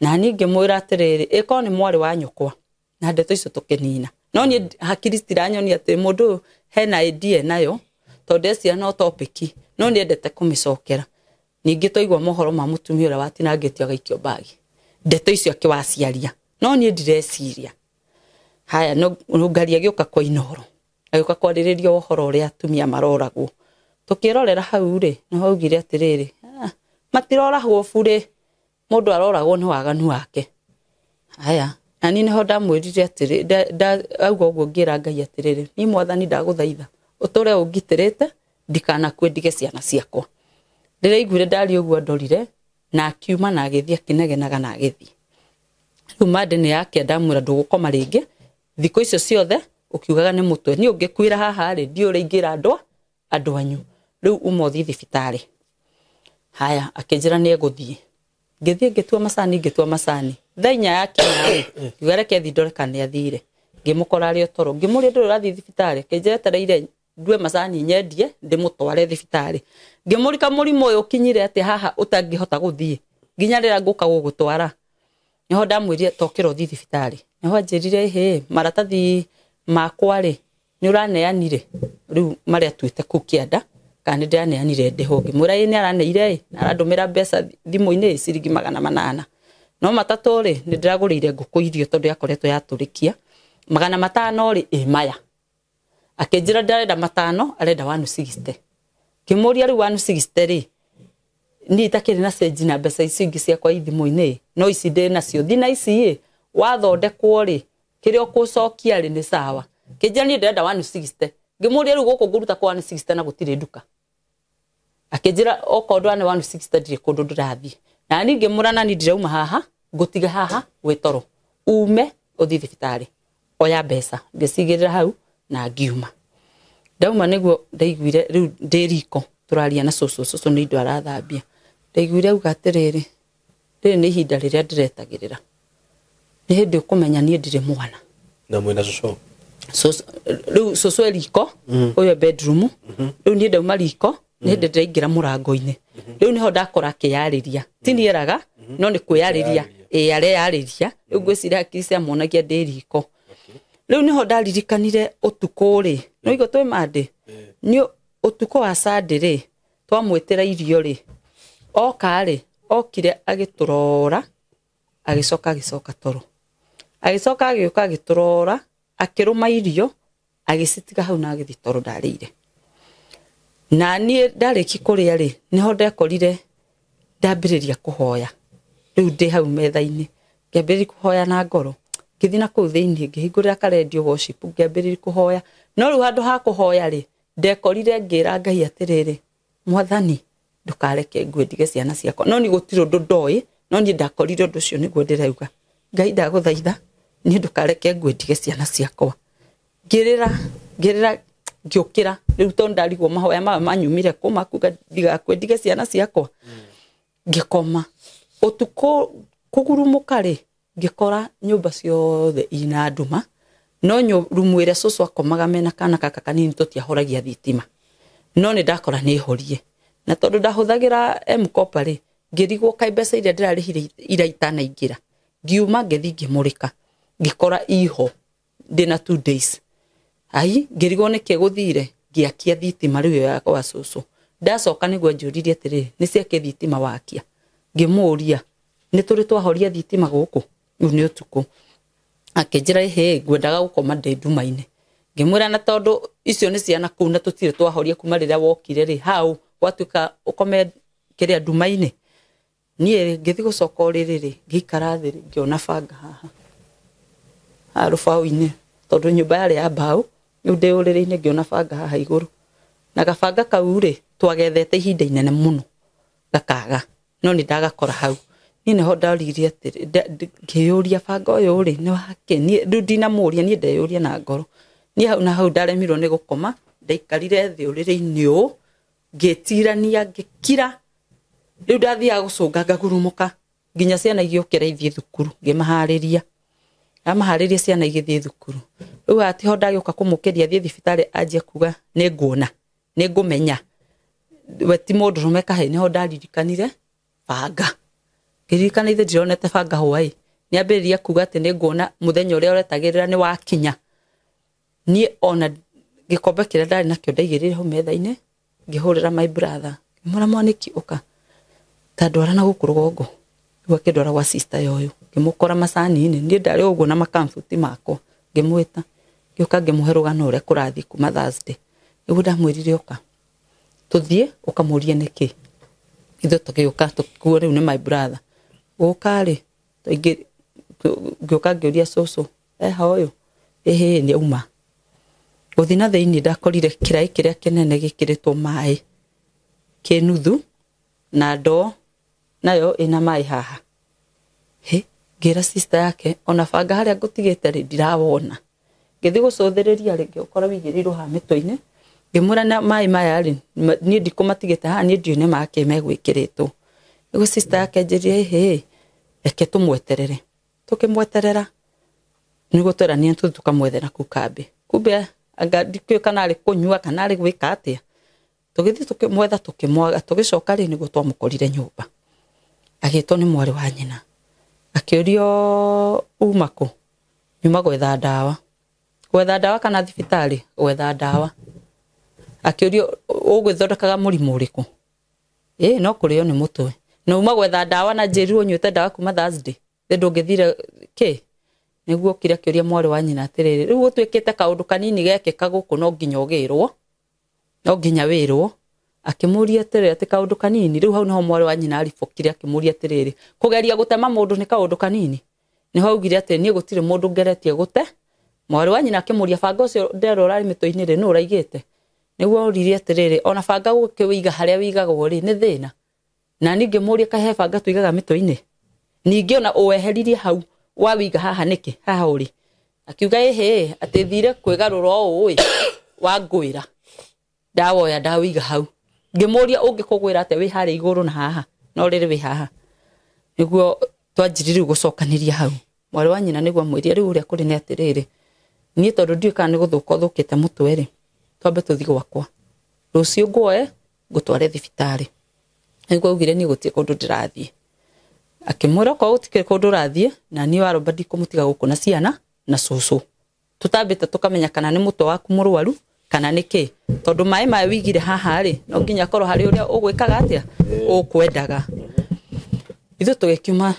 na ningi mwira atiriri iko ni mwari wa nyukwa na ndeto icio tukinina no ni hakiri citiranyoni ati mundu hena idea nayo tondu ecia no topic no ni endete kumicokera ningi toigwa mohoro ma mutumia ura watinangitio gaikio bagi ndeto icio akiwaciaria no ni ndireciria haya no ngaria gioka kwa Inoro agioka kwaririria uhoro uria atumia maroragwo tukirorera hau ri no haugire atiriri matiroragwo bure mundu aroragwo ni waganu wake haya na ni ho ndamwirire atiri augo uguo ngira Ngai atiriri ni mwathani ndaguthaitha uture ungitirite ndikana kwendige ciana ciakwa ndiraiguire ndari uguo ndorire na akiuma na agithia kinegenaga na agithii riu madeni yake ndamwira ndugukoma ringi thiko icio ciothe ukiugaga ni mutwe ni ungikwira haha ri ndi uraingira andu anyu riu umothi thibitari haya akinjira ni eguthie ngithie ngitua macani thainya yake nawe igareke thindoreka ni athire ngimukora ari otoro ngimuria ndu urathi thibitari kinjira tereire ndue macani nyendie ndimutware thibitari ngimurika murimo uyu kinyire ati haha utangihota guthie nginya rira nguka gugutwara niho ndamwirire tokira thi thibitari niho anjirire he maratathi makwa ri ni uraneanire riu maria twite ku kianda kana ndaneanire ndeho ngimura ni araneire arandumira mbeca thimu-ini ciringi 800 no matatu ri ni ndiragurire nguku irio tondu yakoretwo yaturikia 500 ri maya akinjira ndarenda 5 arenda 160 kimuria ri 160 ri ni itakiri na senji na mbeca ici ingi cia kwa ithimu-ini no ici ndi nacio thina ici wathondekwo ri kirio kucokia ri ni sawa kinjira ni ndarenda 160 ngimuria ri guku nguruta kwa 160 na gutire nduka akinjira okondwa ni 160 ndire kundu ndirathi na ningi murana ni ndirauma haha ngutiga haha witoro ume uthi thibitari oya mbeca ngicigirira hau na ngiuma ndauma niguo ndaiguire riu ndiriko turaria na cucu ni ndu arathambia ndaiguire uga atiriri riri ni ihinda riria ndiretagirira ni hindi ukumenya ni ndire mwana na mwina cucu riu cucu eriko uyo bedroom riu ni ndauma riko ni hindi ndiraingira murango-ini riu niho ndakora akiyariria tinieraga no ni kwiyariria areyariria riu ngwiciria hakiri cia monagia ndiriko riu niho ndaririkanire utuku ri no igo twi mande ni utuku wa Sunday ri twamwitira irio ri oka ri okire agiturora agicoka toro agicoka agiuka agiturora akiruma irio agicitiga hau na agithi toro ndarire na ni ndariki kuria ri niho ndekorire ndambiriria kuhoya riu ndi hau metha-ini ngĩambĩrĩria kuhoya na ngoro ngĩthi na kũu thĩinĩ ngĩhingũrĩra karendio worship ngĩambĩrĩria kuhoya no rĩu handũ ha kuhoya ri ndekorire ngĩra Ngai atiriri mwathani ndukareke ngwe ndige ciana ciakwa no ni gũtirĩ ũndũ ndoi no ni ndakorire ũndũ ũcio nĩguo ndĩrauga Ngai ndagũthaitha ni ndukareke ngwe ndige ciana ciakwa ngĩrĩra ngiukira riu to ndarigwo mahoya manyumire kuma kuga ndigakwe ndige ciana ciakwa ngikoma utuko kugurumuka ri ngikora nyumba ciothe ina nduma no rumu ĩrĩa cucu akomaga mena kana kaka kanini tutiahoragia thitima no ni ndakora ni horie na tondu ndahuthagira M-Kopa ri ngirigwo kai mbeca iria ndirarihire ira itanaingira ngiuma ngithi ngimurika ngikora iho ndina 2 days ai ngirigwo niki guthire ngiakia thitima riu yakwa cucu ndacoka niguo njuririe atiri ni ciake thitima wakia ngimuria ni turi twahoria thitima guku riu ni utuku akinjira he ngwendaga gukoma ndi nduma-ini ngimwira na tondu icio ni ciana kuu na tutire twahoria kuma riria wokire ri hau gwatuika ukome kiria ndumaini nie ngithi gucoka riri ngikara thiri ngiona banga haha arufau-ini tondu nyumba yari ya mbao ndi uriri-ini ngiona banga haha iguru na gabanga kau ri twagethete ihinda inene muno gakaga no ni ndagakora hau ni neho ndaririe atiri ngiyuria banga uyu ri ni wake ni ndina muria ni ndeyuria na ngoro ni hau na hau ndaremirwo ni gukoma ndaikarire thi uriri-ini u ngitirania ngikira riu ndathia gucunga ngagurumuka nginya ciana igiukira ithie thukuru ngimahariria amahariria ciana igithie thukuru riu ati ho ndagiuka kumukiria thie thibitari anjie kuga ni nguona ni ngumenya we ti mundu rumeka he niho ndaririkanire banga ngirikanire ndironete banga hwai ni ambiriria kuga ati ni nguona muthenya uria uretagirira ni wakinya ni ona gikombe kiria ndari nakio ndaigirire ho metha-ini ngihurira my brother mura mwaniki uka tandwara na guku rugongo gwakindwara gwa sister yoyo ngimukora macani-ini ni ndari uguo na makamfuti makwa ngimwita ngioka ngimuhe rugano uria kurathi kuma Thursday nigu ndamwirire uka tuthie ukamurie niki ithu tugiuka tukuo riu ni my brother uka ri ngioka ngioria cucu hoyo ehe ni uma guthina thiini ndakorire kirai kiria kinene gikiritwo mai kinuthu na ndo nayo ina mai haha he ngira sister yake ona banga haria ngutigite ri ndirawona ngithi gucuthiriria ri ngiokora wigirirwo ha mito-ini ngimura na mai maya ri ni ndikumatigite haha ni ndione make megwikiritwo nigu sister yake njirie he eke tumweterere tukimweterera nigu twerania tukamwethera ku kambi kumbe anga ndikio kana ari kunyua kana ari gwika atia tugithi tukimwetha tukimwaga tugicoka ri nigu twamukorire nyumba agitwo ni mwari wa nyina akiurio umako nyuma gwetha ndawa kana thibitari gwetha ndawa akiurio ugwithondekaga murimu uriku no kurio ni mutwe no uma gwetha ndawa na njirirwo nyuite ndawa kuma Thursday ndungithire ki niguo kira kiuria mwari wa nyina atiriri riu gutwikite kaundu kanini gekeka guku no nginya ugirwo no nginya wirwo akimuria atiriri ati kaundu kanini riu hau no mwari wa nyina aribokire akimuria atiriri kugeria gutema mundu ni kaundu kanini niho augire ati nie gutire mundu ngeretie gute mwari wa nyina akimuria banga ucio ndero rari mito-ini ri no uraigite niguo uririe atiriri ona banga gukiwiga haria wigagwo ri ni thina na ningi muria kahe banga tuigaga mito-ini ningi ona uweheririe hau wa wiga haha niki haha uri akiuga ehe ati thire kwigarura ui wa ngwira ndawoya ndawiga hau ngimuria ungikugwira ati wi hari iguru na haha no riri wi haha niguo twanjirire gucokaniria hau mwari wa nyina niguo mwiria riu uria kuri ni atiriri nie tondu ndiuka ni guthuka thukite mutwe ri twambe tuthi gwakwa rucio ngoe ngutware thibitari niguo augire ni gutie kundu ndirathie akimura ko utikire kundu rathie na ni waromba ndikumutiga guku na ciana na cucu tutambite tukamenya kana ni mutwe waku murwaru kana niki tondu mai ma wigire haha ri no nginya korwo hari uria ugwikaga atia ukwendaga ithu tugikiuma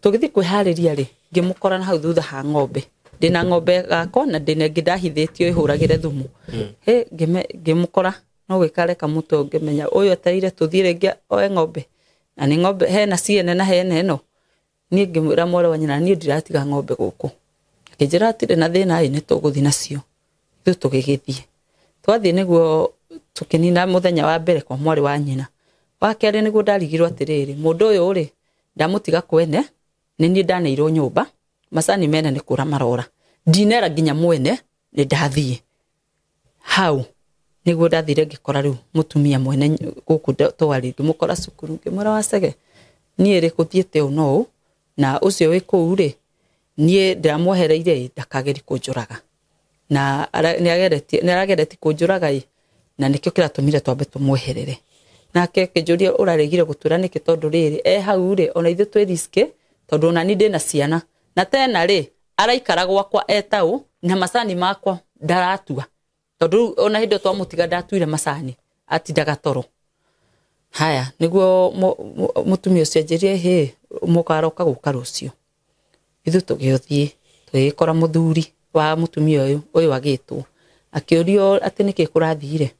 tugithi kwihariria ri ngimukora na hau thutha ha ng'ombe ndina ng'ombe gakwa na ndina ngidahithitio ihuragire thumu he ngimukora no gwikare kamutwe ngimenya uyu atarire tuthire ngia oe ng'ombe na ni ng'ombe he na ciene na hene no ni ngimwira mwari wa nyina ni ndiratiga ng'ombe guku akijira atire na thina ni tuguthi nacio ithu tugigithie twathie niguo tukinina muthenya wa mbere kwa mwari wa nyina wa kere niguo ndarigirwo atiriri mundu uyu ri ndamutiga kwene ni ni ndaneirwo nyumba macani mene ni kura marora ndinera nginya mwene ni ndathie hau niguo ndathire ngikora riu mutumia mwene guku twari ngimukora cukuru ngimura wacege nie ri kuthiete uno na ucio wi kuu ri nie ndamwehereire ndakageri kunjuraga na ni agereti kunjuraga na nikio kiratumire twambe tumweherere nake kijuria uraregire gutura niki tondu riri hau ri ona ithu twi riske tondu ona ni ndina ciana na tena ri araikara gwakwa etau na macani makwa ndaratua tondu ona hindo twamutiga ndatuire macani atindaga toro haya niguo mutumia ucio njirie he mukaroka guka rucio ithu tugiothie twikora muthuri wa mutumia uyu agitwo akiorio ati niki kurathire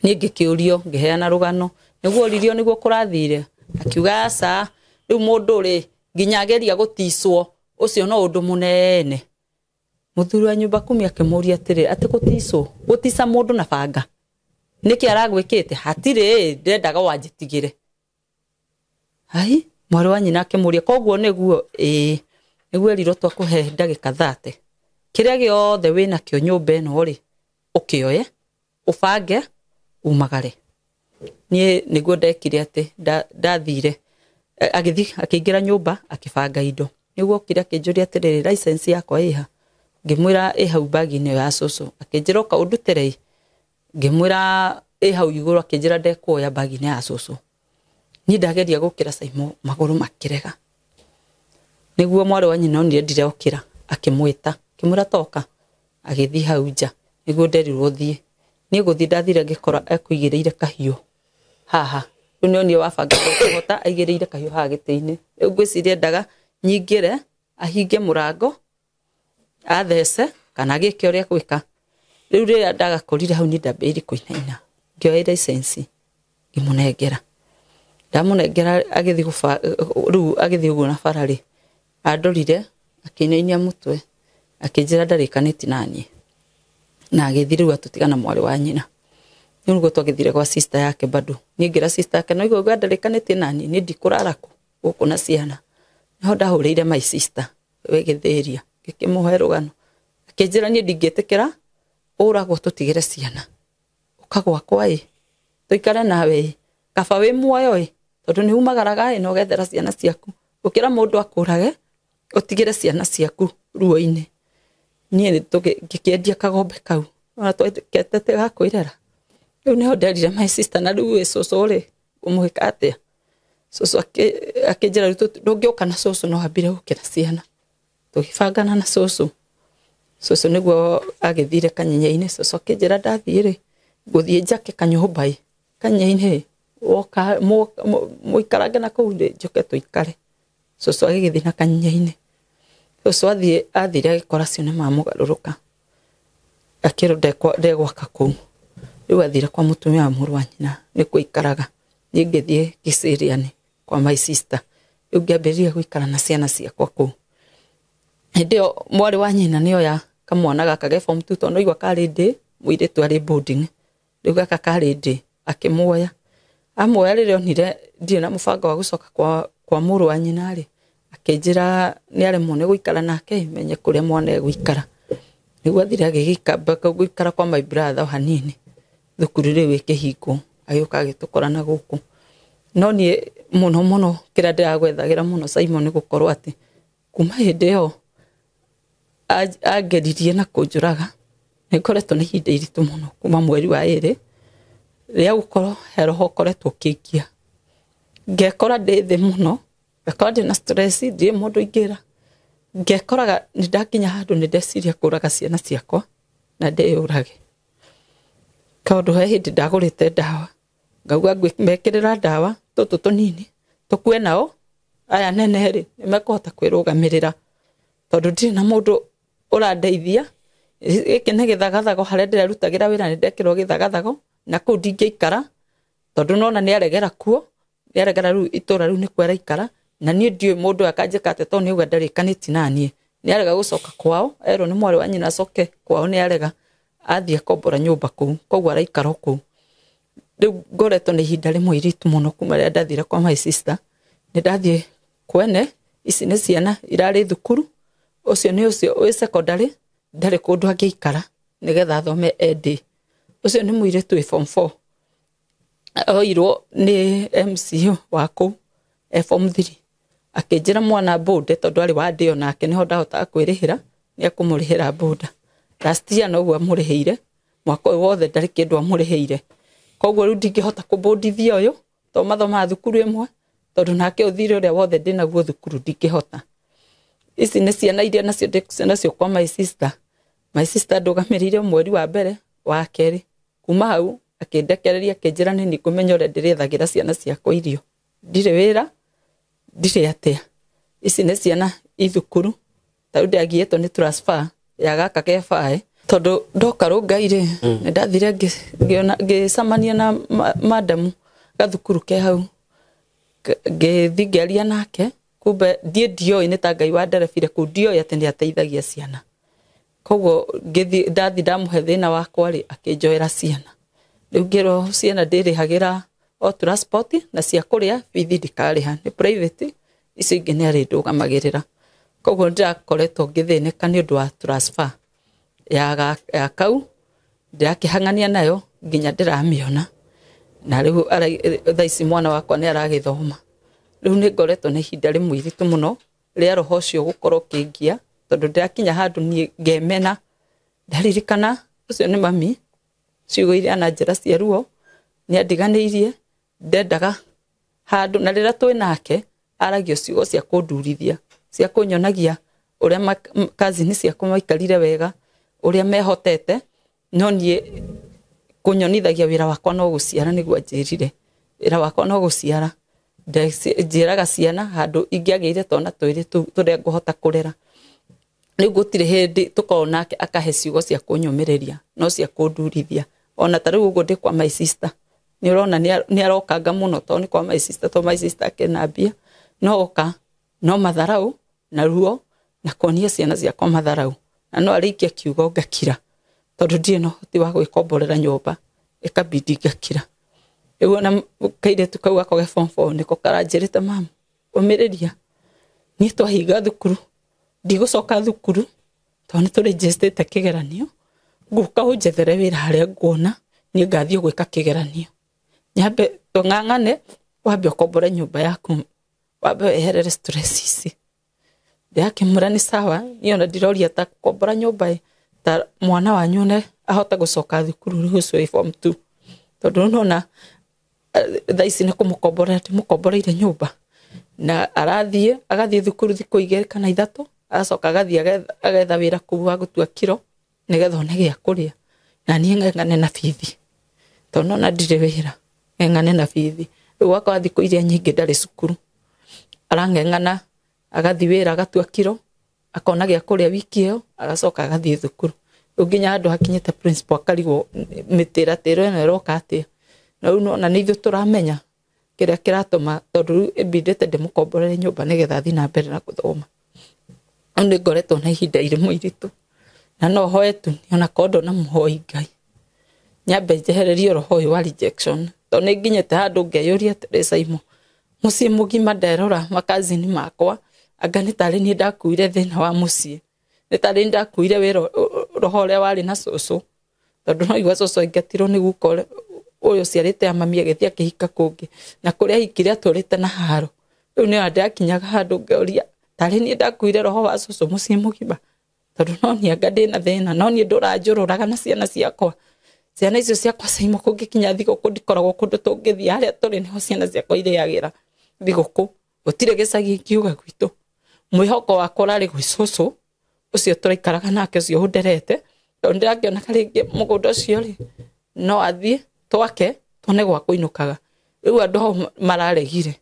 ni ngikiorio ngiheana rugano niguo ririo niguo kurathire akiuga aca riu mundu ri nginyageria gutiswo ucio no undu munene muthuri wa nyumba kumi akimuria atiri ati gutiswo gutisa mundu na banga niki aragwikite hatire ndendaga wanjitigire hai mwari wa nyina akimuria koguo niguo niguo eriro twakuhe ndagika 30 kiria giothe wina kio nyumba eno ri ukioye ubange umagare nie niguo ndekire ati ndathire agithi akiingira nyumba akibanga indo niguo kira kinjuri atiriri license yakwa iha ngimwira hau bagi-inĩ ya cucu akinjira kaundutere ngimwira hau iguru akinjira ndekuoya bagi-inĩ ya cucu ni ndageria gukira Saimo maguru makirega niguo mwari wa nyina onire ndire okira akimwita kimura toka agithi hau nja niguo nderirwo thie ni guthi ndathire ngikora ekuigireire kahiu haha riu ni wabanga kuhota aigireire kahiu haha giti-ini riu ngwiciria ndaga nyingire ahinge murango athece kana gike uria gwika riu ria ndaga korire hau ni ndambiri kuinaina ngioya license ngimunengera ndamunengera agithi riu agithi uguo na barari andorire akinainia mutwe akinjira ndarikaniti nani na agithi riu atutigana mwari wa nyina niguo twagithire kwa sister yake bado ningira sister yake no igwa ndarikaniti nani ni ndikuraraku guku na ciana no ndahurire my sister wegetheria gikimuhe rugano akinjira ni ndingitikira uragwo tutigire ciana ukagwa kwai tuikare nawe kaba wi muoyo tondu ni umagaraga no gethera ciana ciaku ukira mundu akurage utigire ciana ciaku ruo-ini nie ngikendia kagombe kau ona twetete gakwirera riu niho nderire my sister na riu cucu ri umuhika atia cucu akinjira riu ndungiuka na cucu no ambire gukira ciana tugibangana na cucu niguo agithire kanyenya-ini cucu akinjira ndathire guthie njake kanyumba kanyenya-ini woka muikarange na kuu njoke tuikare cucu agigithi na kanyenya-ini cucu athire agikora ciana mamugaruruka akiro ndegwaka kuu riu athire kwa mutumia wa mũrũ wa nyina ni kuikaraga ni ngithie giciriani kwa my sister riu ngiambiriria guikara na ciana ciakwa kuu ndio mwari wa nyina nio ya kamwana gaka ge form 2 tono igwa kari ndi muiritu ari boarding riu gaka kari ndi akimuoya amoya ririo nire ndire na mubango wa gucoka kwa mũrũ wa nyina ri akinjira ni ari mone guikara nake menye kuria mwana guikara niguo athire agigikamba guikara kwa my brother hanini thukuru riu ikihingo agiuka agitukora guku no ni muno kira ndiragwethagira muno Simon ni gukorwo ati kuma hindi yo ageririe na kunjuraga ni koretwo ni hinda iritu muno kuma mweri wa 2 ria gukorwo heroho koretwo kikia ngekora ndithi muno ngekora ndina stress ndi mundu ingira ngekoraga ni ndakinya handu ni ndeciria kuraga ciana ciakwa na ndeyurage kaundu he hindi ndagurite dawa ngauga ngwimekirira dawa tutu tunini tukue nao aya nene ri nimekuhota kwirugamirira tondu ndiri na mundu urandeithia iki ni githagathago haria ndirarutagira wira ni ndekirwo githagathago na kuu ndingiikara tondu nona ni aregera kuo ni aregera riu itura riu ni kwera ikara na ni ndiu mundu akanjika ate to ni uga ndarikaniti nani ni arega gucoka kwao ero ni mwari wa nyina acoke kwao ni arega athie kombora nyumba kuu koguo araikara kuu riu ngoretwo ni ihinda rimwe iritu muno kuma ria ndathire kwa my sister ni ndathie kwene ici ni ciana irari thukuru ucio ni ucio wi secondary ndari kundu angiikara nigetha thome ed ucio ni muiritu wi form 4 oirwo ni MCU wako form 3 akinjira mwana bode tondu ari wa ndio nake niho ndahota kwirihira ni akumurihira boda last year no gwa muriheire mwaka wothe ndari kindu amuriheire koguo riu ndingihota kubondithia uyu to mathoma thukuru imwe tondu nake uthire uria wothe ndinaguo thukuru ndingihota ici ni ciana iria nacio kwa my sister ndugamirire mweri wa mbere wa keri kuma hau akindekereria akinjira ni nikumenya uria ndirithagira ciana ciakwa irio ndire wira ndire atia ici ni ciana ithukuru tau ndagietwo ni transfer ya gaka kebae tondu ndoka rungaire ndathire ngicamania na madamu gathukuru ke hau ngithingeria nake kumbe ndioi ni ta Ngai wa nderebire ku ndioi ati ni ateithagia ciana koguo ndathi ndamuhe thina wakwa ri akinjoera ciana riu ngiro ciana ndirihagira o transport na cia kuria bithi ndikariha ni private icio ingi ni ari ndugamagirira koguo ndakoretwo ngithinika ni undu wa transfer ya kau ndirakihangania nayo nginya ndiramiona na riu thaici mwana wakwa ni aragithoma riu ni ngoretwo ni hinda rimwe iritu muno ria roho cio gukorwo kingia tondu ndirakinya handu ni ngemena ndaririkana ucio ni mami ciugo iria na njira cia ruo ni andiganirie ndendaga handu na rira twi nake aragio ciugo cia kundurithia cia kunyonagia uria cousin ciakwa maikarire wega uria mehotete no nie kunyonithagia wira wakwa no guciara niguo njirire wira wakwa no guciara njiraga ciana handu ingiageire tona twiri turia nguhota kurera ni gutire hindi tukorwo nake akahe ciugo cia kunyumiriria no cia kundurithia ona tariu uguo ndi kwa my sister ni urona ni arokanga muno to ni kwa my sister kenambia no oka no matharau na ruo na kuonia ciana ciakwa matharau na no arikia kiugo ngakira tondu ndie no hoti wa gwikomborera nyumba ikabidi ngakira riu na kaire tukau gako ge form 4 niko karanjirite mama umiriria ni twahinga thukuru ndigucoka thukuru to ni turejestete kigeranio nguka unjethere wira haria nguona ni ngathie gwika kigeranio nyambe tung'ang'ane wambe ukombore nyumba yaku wambe weherere stress ici ndakimura ni sawa niona ndiroria ta kukombora nyumba ta mwana wanyu ne ahota gucoka thukuru riu ucio form 2 tondu nona thaici ni kumukombora ati mukomboreire nyumba na agathie thukuru thiku 2 kana 3 acoka agathie agetha wira kuu wa gutua kiro nigetha one gia kuria na nie ng'ang'ane na bithi tondu na ndire wira ng'ang'ane na bithi riu wakwa thiku iria nyingi ndari cukuru arang'ang'ana agathie wira agatua kiro akona gia kuria wiki iyo agacoka agathie thukuru nginya andu hakinyite principal akarigwo mitiratiro eno iroka atia na uno ni ithu turamenya kiria kiratuma tondu ebidete ndimukomborere nyumba nigetha athi na mbere na guthoma ndi ngoretwo na ihinda irimwe iritu na no hoe tu ona kondo na muhoi Ngai nyambe njehererio roho wa rejection to ni nginyete handu ngeyuria Teresaimo mucii mugima nderora makazini makwa anga ni tari ni ndakuire thina wa mucii ni tari ndakuire wira roho uria wari na cucu tondu no igwa cucu ingetirwo ni gukore uyu ciarite amami agethia kihika kungi na kuria hikire turite na haro riu ni ndakinyaga handu ngeuria tari ni ndakuire roho wa cucu mucii mugima tondu no ni anga ndina thina no ni nduranjururaga na ciana ciakwa ciana icio ciakwa Saimo kungikinya thiguku ndikoragwo kundu tungithia haria turi niho ciana ciakwa iriagira thiguku gutire gicagi kiuga gwitu mwihoko wakwa rari gwi cucu ucio turaikaraga nake ucio hunderete tondu ndirakiona karingi mugunda ucio ri no athie twake tone gwa kuinukaga riu andu mararegire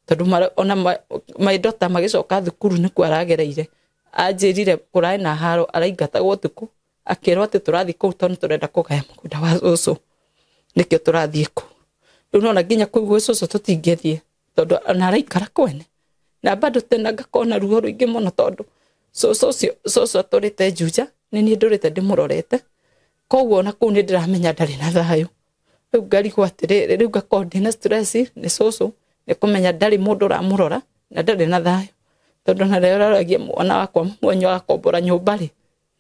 tondu ona maidota magicoka thukuru ni kwa aragereire anjirire kurai na haro araingatagwo tuku akirwo ati turathi ku tondu turenda kugaya mugunda wa cucu nikio turathie ku riu nona nginya ku gwi cucu tutingethie tondu ona araikara kwene na bado tena ngakona ruo ruingi muno tondu cucu aturite Juja ni ni ndurite ndimurorete koguo na ku ni ndiramenya ndari na thayo riu ngarigwo atiriri riu ngakorwo ndina stress ni cucu ni kumenya ndari mundu uramurora na ndari na thayo tondu na rero aragia mwana wakwa mwenye akombora nyumba ri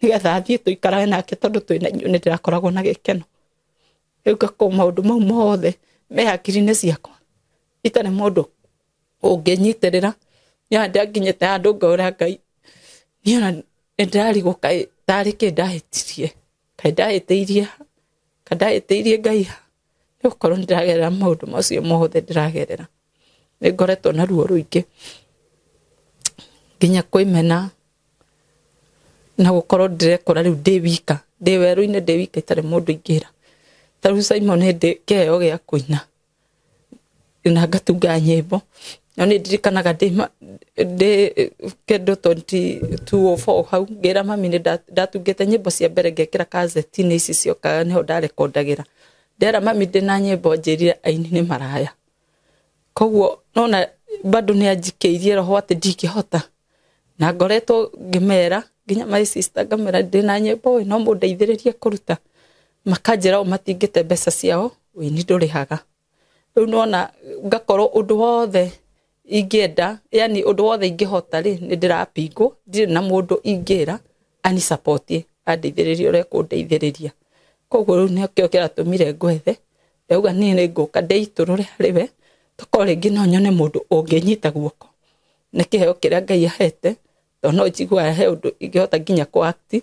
nigetha athie tuikarage nake tondu twina ni ndirakoragwo na gikeno riu ngakorwo maundu mau mothe me hakiri-ini ciakwa itane mundu unginyitirira ya ndakinyete handu ngora Ngai niona ndarigwo kai tari ki ndahitirie kai ndahitirie Ngai ukorwo ndiragerera maundu macio mothe ndiragerera ni ngoretwo na ruo ruingi nginya kwimena na gukorwo ndirekora riu ndi wika ndi weru-ini ndi wika itari mundu ingira tariu Saimo ni ndi kiheo gia kuina na ngatunga nyimbo no nä ndirikanaga ndä kendo 2204 hau ngä mami nä ndatungä te nyä mbo cia mbere ngä kä ra kazetini ici ciokaga nä ho ndarekondagä ra ndera mami ndä na nyä mbo njä rire aini nä maraya koguo nona bado nä anjikä irie roho atä ndingä hota na ngoretwo ngä mera nginya my sister ngamera ndä na nyä mbo no må ndeithä rä rie kå ruta makanjä ra o matingä te mbeca ciao wini ndå rä haga rä u nona ngakorwo å ndå wothe ingĩenda yani ũndũ wothe ingĩhota rĩ nĩ ndĩrapingwo ndirĩ na mũndũ ingĩra ani support andeithĩrĩrie ũrĩa kũndeithĩrĩria koguo rĩu nĩkĩo kĩratũmire ngwethe ndauga niĩ nĩ ngũka ndeitũrũre harĩ we tũkorwo rĩngĩ no nyone mũndũ ũngĩnyita guoko nĩ kĩheo kĩrĩa Ngai ahete tondũ no njiguaga he ũndũ ingĩhota nginya kũ act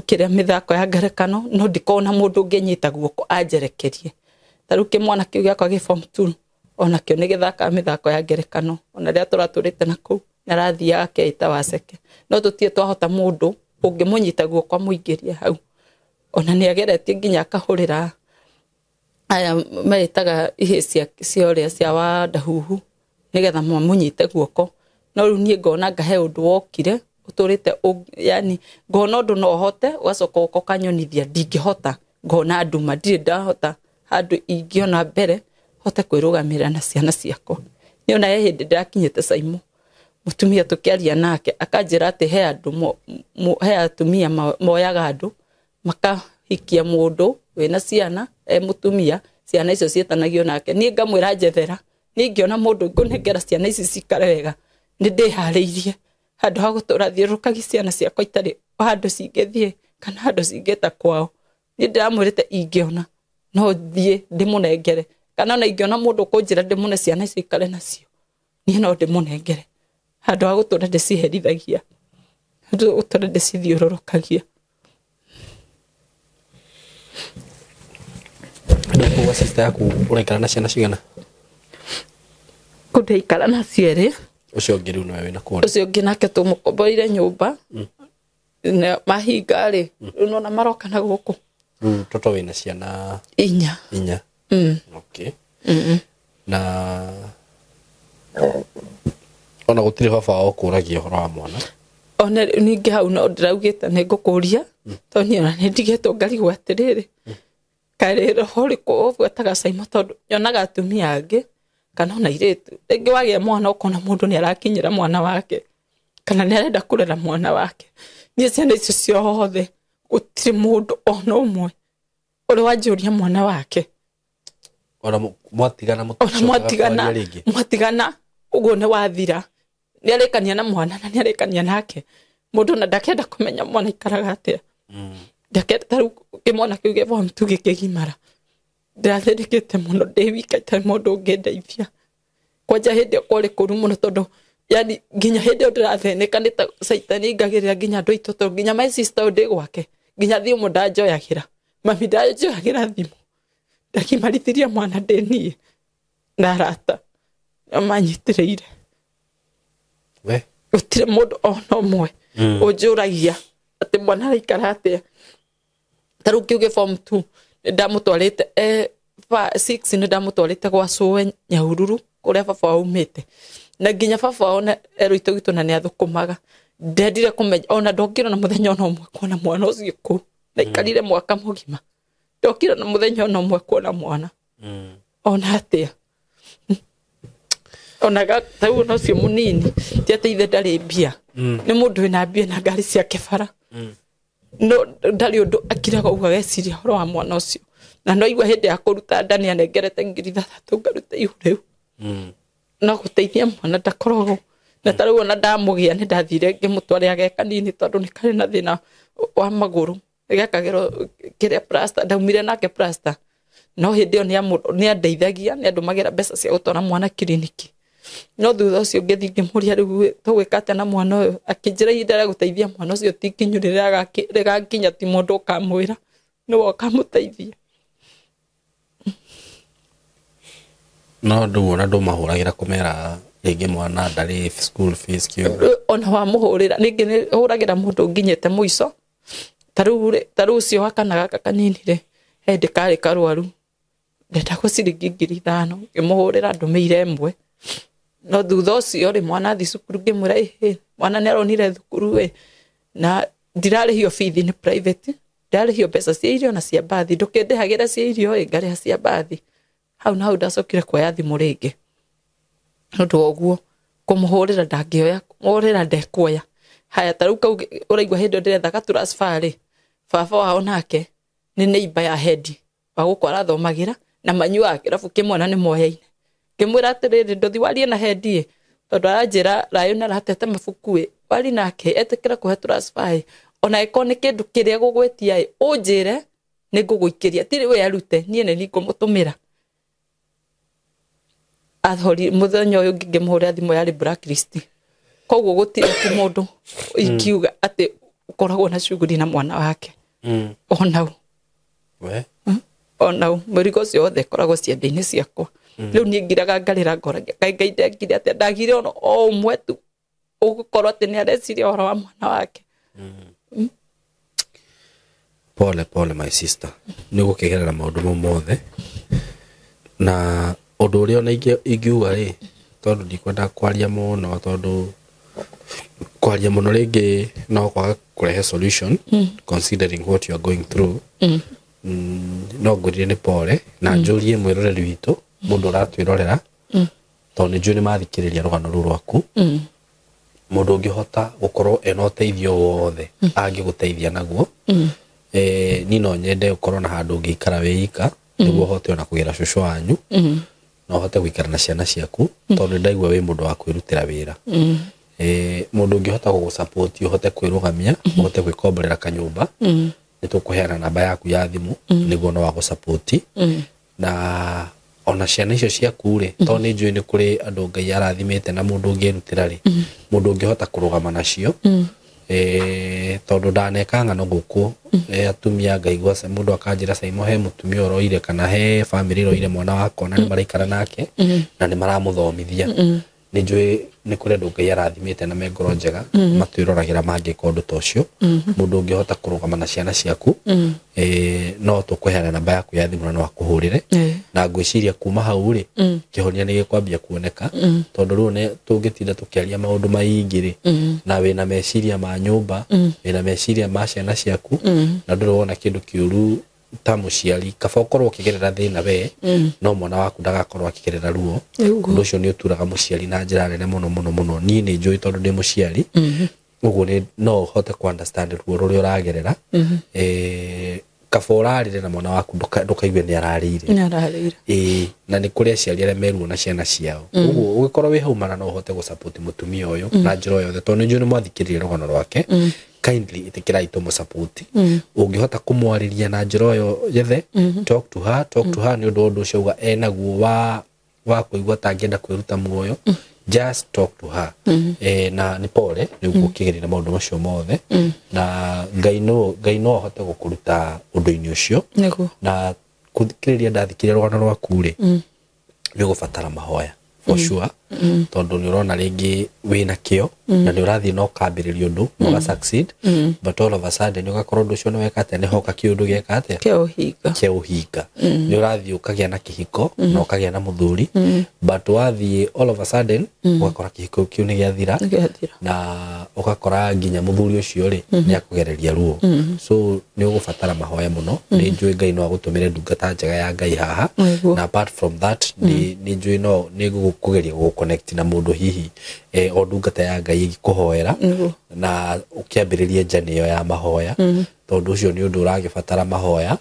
kĩrĩa mĩthako ya ngerekano no ndikorwo na mũndũ ũngĩnyita guoko anjerekerie ta rĩu kĩmwana kĩu gĩakwa gĩ form 2 ona kĩo nĩ gĩthaka mĩthako ya ngerekano ona rĩrĩa tũratũrĩte na kũu nĩarathiaga keita waceke no tũtirĩ twahota mũndũ ũngĩmũnyita guoko mũingĩrie hau ona nĩageretie nginya akahũrĩra aya marĩtaga ihĩ cia ũrĩa cia wa ndahuhu nĩgetha mamũnyite guoko no rĩu niĩ ngona ngahe ũndũ wokire ũtũrĩte yani ngona ũndũ no hote ũgacoka guoko kanyonithia ndingĩhota ngona nduma ndirĩ ndahota handũ ingĩona mbere hote kwĩrũgamĩrĩra na ciana ciakwa nĩ ona he hĩndĩ ndĩrakinyĩte Caimo mũtumia tũkĩaria nake akanjĩra atĩ he andũ he atumia moyaga andũ makahikia mũndũ wĩna ciana mũtumia ciana icio ciĩtanagio nake niĩ ngamwĩra njethera niĩ ngĩona mũndũ ngũnengera ciana ici cikare wega nĩ ndĩharĩirie handũ ha gũtũra thiũrũrũkagia ciana ciakwa itarĩ handũ cingĩthiĩ kana handũ cingĩta kwao niĩ ndĩramwĩrĩte ingĩona no thiĩ ndĩmũnengere kana ona ingĩona mũndũ kũnjĩra ndĩmũne ciana icio ikare nacio niĩ no ndĩmũnengere handũ ha gũtũra ndĩciherithagia handũ ha gũtũra ndĩcithiũrũrũkagia ndũkũ wa sister yaku ũraikara na ciana cigana kũndeikara nacio erĩ ũcio ũngĩ rĩu nowe wĩna kũrĩa ũcio ũngĩ nake tũmũkomboire nyũmba na mahinga rĩ rĩu nona maroka na gũkũ toto wĩna ciana inya okay na ona gũtirĩ baba wao kũragia ũhoro wa mwana ona ningĩ hau no ndĩraugĩte nĩ ngũkũria tondũ niĩ ona nĩ ndigĩtwo ngarigwo atĩrĩrĩ kaĩ roho rĩkũ ũbuataga Caimo tondũ nyonaga atumia angĩ kana ona airĩtu rĩngĩ wagĩa mwana ũkona mũndũ nĩ arakinyĩra mwana wake kana nĩ arenda kũrera mwana wake niĩ ciana icio ciothe gũtirĩ mũndũ ona ũmwe ũrĩ wanjũria mwana wake ona mwatigana ũguo nĩ wathira nĩ arĩkania na mwana na nĩ arĩkania nake mũndũ na ndakenda kũmenya mwana ikaraga atĩa ndakenda ta rĩu kĩmwana kĩu gĩ form 2 gĩkĩgimara ndĩrathĩrĩkĩte mũno ndĩ wika itarĩ mũndũ ũngĩndeithia kwanja hĩndĩ ĩyo kwarĩ kũru mũno tondũ yani nginya hĩndĩ ĩyo ndĩrathĩnĩka nĩ ta caitani ngagĩrĩra nginya andũ aitũ tondũ nginya my sister ndĩ gwake nginya thimũ ndanjoyagĩra mami ndanjoyagĩra thimũ ndakimarithirie mwana ndĩ niĩ na arata manyitĩrĩire we gũtirĩ mũndũ ona ũmwe ũnjũragia atĩ mwana araikara atĩa ta rĩu kĩu gĩ form 2 ndamũtwarĩte 6 nĩ ndamũtwarĩte gwa Cũwe Nyahururu kũrĩa baba aumĩte na nginya baba ona erũ itũ na nĩ athũkũmaga ndendire kũmenya ona ndokire na mũthenya ona ũmwe kuona mwana ũcio kũ na ikarire mwaka mũgima ndokire na mũthenya ona ũmwe kuona mwana ona atĩa ona gataũ no cio mũnini ti atĩ ithe ndarĩ mbia nĩ mũndũ wĩna mbia na ngari ciake bara no ndarĩ ũndũ akiraga ũguo ageciria ũhoro wa mwana ũcio na no igua hĩndĩ ya kũruta nda nĩ anengerete ngiri 3 ngaruta ihu rĩu no gũteithia mwana ndakoragwo na ta rĩu ona ndamũgĩa nĩ ndathire ngĩmũtware ageka nini tondũ nĩ karĩ na thĩna wa magũrũ gĩakagĩrwo kĩrĩa plaster ndaumire nake plaster no hĩndĩ ĩyo nĩ andeithagia nĩ andũmagĩra mbeca cia gũtwara mwana kiriniki no thutha ũcio ngĩthiĩ ngĩmũria rĩu tũgwĩka atĩa na mwana ũyũ akĩnjĩra ihinda rĩa gũteithia mwana ũcio ti ikinyu rĩrĩa rĩgakinya ti mũndũ ũkamwĩra nĩwe ũkamũteithia no ndũona ndũmahũragĩra kũmera rĩngĩ mwana ndarĩ school fees kĩo ona wamũhũrĩra rĩngĩ nĩ hũragĩra mũndũ nginyĩte mũico ta rĩu ũcio wa kana gaka kanini rĩ hĩndĩ karĩ karwaru ndenda ciringi 5,000 ngĩmũhũrĩra ndũmĩire ĩmwe no thutha ucio ri mwana athi cukuru ngimwira mwana ni aronire thukuru na ndirarihio bithi ni private ndirarihio mbeca cia irio na cia bathi ndukindihagira cia irio ngariha cia bathi hau na hau ndacokire kuoya thimu ringi nundu oguo kumuhurira ndangioya urira ndekuoya haya taru kau uraigwa hindo ndiretha ka transfer ri baba wao nake ni neighbor ya head bagukora thomagira na manyua kirabu kimwana ni moyaine kimwira atiriri nduthi warie na head tondu aranjira rayo na ratete mabuku wari nake etikira kuhe transfer ona iko ni kindu kiria gugwetia unjire ni nguguikiria tiri we arute nie ni ngumutumira athori muthenya uyu ngimuhura thimu yari blacklist koguo gutire ku mundu ikiuga ati ukoragwo na shughuli na mwana wake onau we onau murigo ciothe koragwo ciande-ini ciakwa riu nie ngiraga ngarira ngoragia ngai ngire ati ndagire ono o umwe tu ugukorwo ati ni areciria uhoro wa mwana wake pole my sister ni gukigerera maundu mothe na undu uria ona ingiuga ri tondu ndikwenda kwaria muno tondu kwaria muno ringi no kwaga kurehe solution considering what you are going through no ngurire ni pole na njurie mwiroreri witu mundu uratwirorera tondu njui ni mathikiriria rugano ruru rwaku mundu ungihota gukorwo ena uteithio wothe angiguteithia naguo ni no nyende ukorwo na handu ungiikara wiika niguo hote ona kugira cucu wanyu no hote gwikara na ciana ciaku tondu ndaigua wi mundu wa kwirutira wira mundu ungihota gugusupport uhote kwirugamia uhote gwikomborera kanyumba nitukuheana namba yaku ya thimu niguo no wa gusupport na ona ciana icio ciaku ri tondu njui ni kuri andu Ngai arathimite na mundu ungirutira ri mundu ungihota kurugama nacio tondu ndaneka ngano guku atumia ngaigua mundu akanjira saimo he mutumia oroire kana he family oroire mwana wako na ni maraikara nake na ni maramuthomithia ni njui ni kuri andu Ngai arathimite na mengoro njega matwirораgira mangika undu ta ucio mundu ungihota kurugama na ciana ciaku no tukuheana namba yaku ya thimu na no akuhurire na ngwiciria kuma hau ri kihonia ni gikwambia kuoneka tondu riu ne tungitinda tukiaria maundu maingi ri na wina meciria ma nyumba wina meciria ma ciana ciaku na nduri wona kindu kiuru ta muciari kaba ukorwo ukigerera thina we no mwana waku ndagakorwo akigerera ruo undu ucio ni uturaga muciari na njira nene muno ni njui tondu ndi muciari uguo ni no hote ku understand ruo ruria uragerera kaba urarire na mwana waku ndukaigue ni ararire na ni kuri aciari aria meruo na ciana ciao uguo ugikorwo wi haumana no hote gusupport mutumia uyu na njira yothe tondu njui ni mwathikiririe rugano rwake kindly itikirai tumu support ungihota kumwariria na njira yo yethe talk to her ni undu ucio uga enaguo wa kuigua tangienda kwiruta muoyo just talk to her na ni pole ni gukigerera maundu macio mothe na Ngai no hote gukuruta undu-ini ucio na kuthikiriria ndathikiriria rugano rwaku ri ni gubatara mahoya for sure tondu ni urona ringi wina kio na ni urathi no kambiriria undu no succeed but all of a sudden ugakorwo undu ucio ni wekate ni hoka kiundu gekate keuhinga ni urathi ukagia na kihiko no ukagia na muthuri but wathi all of a sudden ugakora kihiko kiu ni giathira na ugakora nginya muthuri ucio ri ni akugereria ruo so ni ugubatara mahoya muno ni njui Ngai no agutumire ndungata njega ya Ngai haha na apart from that ni njui no ni gukugeria guconnect na mundu hihi o ndungata ya Ngai kuhoera na ukiambiriria njani iyo ya mahoya tondu ucio ni undu uragibatara mahoya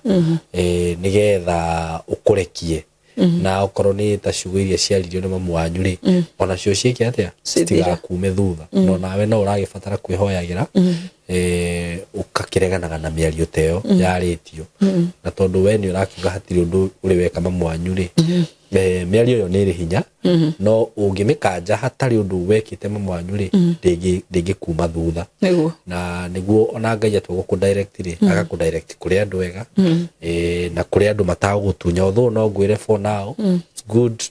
nigetha ukurekie na ukorwo ni ta ciugo iria ciaririo ni mamu wanyu ri ona cio cieke atia citigakume thutha no nawe no uragibatara kwihoyagira ukakireganaga na miario teo yaritio na tondu we ni urakiuga hatiri undu uri weka mamu wanyu ri miario yo ni ri hinya no ungimikanja hatari undu wekite mamu wanyu ri ndingikuma thutha na niguo ona Ngai atuguku direct ri agaku direct kuri andu wega na kuri andu matagutunya otho no ngwire for now good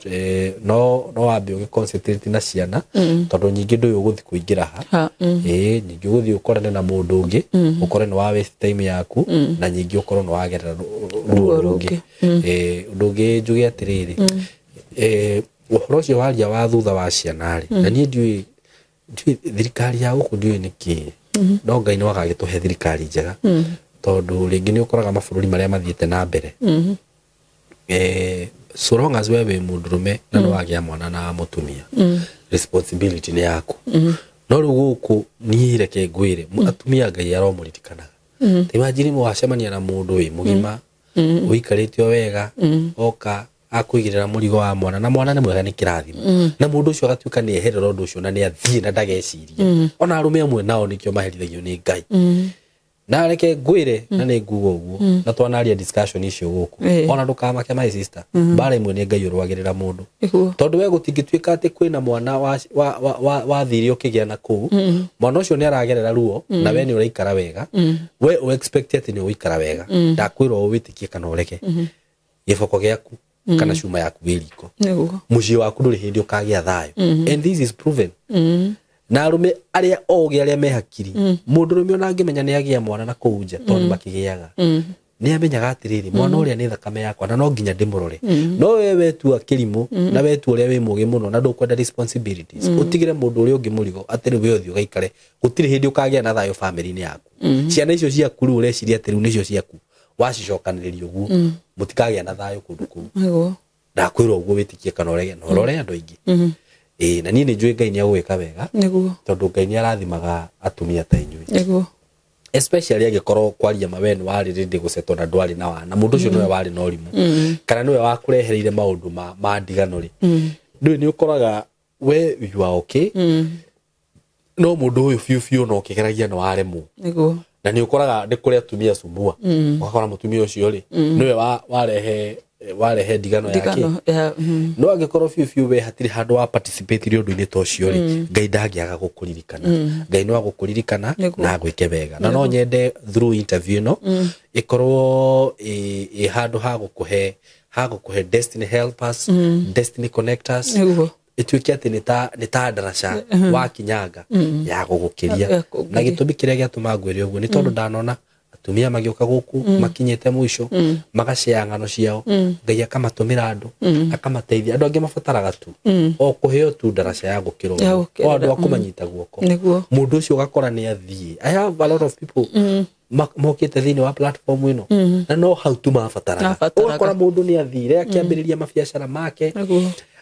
no wambe ugiconcentrate na ciana tondu nyingi ndu uguthi kuingira ha nyingi uguthi ukorane na mundu ungi ukore no wa waste time yaku na nyingi ukorwo no wagerera ruo rungi undu ungi njuge atiriri uhoro ucio waria wa thutha wa ciana ri na ni ndiui thirikari ya guku ndiui niki no Ngai no agagituhe thirikari njega tondu ringi ni ukoraga mabũrũri maria mathiete na mbere so long as we mundurume na no agia mwana na mutumia responsibility ni yaku no riu guku ni reke ngwire atumia Ngai aromuririkanaga imagine mwacemania na mundu wi mugima uikaritio wega oka akuigirira murigo wa mwana na mwana ni mwega ni kirathimo na mundu ucio agatuika ni eherera undu ucio na ni athie na ndageciria ona arume amwe nao nikio maherithagio ni Ngai na reke ngwire na ni nguo uguo na twanaria discussion icio guku ona ndukamake my sister bara imwe ni Ngai urwagirira mundu tondu we gutingituika ati kwina mwana wa thiri ukigia na ku mwana ucio ni aragerera ruo na we ni uraikara wega we u expect ati ni uikara wega ndakwirwo witikie kana ureke giboko giaku kana cuma yaku wiriko mucii waku nduri hindi ukagia thayo and this is proven na arume aria ogi aria mehakiri mundu rume ona angimenya ni agia mwana na kuunja tondu makigiaga ni amenyaga atiriri mwana uria ni thakame yakwa na no nginya ndimurore no wewe tu akirimu na we tu uria wi mugi muno na ndukwenda responsibilities utigire mundu uria ungi murigo atiri we othi ugaikare gutiri hindi ukagia na thayo family ni yaku ciana icio ciaku ru ureciria ati ru nicio ciaku wacicokaniririo uguo mutikagia na thayo kundu kuu ndakwirwo uguo witikie kana urege no urore andu aingi na ni njui Ngai ni agwika wega tondu Ngai ni arathimaga atumia ta inyui especially agikorwo kwaria mawenu wari rindi gusetwo na ndwari na wana mundu ucio niwe wari na urimu kana niwe wakurehereire maundu ma ndiganuri ndu ni ukoraga we you are okay no mundu uyu fiu no kigeragia no aremu na ni ukoraga ni kuri atumia sumbua wakora mutumia ucio ri niwe warehe ndigano yake no agikorwo fiu we hatiri handu wa participate ri undu-ini to cio ri Ngai ndagiaga gukuririkana Ngai no agukuririkana na agwike wega na no nyende through interview no ikorwo handu ha gukuhe destiny helpers destiny connectors ituike ati ni ta darasha wa kinyanga ya gugukiria na gitumi kiria giatuma ngwire uguo ni tondu ndanona atumia magioka guku makinyete mwisho magacea ngano ciao Ngai akamatumira andu akamateithia andu angi mabataraga tu o kuheo tu darasha ya gukirwo o andu akumanyita guoko mundu ucio gakora ni athie I have a lot of people mokite thini wa platform ino na no how to mabataraga ukora mundu ni athire akiambiriria mabiacara make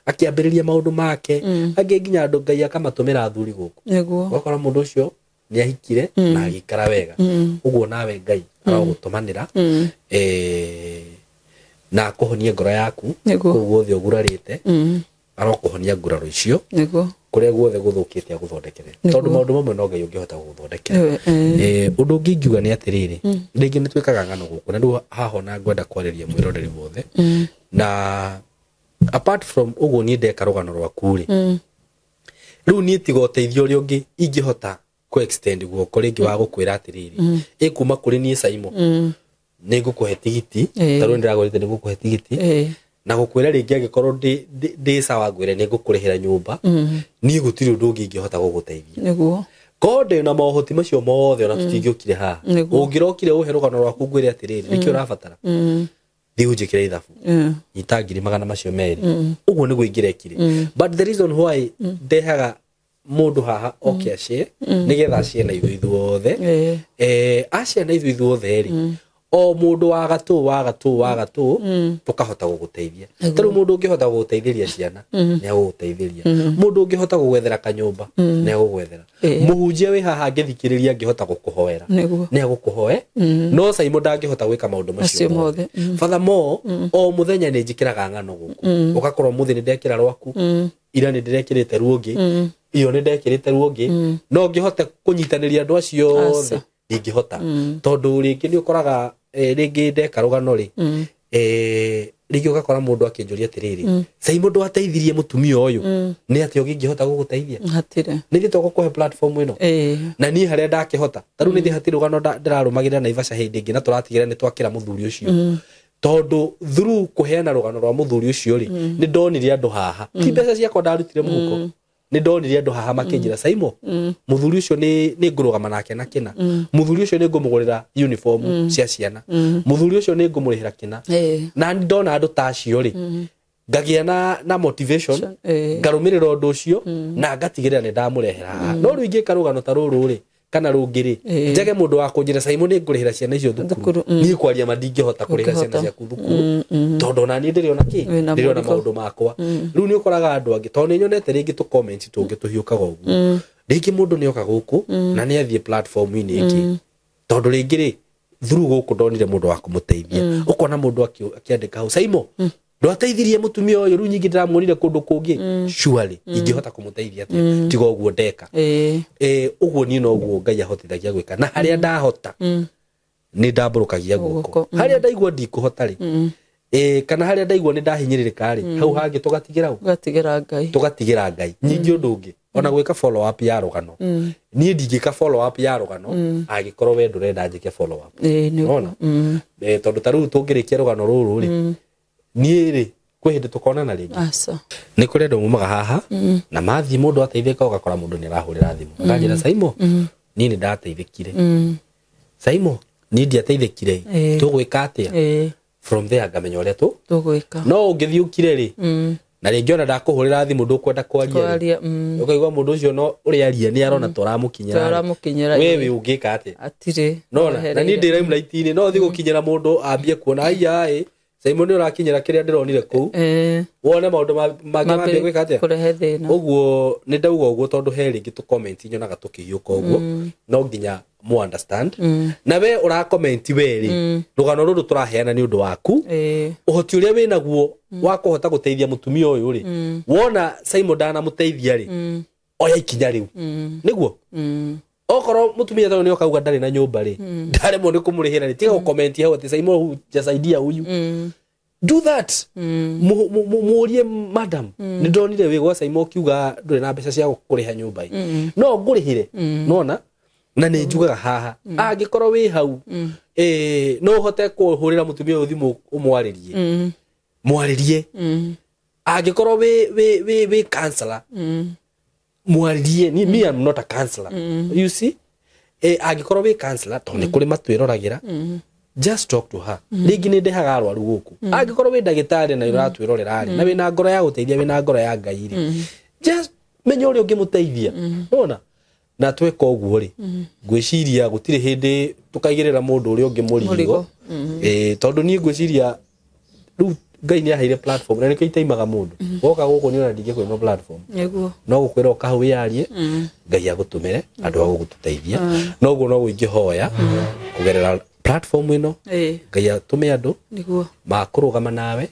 akiambiriria maundu make angi nginya andu Ngai akamatumira athuri guku ukora mundu ucio ni ahikire na agikara wega uguo nawe Ngai aragutumanira na kuhonia ngoro yaku guothe ugurarite arakuhonia nguraro icio kuria guothe guthukite aguthondekere tondu maundu mamwe no Ngai ungihota guthondekera undu ungi ngiuga ni atiriri ringi nitwikaga ngano guku na ndu haho na ngwenda kwariria mwiroreri wothe na apart from uguo ni ndeka rugano rwaku ri riu ni tiga uteithio ri ungi ingihota ku extend guoko ringi wa gukwira atiriri ikuma kuri ni Saimo ni ngukuhe tigiti taru ndiragorite ni ngukuhe tigiti na gukwira ringi agikorwo ndi sawa ngwire ni ngukurihira nyumba ni gutiri undu ungi ingihota guguteithia niguo konde na mohoti macio mothe ona tutingiukire ha ungirokire uhe rugano rwaku ngwire atiriri niki urabatara thiunjikire ithabu itangiri magana macio meri uguo ni guingirekire but the reason why ndehaga mundu haha okia cie nigetha acie na ithuothe acie na ithuothe ri o mundu wa gatu tukahota guguteithia taru mundu ungihota guguteithiria ciana ni aguguteithiria mundu ungihota gugwethera kanyumba ni agugwethera muhunjia wi haha ngithikiriria ngihota gukuhoera ni agukuhoe no Saimo ndangihota gwika maundu macio mothe furthermore o muthenya ni njikiraga ngano guku ugakorwo muthi ni ndekira rwaku ira ni ndirekirite ruongi iyo ni ndekirite ruongi no ngihote kunyitaniria andu acio othe ingihota tondu ringi ni ukoraga ringi ndeka rugano ri ringi ugakora mundu akinjuria atiriri Saimo ndwateithirie mutumia uyu ni ati ungihota guguteithia hatire ni thito gukuhe platform ino na ni haria ndakihota taru ni thihati rugano ndirarumagira na Ivasha hindi ingi na turatigira ni twakira muthuri ucio tondu through kuheana rugano rwa muthuri ucio ri ni ndonire andu haha ti mbeca ciakwa ndarutire muhuko ni ndonire andu haha makinjira Saimo muthuri ucio ni ngurugama nake na kina muthuri ucio ni ngumugurira uniform cia ciana muthuri ucio ni ngumurihira kina na ndona andu ta acio ri ngagia na motivation ngarumirira undu ucio na ngatigirira ni ndamurehera no ru ingi karugano ta ruru ri kana rungiri njage mundu wa kunjira Simon ni ngurihira ciana icio thukuru ni kwaria madingi hota kurihira ciana ciaku thukuru tondu na ni ndiriona ki ndiriona maundu makwa riu ni ukoraga andu angi tondu nyonete ringi tu comment tungi tuhiukaga uguo ringi mundu ni oka guku na ni athie platform ini iki tondu ringi ri through guku ndonire mundu wa kumuteithia ukona mundu akiandika hau Simon ndo ateithirie mutumia uyu ru nyingi ndiramuonire kundu kungi surely ingihota kumuteithia atia tiga uguo ndeka uguo ni no uguo Ngai ahotithagia gwika na haria ndahota ni ndamburukagia guko haria ndaigua ndikuhota ri kana haria ndaigua ni ndahinyiririka ri hau hangi tugatigira Ngai nyingi undu ungi ona gwika follow up ya rugano ni ndigika follow up ya rugano agikorwo we ndurenda njike follow up nona tondu taru tungirikia rugano ruru ri ni ri kwi hindi tukonana ringi ni kuri andu mumaga haha na mathi mundu ateithika ugakora mundu ni arahurira thimu nganjira Simon ni ndateithikire Simon ni ndiateithikire tugwika atia from there ngamenya uria tugwika no ungithiukire ri na ringi ona ndakuhurira thimu ndukwenda kwaria ukaigwa mundu ucio no uri aria ni arona turamukinyira wewe ungika atia atire nona na ni ndira imlaitini no thi gukinyira mundu ambie kuona ai Simon ni urakinyira kiria ndironire ku wone maundu mangĩ gwika atia kurehe thina uguo ni ndauga uguo tondu he ringi tu comment nyonaga tukihiuka uguo no nginya mu understand na we ura comment weri rugano ruru turaheana ni undu waku uhoti uria we naguo wa kuhota guteithia mutumia uyu ri wona Simon dana muteithia ri oya ikinya riu niguo okoro mutumia tayo ni okauga ndari na nyumba ri ndare mo ni kumurihira ni tiga comment hau ati Simon jasaidia huyu do that murie madam ni ndonire we gwa Simon kiuga ndure na mbeca cia kuriha nyumba no ngurihire nona na ni njugaga haha angikorwo wi hau no hote kuhurira mutumia uyu thimu umwaririe angikorwo we counselor mwaririe ni me am not a counselor you see agikorwo we counselor to ni kuri matwirораgira just talk to her ringi ni ndehaga arwaru guku agikorwo we ndagitari na iratwirorera ri na we na ngoro ya guteithia we na ngoro ya Ngai ri just menya uri ungimuteithia ona na tweka uguo ri ngwiciria gutire hindi tukaigirira mundu uri ungimurigo tondu ni ngwiciria ru Ngai ni aheire platform na ni kaitaimaga mundu woka guku ni ona ndinge kwima platform niguo no gukwira ukahu yarie Ngai agutumire andu aguguteithia no guo no ingihoya kugerera platform ino Ngai atume andu niguo makurugama nawe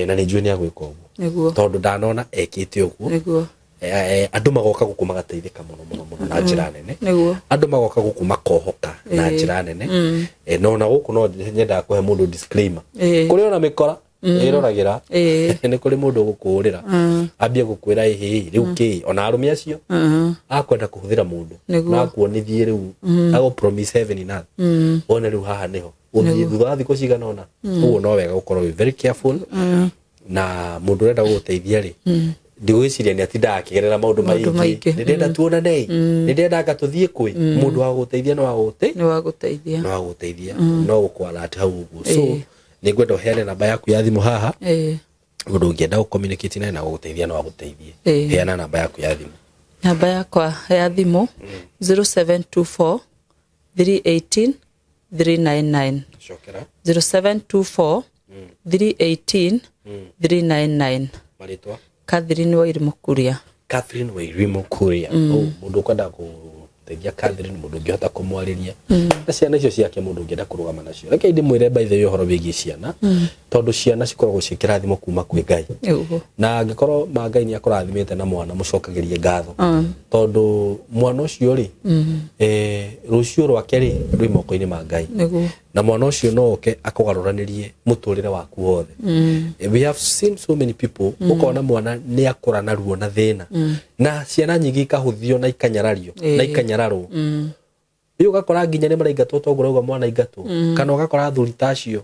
na ni njue ni agwika uguo tondu ndanona ekite uguo niguo andu magoka guku magateithika muno na njira nene andu magoka guku makohoka na njira nene no na guku no nyenda kuhe mundu disclaimer kuri ona mikora iroragira ni kuri mundu gukurira ambie gukwira ihi riu ki ona arumia cio akwenda kuhuthira mundu na kuonithie riu ago promise heaven na ona riu haha niho uthie thutha thiko cigana ona uguo no wega gukorwo very careful na mundu renda guteithia ri ndigwiciria ni atinda akigerera maundu maingi ndenda tuona nei ndenda gatuthie kwi mundu wa guteithia no aguteithia no gukwala ati hau uguo so ni ngwenda uheane namba yaku ya thimu haha mundu ungienda gu communicate naye na guteithia no aguteithie heana namba yaku ya thimu. Namba yakwa ya thimu 0724 318 399 shokera 0724 318 399 maritwa Catherine Wairimu Kuria. Catherine Wairimu Kuria mundu kwenda guteithia Catherine mundu ngihota kumwariria na ciana icio ciake mundu ngienda kurugama nacio reke ndi mwire by the way horo bigie ciana tondu ciana cikoragwo cikirathimo kuma kwi Ngai na angikorwo Ngai ni akurathimite na mwana mucokagirie ngatho tondu mwana ucio ri rucio rwake ri rwi moko-ini ma Ngai na mwana ucio no oke akugaruranirie muturire waku wothe we have seen so many people ukona mwana ni akura na ruo na thina na ciana nyingi ikahuthio na ikanyarario na ikanyararwo iyo gakora nginya ni maraingatwo toguo rauga mwana ingatwo kana ugakora thuri tacio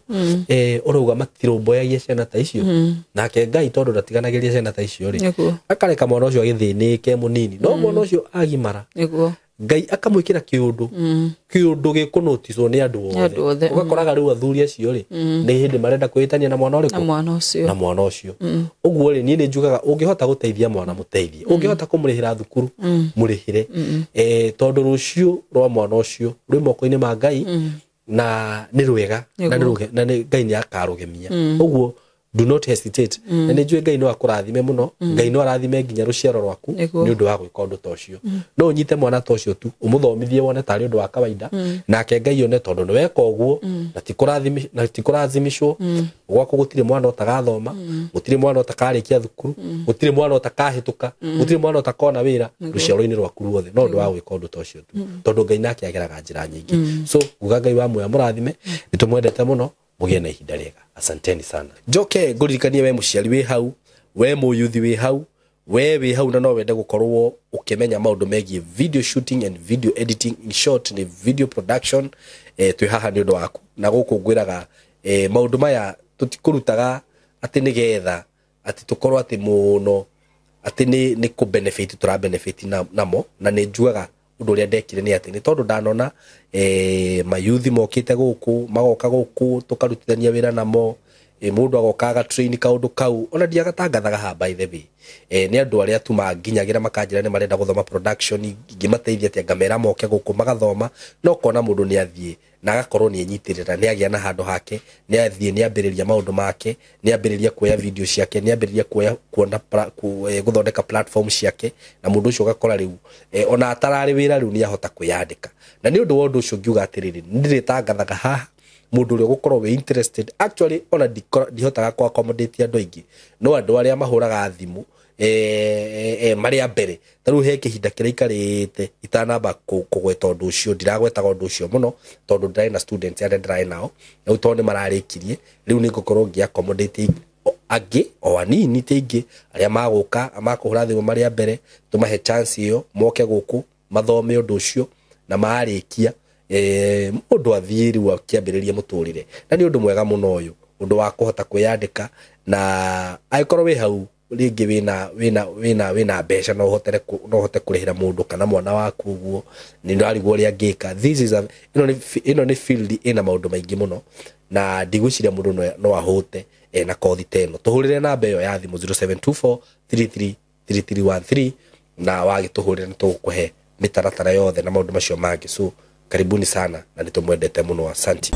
urauga matirumboyagia ciana ta icio nake Ngai tondu ndatiganagiria ciana ta icio ri akareka mwana ucio agithinike munini no mwana ucio agimara Ngai akamwikira kiundu gikunotiswo ni andu othe ugakoraga riu athuri acio ri ni hindi marenda kwihitania na mwana uriku na mwana ucio uguo ri ni njugaga ungihota guteithia mwana muteithie ungihota kumurihira thukuru murihire tondu rucio rwa mwana ucio rwi moko-ini ma Ngai na ni rwega na ni Ngai ni akarugemia uguo do not hesitate na ni njue Ngai no akurathime muno Ngai no arathime nginya ruciaro rwaku ni undu wa gwika undu tocio no unyite mwana tocio tu umuthomithie wone tari undu wa kawaida nake Ngai one tondu ni weka uguo na tikurathimishwo gwaku gutire mwana utagathoma gutire mwana utakarikia thukuru gutire mwana utakahituka gutire mwana utakona wira ruciaro-ini rwaku ruothe no undu wa gwika undu tocio tu tondu Ngai nake ageraga njira nyingi so uga Ngai wa muya murathime nitumwendete muno mugie na ihinda riega asanteni sana njoke nguririkanie we muciari wi hau we muyuthi wi hau we wi hau na no wende gukorwo ukimenya maundu megie video shooting and video editing in short ni video production twi haha ni undu waku na guku ngwiraga maundu maya tutikurutaga ati ni getha ati tukorwo ati muno ati ni ku benefit tura benefit namo na ni njuaga undu uria ndekire ni ati ni tondu ndanona mayuthi mokite guku magoka guku tukarutithania wira namo mundu agokaga train kaundu kau ona ndiagatangathaga ha by the way ni andu aria tu manginyagira makanjira ni marenda guthoma production ngimateithia ati ngamera moke guku magathoma no kona mundu ni athie na agakorwo ni enyitirira ni agia na handu hake ni athie ni ambiriria maundu make ni ambiriria kuoya video ciake ni ambiriria kuona guthondeka platform ciake na mundu ucio gakora riu ona atarari wira riu ni ahota kuyandika na ni undu wa undu ucio ngiuga atiriri ndiritangathaga haha mundu uri gukorwo we interested actually ona dihotaga kwa accommodate andu aingi no andu aria mahuraga thimu maria mbere taru he kihinda kiraikarite itanamba kugweta undu ucio ndiragwetaga undu ucio muno tondu ndrai na students aria ndrai nao na tondu mararikirie riu ni ngukorwo ngi accommodate agi o anini tingi aria maguka amakuhura thimu maria mbere tumahe chance iyo moke guku mathome undu ucio na maarikia mundu athiiri wa kiambiriria muturire na ni undu mwega muno uyu undu wa kuhota kwiyandika na aikorwo wi hau ringi wina mbeca no hote kurihira mundu kana mwana waku uguo ni ndarigwo ria ngika this is ino ni field ina maundu maingi muno na ndigwiciria mundu no ahote na kothi teno tuhurire namba iyo ya thimu 0724333313 na wagituhurira nitukuhe mitaratara yothe na maundu macio mangi so karibuni sana na nitumwendete muno asante.